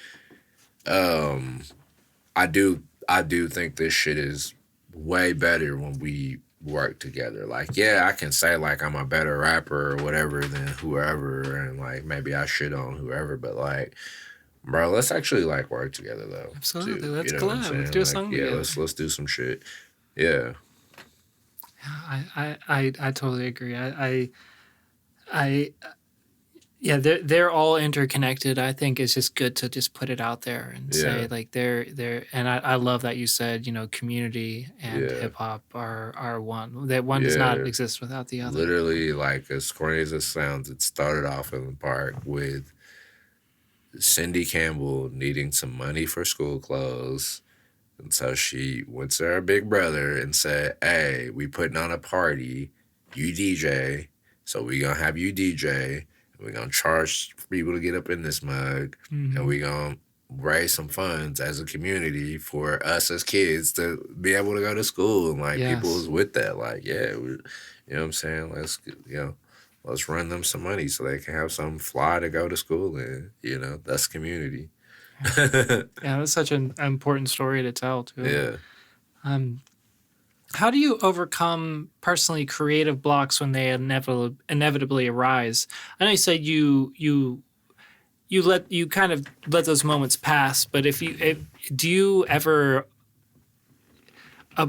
I do think this shit is way better when we work together. Like, yeah, I can say like I'm a better rapper or whatever than whoever, and like maybe I shit on whoever, but like, bro, let's actually like work together though. Absolutely, let's collab. Let's do a song together. Yeah, let's do some shit. Yeah. I totally agree. Yeah, they're all interconnected. I think it's just good to just put it out there and say like they're and I love that you said, you know, community and hip hop are one. That one does not exist without the other. Literally, like as corny as it sounds, it started off in the park with Cindy Campbell needing some money for school clothes. And so she went to her big brother and said, "Hey, we putting on a party. You DJ. So we gonna have you DJ. We're going to charge people to get up in this mug, and we're going to raise some funds as a community for us as kids to be able to go to school." And, like, people was with that. Like, you know what I'm saying? Let's run them some money so they can have some fly to go to school in. You know, that's community. Yeah, that's such an important story to tell, too. Yeah. How do you overcome personally creative blocks when they inevitably arise? I know you said you kind of let those moments pass, but do you ever I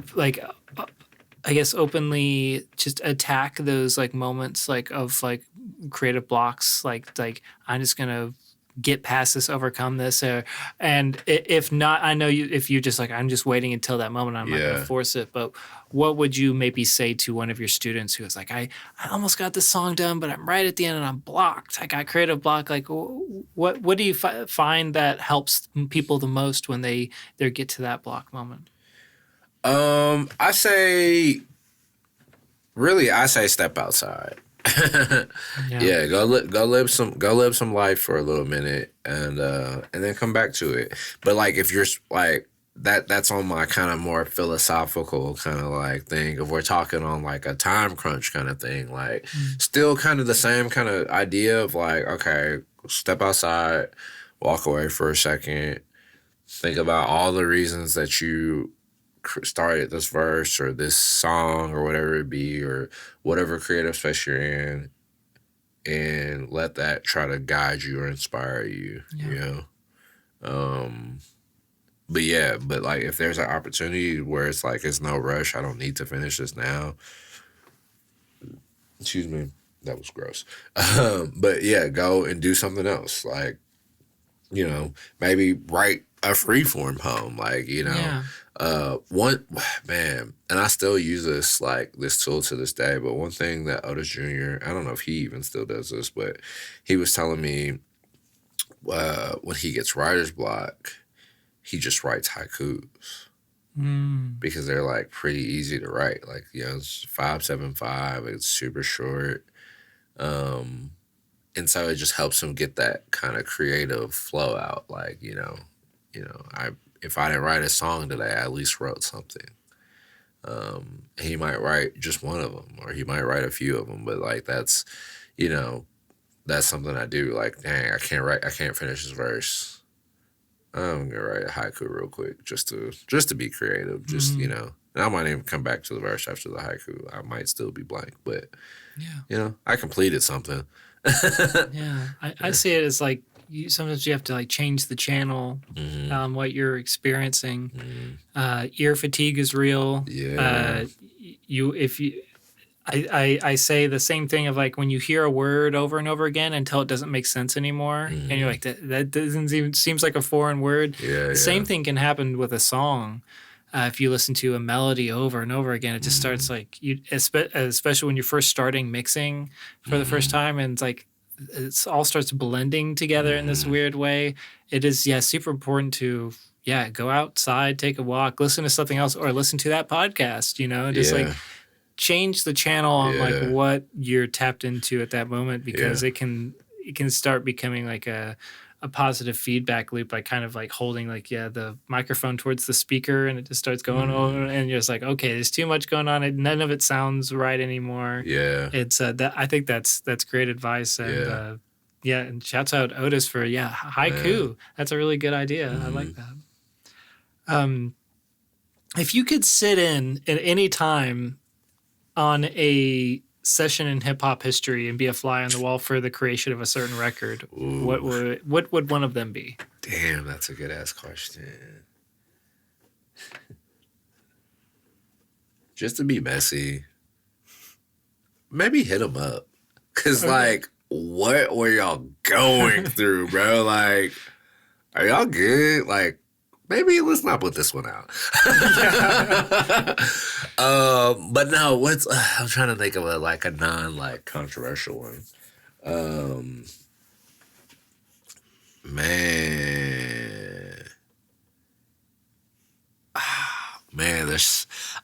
guess openly just attack those like moments like of like creative blocks, like I'm just gonna get past this, overcome this, and if not, I know if you just like I'm just waiting until that moment, I'm not gonna force it. But what would you maybe say to one of your students who is like, I almost got this song done, but I'm right at the end and I'm blocked. I got creative block. Like, what do you find that helps people the most when they get to that block moment? I say step outside. Go live some life for a little minute, and then come back to it. But like if you're like that's on my kind of more philosophical kind of like thing. If we're talking on like a time crunch kind of thing, like still kind of the same kind of idea of like, okay, step outside, walk away for a second, think about all the reasons that you started this verse or this song or whatever it be, or whatever creative space you're in, and let that try to guide you or inspire you, you know? But like if there's an opportunity where it's like it's no rush, I don't need to finish this now. Excuse me, that was gross. But yeah, go and do something else. Like, you know, maybe write a freeform poem, like, you know. One man, and I still use this tool to this day, but one thing that Otis Jr., I don't know if he even still does this, but he was telling me when he gets writer's block, he just writes haikus because they're like pretty easy to write. Like, you know, it's 575, it's super short. And so it just helps him get that kind of creative flow out. Like, you know, if I didn't write a song today, I at least wrote something. He might write just one of them, or he might write a few of them, but like that's, you know, that's something I do. Like, dang, I can't finish this verse. I'm gonna write a haiku real quick just to be creative. Just you know, And I might even come back to the verse after the haiku. I might still be blank, but yeah, I completed something. Yeah, I see it as like sometimes you have to like change the channel, what you're experiencing. Ear fatigue is real. Yeah. I say the same thing of like when you hear a word over and over again until it doesn't make sense anymore, and you're like that doesn't even seems like a foreign word. The same thing can happen with a song. If you listen to a melody over and over again, it just starts like especially when you're first starting mixing for the first time, and it's like it all starts blending together in this weird way. It is super important to go outside, take a walk, listen to something else, or listen to that podcast. Just like change the channel on like what you're tapped into at that moment, because it can start becoming like a positive feedback loop, like kind of like holding like the microphone towards the speaker, and it just starts going over, and you're just like, okay, there's too much going on, none of it sounds right anymore. It's that I think that's great advice. And and shouts out Otis for haiku. That's a really good idea. I like that. If you could sit in at any time on a session in hip hop history and be a fly on the wall for the creation of a certain record, what would one of them be? Damn, that's a good ass question. Just to be messy, maybe hit them up, cause like, what were y'all going through, bro? Like, are y'all good? Like, maybe let's not put this one out. But no, I'm trying to think of a non controversial one. Man,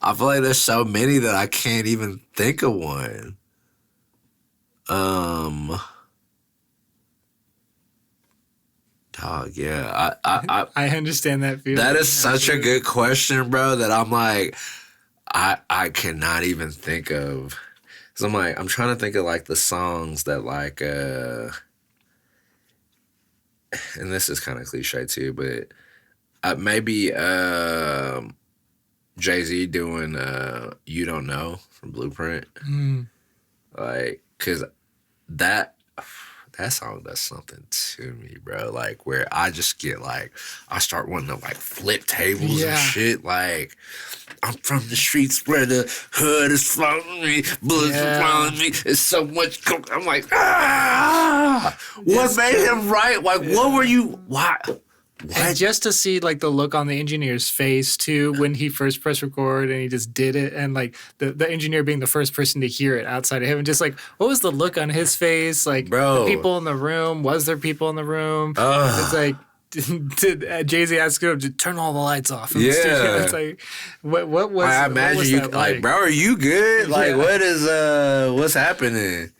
I feel like there's so many that I can't even think of one. Dog, yeah. I understand that feeling. That is such a good question, bro, that I'm like, I cannot even think of. Cause I'm like, I'm trying to think of like the songs that like, and this is kind of cliche too, but maybe Jay-Z doing You Don't Know from Blueprint. Like, cause that song does something to me, bro. Like, where I just get like, I start wanting to like flip tables and shit. Like, I'm from the streets where the hood is following me, bullets are following me. It's so much coke. I'm like, what made him write? Like, what were you? Why? What? And just to see like the look on the engineer's face too when he first pressed record and he just did it, and like the engineer being the first person to hear it outside of him, and just like what was the look on his face? Like, bro, the people in the room, was there people in the room? It's like, did Jay-Z ask him to turn all the lights off in the studio? It's like, what was? I imagine what was you like, bro. Are you good? Like, what is what's happening?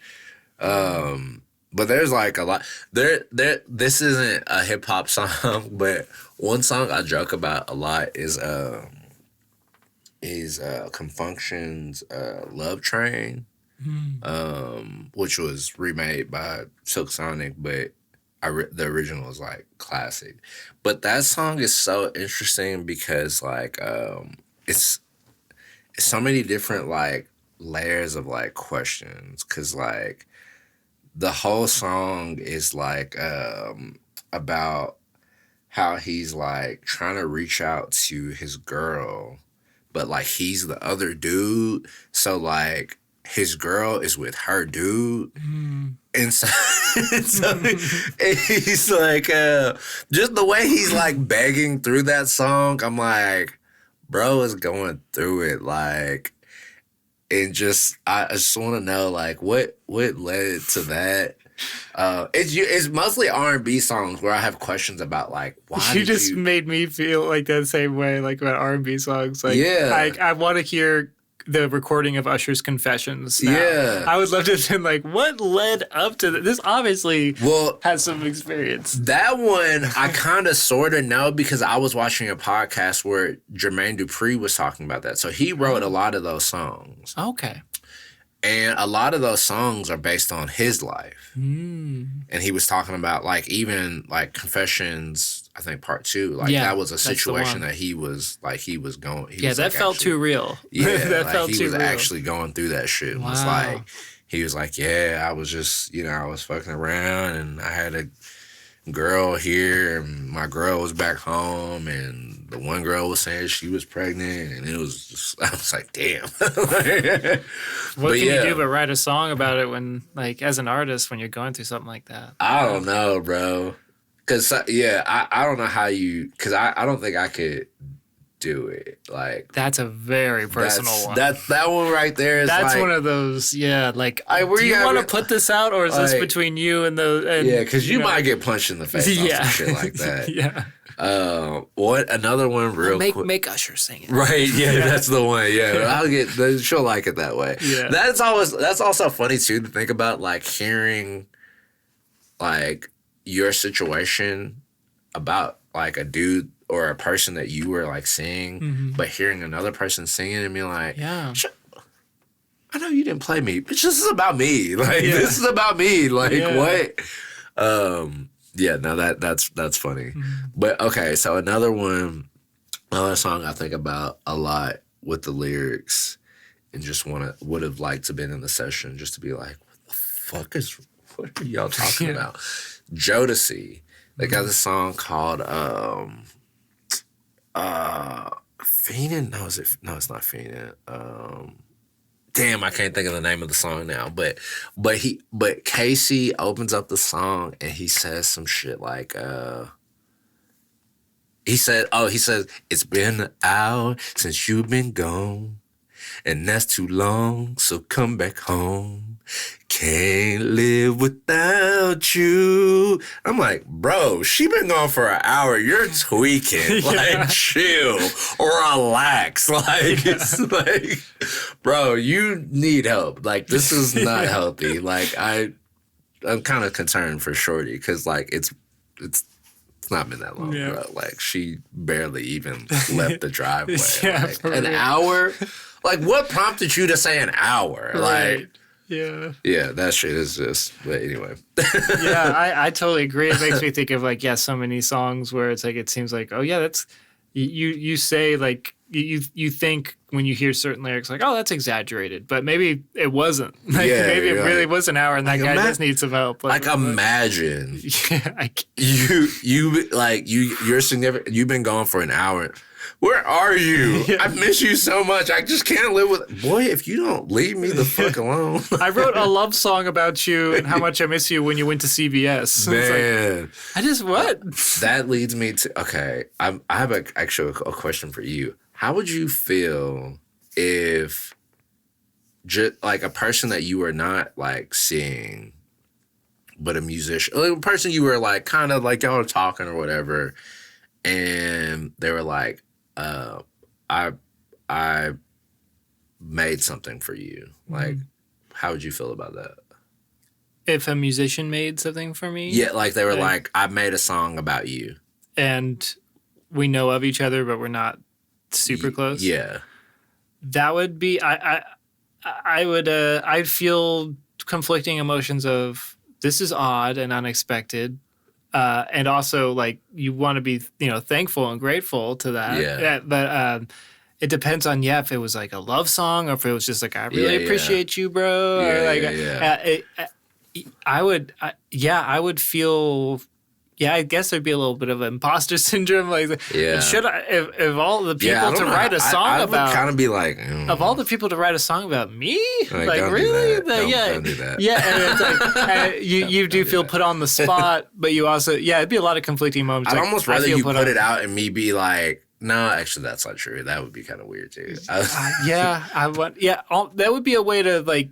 But there's like a lot. This isn't a hip hop song, but one song I joke about a lot is Confunction's "Love Train," which was remade by Silk Sonic, but the original is like classic. But that song is so interesting because like it's so many different like layers of like questions, because like the whole song is like about how he's like trying to reach out to his girl, but like he's the other dude, so like his girl is with her dude. And so, he's like just the way he's like begging through that song, I'm like, bro is going through it, like. And I just want to know, like, what led to that? It's mostly R&B songs where I have questions about, like, why you just made me feel like that same way, like, about R&B songs. Like, I want to hear the recording of Usher's Confessions now. I would love to say, like, what led up to this? This obviously has some experience. That one, I kind of sort of know because I was watching a podcast where Jermaine Dupri was talking about that. So he wrote a lot of those songs. Okay. And a lot of those songs are based on his life. Mm. And he was talking about like even like Confessions, I think part 2, like that was a situation that he was going. That like, felt too real. Yeah, that like felt he too was real. actually going through that shit. And was like, he was like, yeah, I was just, I was fucking around and I had a girl here and my girl was back home and the one girl was saying she was pregnant and it was just, I was like, damn. What can you do but write a song about it when, like, as an artist, when you're going through something like that? I don't know, bro. Because, I don't know how you, because I don't think I could do it. Like, that's a very personal one. That one right there is that's like, one of those, like, do you want to put this out or is this between you and the... yeah, because you might get punched in the face off some shit like that. Yeah. What another one real quick? Make Usher sing it. Right, yeah, that's the one. Yeah, she'll like it that way. Yeah. That's also funny too to think about, like hearing like your situation about like a dude or a person that you were like seeing, but hearing another person singing and being like, yeah. I know you didn't play me, but this is about me. Like this is about me. Like what? Yeah, no, that's funny. But okay, so another song I think about a lot with the lyrics and just would have liked to been in the session just to be like, what are y'all talking about? Jodeci. They got this song called Fiendin'? No, it's not Fiendin'. Damn, I can't think of the name of the song now. But Casey opens up the song and he says some shit like he says, it's been an hour since you've been gone, and that's too long, so come back home. Can't live without you. I'm like, bro, she been gone for an hour. You're tweaking. Like, chill or relax. Like, it's like, bro, you need help. Like, this is not healthy. Like, I'm kind of concerned for Shorty because, like, it's not been that long, bro. Like, she barely even left the driveway. Like, an hour? Like, what prompted you to say an hour? Right. Like, yeah, that shit is just, but anyway. I totally agree. It makes me think of like, so many songs where it's like, it seems like, oh yeah, that's, you say like, you think when you hear certain lyrics like, oh, that's exaggerated, but maybe it wasn't. Like maybe it really was an hour and that guy just needs some help. Like imagine you're significant. You've been gone for an hour. Where are you? I miss you so much. I just can't live with... Boy, if you don't leave me the fuck alone. I wrote a love song about you and how much I miss you when you went to CVS. Man. Like, I just... What? That leads me to... Okay, I have actually a question for you. How would you feel if just like a person that you were not like seeing, but a musician, like a person you were like kind of like y'all were talking or whatever, and they were like, I made something for you. Like, how would you feel about that? If a musician made something for me? Yeah, like they were like, I made a song about you. And we know of each other, but we're not super close? Yeah. That would be, I'd feel conflicting emotions of, this is odd and unexpected. And also, like, you want to be, thankful and grateful to that. Yeah. But it depends on, if it was like a love song or if it was just like, I really appreciate you, bro. I would feel, I guess there'd be a little bit of imposter syndrome. Like, should I, if all the people to write a song about, I would kind of be like, of all the people to write a song about me, like really? Don't do that. Yeah, and it's like you do feel put on the spot, but you also, it'd be a lot of conflicting moments. I'd almost rather you put it out and me be like, no, actually, that's not true. That would be kind of weird too. That would be a way to like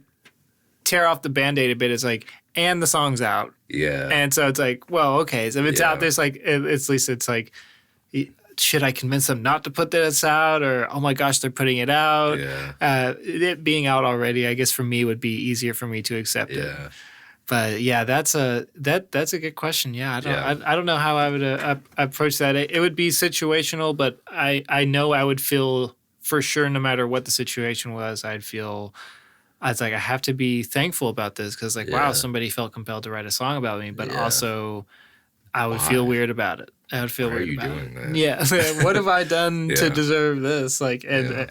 tear off the Band-Aid a bit. It's like, and the song's out. Yeah. And so it's like, well, okay. So if it's out, there's like, at least it's like, should I convince them not to put this out? Or, oh my gosh, they're putting it out. Yeah. It being out already, I guess for me would be easier for me to accept it. But that's a good question. Yeah. I don't know how I would approach that. It would be situational, but I know I would feel for sure, no matter what the situation was, I'd feel I was like, I have to be thankful about this because, like, wow, Yeah. somebody felt compelled to write a song about me, but Yeah. also I would Why? feel weird about it. I would feel Why are weird you about doing it. that? Yeah. What have I done to Yeah. deserve this? Like, and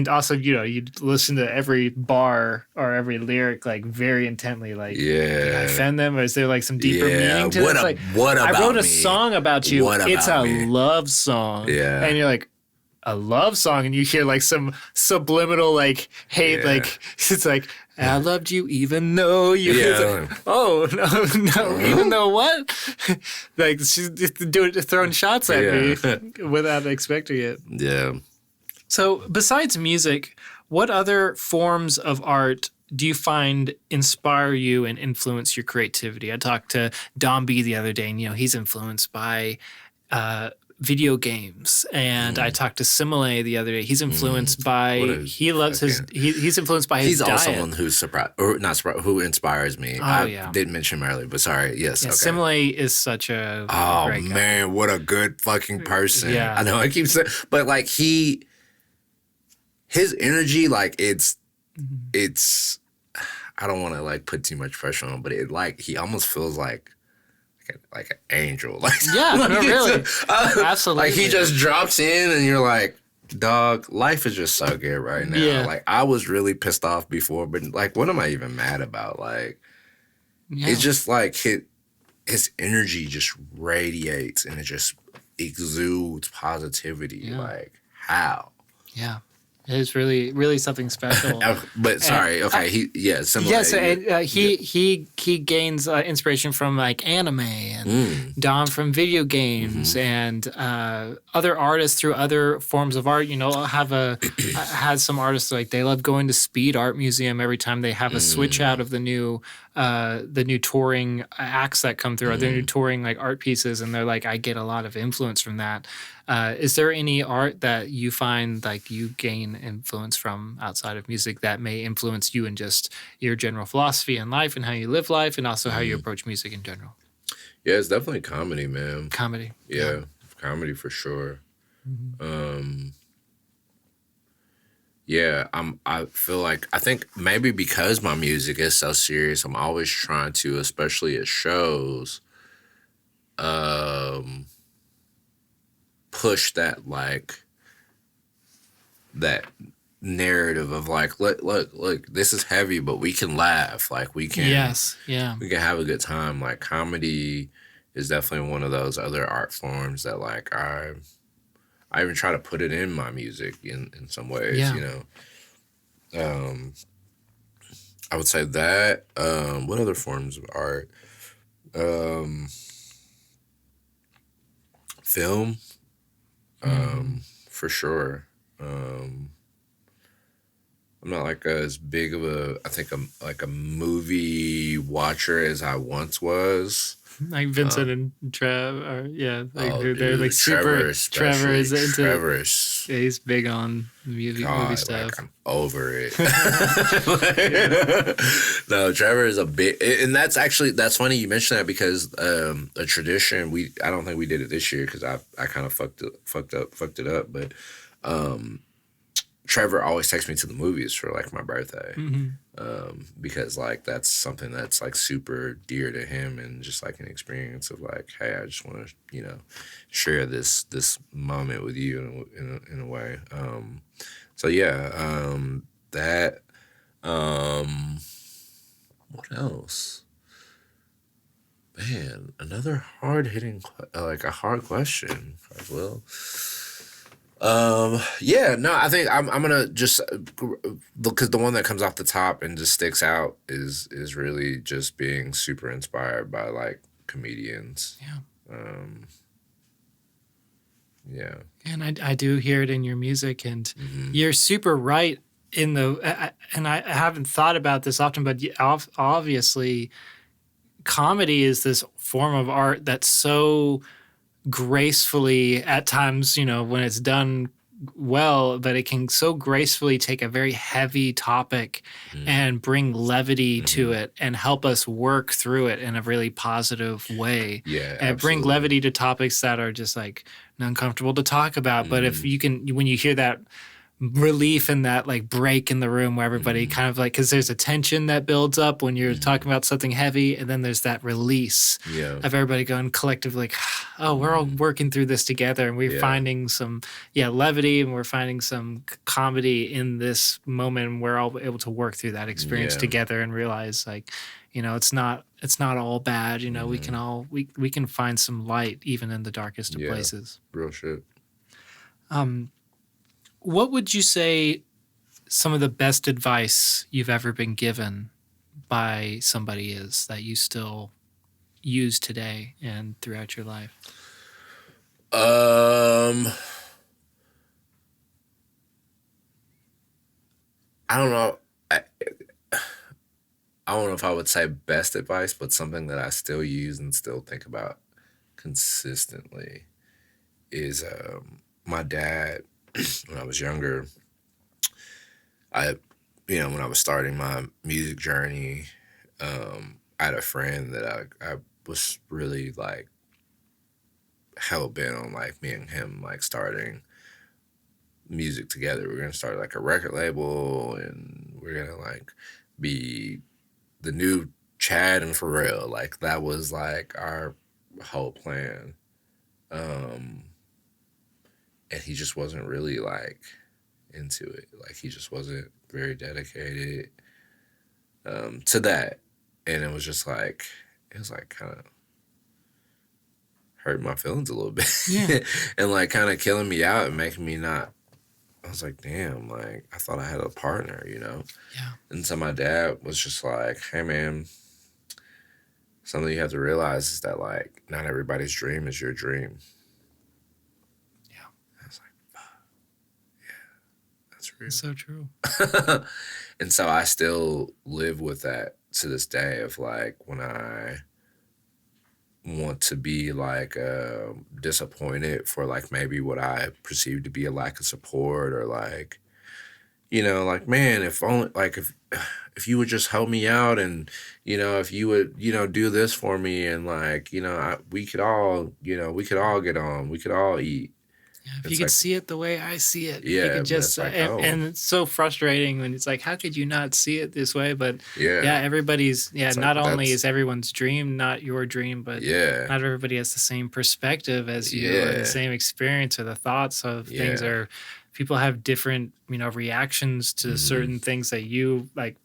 also, you know, you listen to every bar or every lyric like very intently. Like, did I offend them, or is there like some deeper meaning to this? Like, what about I wrote a me? song about you. What It's about a me? love song. Yeah. And you're like, a love song, and you hear like some subliminal like hate, Yeah. like it's like I loved you even though you. Yeah. It's like, oh no, even though what? Like she's just throwing shots at me without expecting it. Yeah. So besides music, what other forms of art do you find inspire you and influence your creativity? I talked to Don B the other day, and he's influenced by video games, and I talked to Simile the other day. He's influenced by he's influenced by his He's diet. also someone who's surprised or not surprised, who inspires me. I didn't mention him earlier, but sorry. Yes. Yeah, okay. Simile is such a great guy. Man, what a good fucking person. Yeah. I know I keep saying, but like his energy, like it's I don't want to like put too much pressure on him, but it like he almost feels like an angel. Like, yeah, no, really. Absolutely. Like he just drops in and you're like, dog, life is just so good right now. Yeah. Like I was really pissed off before, but like what am I even mad about? Like it's just like his energy just radiates and it just exudes positivity. Yeah. Like how? Yeah. It is really, really something special. But sorry, okay, similar. Yes, and he gains inspiration from like anime and Dom from video games and other artists through other forms of art. I had some artists like they love going to Speed Art Museum every time they have a switch out of the new touring acts that come through, or the new touring like art pieces, and they're like, I get a lot of influence from that. Is there any art that you find like you gain influence from outside of music that may influence you in just your general philosophy in life and how you live life and also how you approach music in general? Yeah, it's definitely comedy, man. Comedy. Yeah, comedy for sure. I feel like, I think maybe because my music is so serious, I'm always trying to, especially at shows, push that like that narrative of like, look, this is heavy, but we can laugh. Like we can, we can have a good time. Like comedy is definitely one of those other art forms that like I even try to put it in my music in some ways, I would say that. What other forms of art? Film, for sure. I'm not like as big of a movie watcher as I once was. Like Vincent and Trev, they're like Trevor, super. Trevor is into. Trevor's, he's big on movie stuff. Like, I'm over it. No, Trevor is a big, and that's funny you mentioned that because a tradition I don't think we did it this year because I kind of fucked it up, but Trevor always takes me to the movies for like my birthday. Because like that's something that's like super dear to him and just like an experience of like, hey, I just want to share this moment with you in a way. That what else? Man, another hard-hitting like a hard question, Carswell. I think I'm gonna just because the one that comes off the top and just sticks out is really just being super inspired by like comedians. And I do hear it in your music, and you're super right in and I haven't thought about this often, but obviously comedy is this form of art that's so gracefully at times, when it's done well, but it can so gracefully take a very heavy topic and bring levity to it and help us work through it in a really positive way. Yeah, and bring levity to topics that are just like uncomfortable to talk about. But if you can, when you hear that relief and that like break in the room where everybody kind of like, because there's a tension that builds up when you're talking about something heavy, and then there's that release of everybody going collectively like, oh, we're all working through this together, and we're finding some levity, and we're finding some comedy in this moment, and we're all able to work through that experience together and realize like, you know, it's not all bad. You know, we can all we can find some light even in the darkest of places. Real shit. What would you say some of the best advice you've ever been given by somebody is that you still use today and throughout your life? I don't know. I don't know if I would say best advice, but something that I still use and still think about consistently is my dad. When I was younger, when I was starting my music journey, I had a friend that I was really like hell bent on like me and him like starting music together. We're gonna start like a record label, and we're gonna like be the new Chad and Pharrell. Like that was like our whole plan. And he just wasn't really like into it. Like he just wasn't very dedicated to that. And it was just like, it was like kind of hurting my feelings a little bit. And like kind of killing me out and making me not, I was like, damn, like I thought I had a partner, you know? Yeah. And so my dad was just like, hey man, something you have to realize is that like not everybody's dream is your dream. It's so true. And so I still live with that to this day of like when I want to be like disappointed for like maybe what I perceive to be a lack of support, or like, you know, like, man, if only like if you would just help me out, and you know, if you would, you know, do this for me, and like, you know, we could all get on, we could all eat. Yeah, if you could see it the way I see it, yeah, you could just like, and it's so frustrating when it's like, how could you not see it this way? But everybody's not like, only is everyone's dream not your dream, but not everybody has the same perspective as you, or the same experience or the thoughts of things, or people have different, you know, reactions to certain things that you like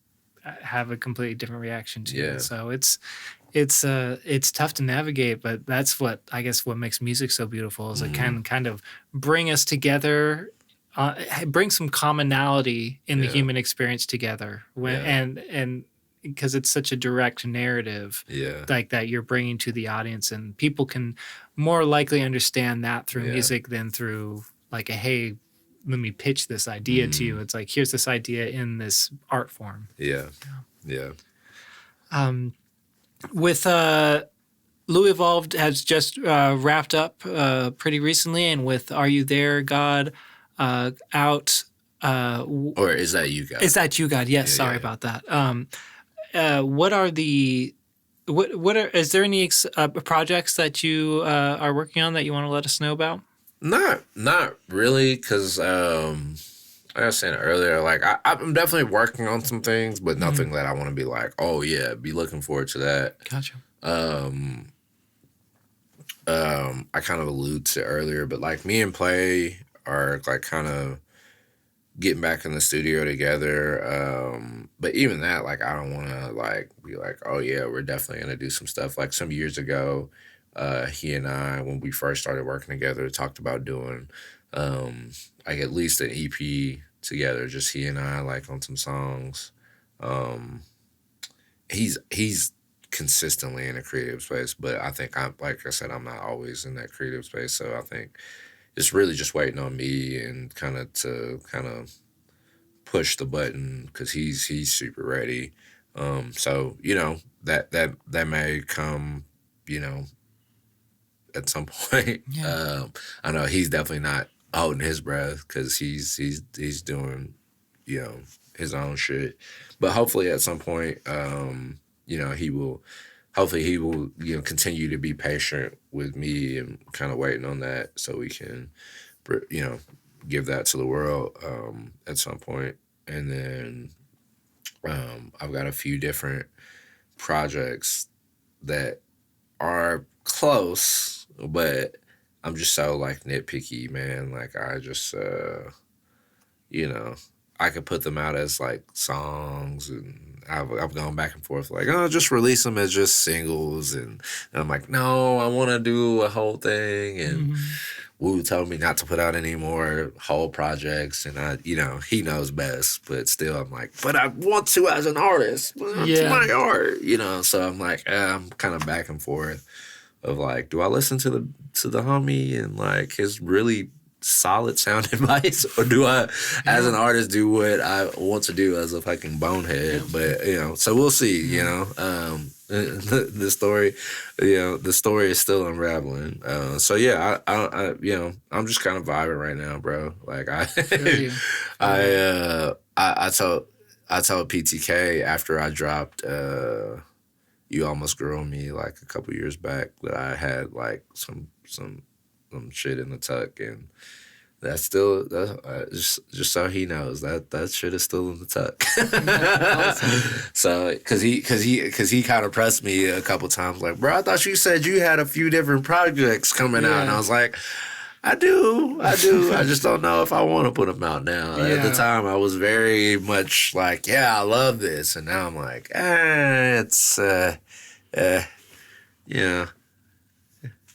have a completely different reaction to. Yeah. So it's tough to navigate, but that's what I guess what makes music so beautiful is it can kind of bring us together, bring some commonality in the human experience together, and because it's such a direct narrative, like that you're bringing to the audience, and people can more likely understand that through music than through like a hey, let me pitch this idea to you. It's like, here's this idea in this art form. Yeah. With LouiEvolve has just wrapped up pretty recently, and with Are You There, God, out. Or Is That You, God? Is That You, God? Yes, sorry about that. What are the is there any projects that you are working on that you want to let us know about? Not really, because like I was saying earlier, like I'm definitely working on some things, but nothing that I want to be like, oh yeah, be looking forward to that. Gotcha. I kind of alluded to earlier, but like me and Play are like kind of getting back in the studio together. But even that, like I don't want to like be like, oh yeah, we're definitely gonna do some stuff. Like some years ago, he and I, when we first started working together, talked about doing like at least an EP together, just he and I, like on some songs. He's consistently in a creative space, but I think like I said, I'm not always in that creative space. So I think it's really just waiting on me and kind of push the button, because he's super ready. So you know that may come, you know, at some point. I know he's definitely not holding his breath, because he's doing, you know, his own shit. But hopefully at some point, you know, he will, you know, continue to be patient with me and kind of waiting on that so we can, you know, give that to the world at some point. And then I've got a few different projects that are close, but I'm just so like nitpicky, man. Like I just you know, I could put them out as like songs, and I've gone back and forth like, oh, just release them as just singles, and I'm like, no, I want to do a whole thing, and Wu told me not to put out any more whole projects, and I, he knows best, but still I'm like, but I want to as an artist, it's my art, so I'm like, I'm kind of back and forth of like, do I listen to the homie and like his really solid sound advice, or do I, as an artist, do what I want to do as a fucking bonehead? But so we'll see. The story is still unraveling. So yeah, I'm just kind of vibing right now, bro. Like I told PTK after I dropped You Almost Grew on Me like a couple years back that I had like some shit in the tuck, and that's still just so he knows that shit is still in the tuck. Awesome. So because he kind of pressed me a couple times like, bro, I thought you said you had a few different projects coming out, and I was like, I do. I just don't know if I want to put them out now. At the time, I was very much like, I love this, and now I'm like, it's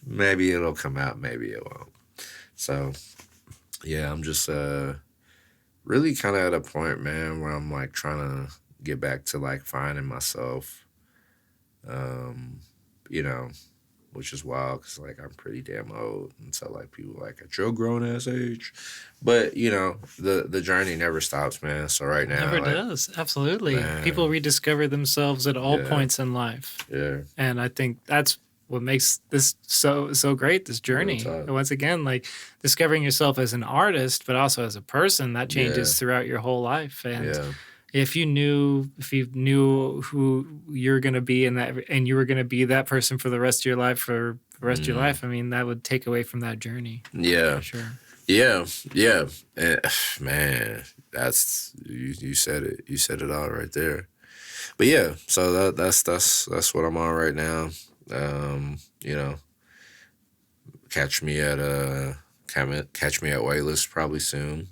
maybe it'll come out, maybe it won't. So, I'm just really kind of at a point, man, where I'm like trying to get back to like finding myself, which is wild because like I'm pretty damn old, and so like people like at your grown ass age, but the journey never stops, man. So right now, never does. Absolutely, man. People rediscover themselves at all points in life. Yeah, and I think that's what makes this so great, this journey. Once again, like discovering yourself as an artist, but also as a person, that changes throughout your whole life. And if you knew who you're going to be and you were going to be that person for the rest of your life, I mean, that would take away from that journey. Yeah. For sure. Yeah. Yeah. Man, that's, you said it. You said it all right there. But yeah, so that's what I'm on right now. Catch me at Waitlist probably soon.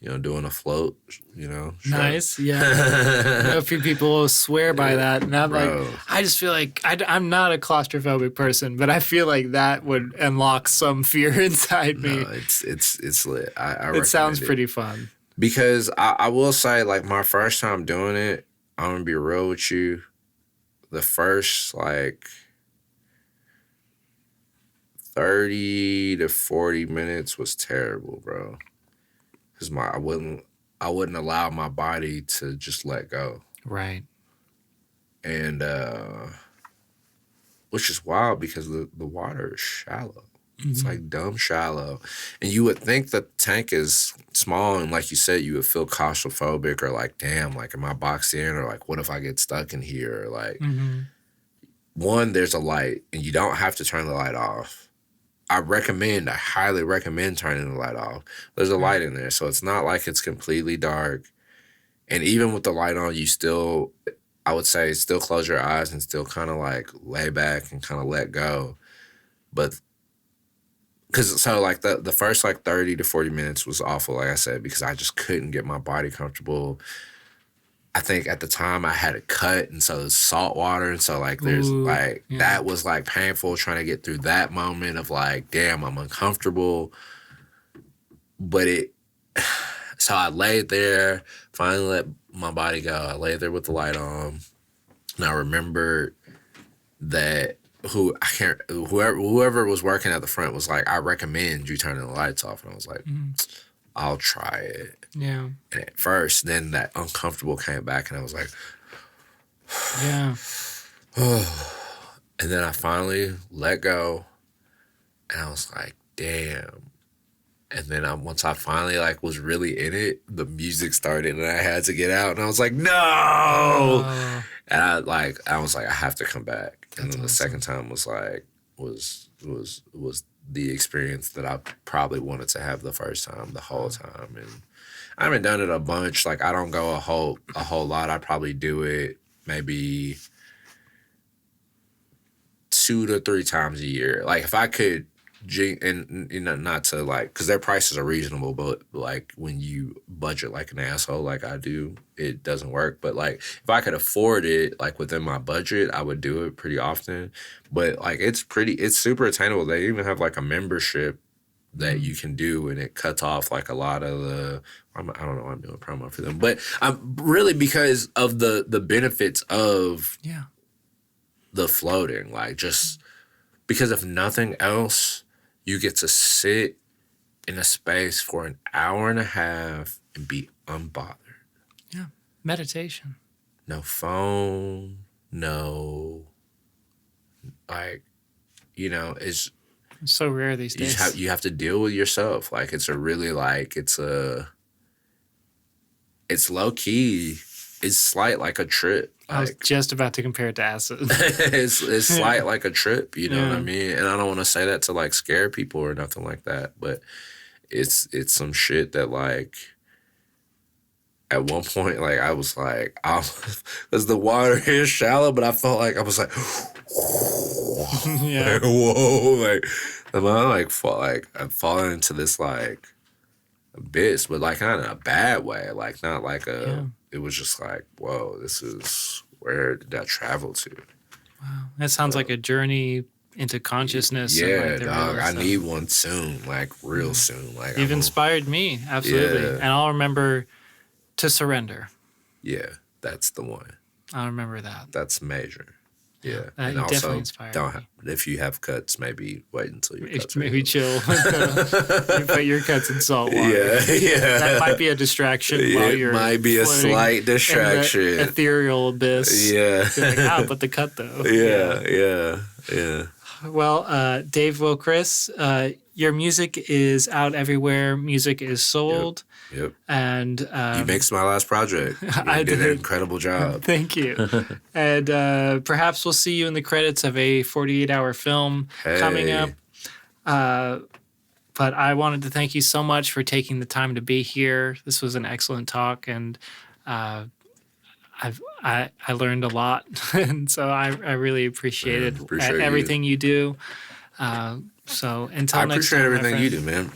Doing a float. Nice, yeah. A few people swear by that, and I'm like, I just feel like I'm not a claustrophobic person, but I feel like that would unlock some fear inside me. No, it's lit. It sounds pretty fun. Because I will say, like, my first time doing it, I'm gonna be real with you. The first like 30 to 40 minutes was terrible, bro. Because I wouldn't allow my body to just let go. Right. And which is wild because the water is shallow. Mm-hmm. It's like dumb shallow. And you would think the tank is small, and like you said, you would feel claustrophobic or like, damn, like am I boxed in, or like what if I get stuck in here? Or like one, there's a light and you don't have to turn the light off. I highly recommend turning the light off. There's a light in there, so it's not like it's completely dark. And even with the light on, I would say still close your eyes and still kind of like lay back and kind of let go. But like the first like 30 to 40 minutes was awful, like I said, because I just couldn't get my body comfortable. I think at the time I had a cut, and so it's salt water, and so like there's that was like painful trying to get through that moment of like, damn, I'm uncomfortable. But so I laid there, finally let my body go. I laid there with the light on, and I remembered that whoever was working at the front was like, I recommend you turning the lights off, and I was like, I'll try it. Yeah. And at first, then that uncomfortable came back, and I was like, yeah. And then I finally let go, and I was like, damn. And then once I finally like was really in it, the music started, and I had to get out, and I was like, no. And I was like, I have to come back. And then the second time was like, was the experience that I probably wanted to have the first time, the whole time. And I haven't done it a bunch. Like, I don't go a whole lot. I probably do it maybe 2 to 3 times a year. Like, if I could, and you know, not to like, because their prices are reasonable, but like when you budget like an asshole like I do, it doesn't work. But like, if I could afford it, like within my budget, I would do it pretty often. But like, it's super attainable. They even have like a membership that you can do, and it cuts off like a lot of the, I don't know why I'm doing promo for them, but I'm really, because of the benefits of the floating, like, just because if nothing else, you get to sit in a space for an hour and a half and be unbothered. Yeah. Meditation. No phone, no, like, you know, it's so rare these days. You have to deal with yourself. Like, it's a really, like, it's low key. It's slight like a trip. Like, I was just about to compare it to acid. it's slight like a trip, you know what I mean? And I don't want to say that to like scare people or nothing like that, but it's some shit that, like, at one point, like, I was like, because the water is shallow, but I felt like I was like, like, whoa, like, I'm falling into this like abyss, but like not in a bad way, like not like it was just like, whoa, this is, where did that travel to? Wow, that sounds like a journey into consciousness. Yeah, and like dog, I need one soon, like real soon. Like, you've inspired me, absolutely, and I'll remember to surrender. Yeah, that's the one. I'll remember that. That's major. Yeah, and also definitely inspired me. If you have cuts, maybe wait until your cuts. Maybe chill. You put your cuts in salt water. Yeah. That might be a distraction while you're. It might be a slight distraction. In the ethereal abyss. Yeah. Like, but the cut though. Yeah. Well, Dave.Will.Chris, your music is out everywhere. Music is sold. Yep. And you mixed my last project. You did an incredible job. Thank you. And perhaps we'll see you in the credits of a 48-hour film coming up. But I wanted to thank you so much for taking the time to be here. This was an excellent talk, and I learned a lot, and so I really appreciated everything you do. So until next time, I appreciate everything you do, man.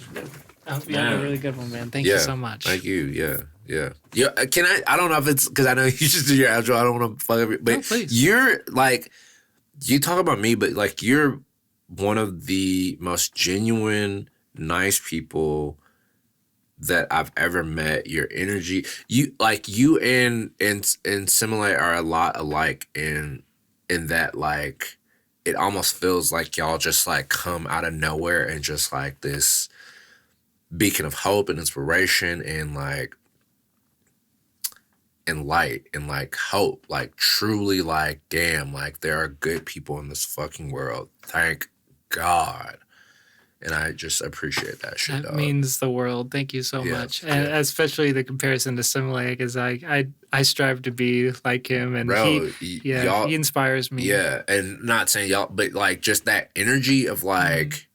I hope you have a really good one, man. Thank you so much. Thank you. Yeah. Can I don't know if it's because I know you just do your outro. I don't want to fuck everything, but you're like, you talk about me, but like, you're one of the most genuine, nice people that I've ever met. Your energy, you and Simile are a lot alike in that, like, it almost feels like y'all just like come out of nowhere and just like this beacon of hope and inspiration and like and light and like hope, like truly, like, damn, like there are good people in this fucking world, thank God. And I just appreciate that shit. That means the world. Thank you so much. And especially the comparison to Simile, because I strive to be like him, and he inspires me. Yeah, and not saying y'all, but like just that energy of like,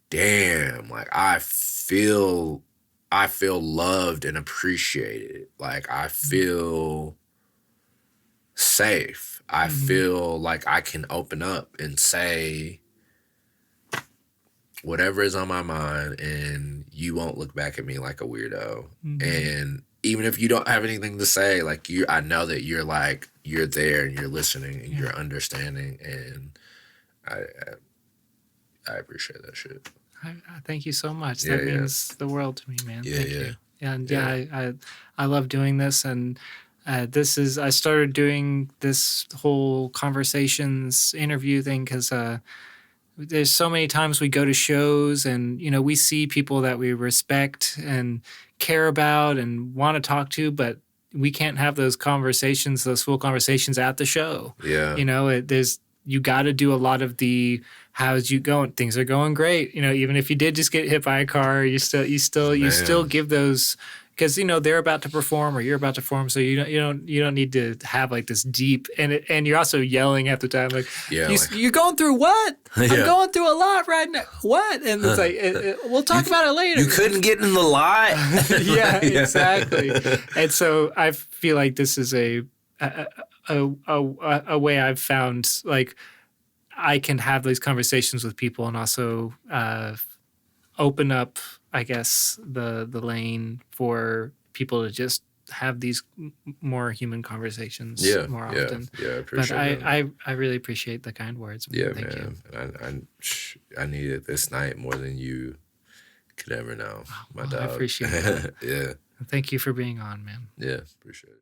damn, like I feel loved and appreciated. Like I feel safe. I feel like I can open up and say whatever is on my mind, and you won't look back at me like a weirdo. And even if you don't have anything to say, like I know that you're like, you're there and you're listening and you're understanding, and I appreciate that shit. I thank you so much. That means the world to me, man. Thank you. And I love doing this, and I started doing this whole conversations interview thing because there's so many times we go to shows and, you know, we see people that we respect and care about and want to talk to, but we can't have those conversations, those full conversations at the show. Yeah. You know, you got to do a lot of the, how's you going? Things are going great. You know, even if you did just get hit by a car, you still give those because they're about to perform or you're about to perform, so you don't need to have like this deep and you're also yelling at the time like, you're going through what? I'm going through a lot right now. What? And it's like we'll talk about it later. You couldn't get in the lot. Yeah, exactly. And so I feel like this is a way I've found like I can have these conversations with people and also open up, I guess, the lane for people to just have these more human conversations more often. Yeah, I appreciate that. I really appreciate the kind words. Yeah, Thank man. you. I needed it this night more than you could ever know, my dog. I appreciate that. Yeah. Thank you for being on, man. Yeah, appreciate it.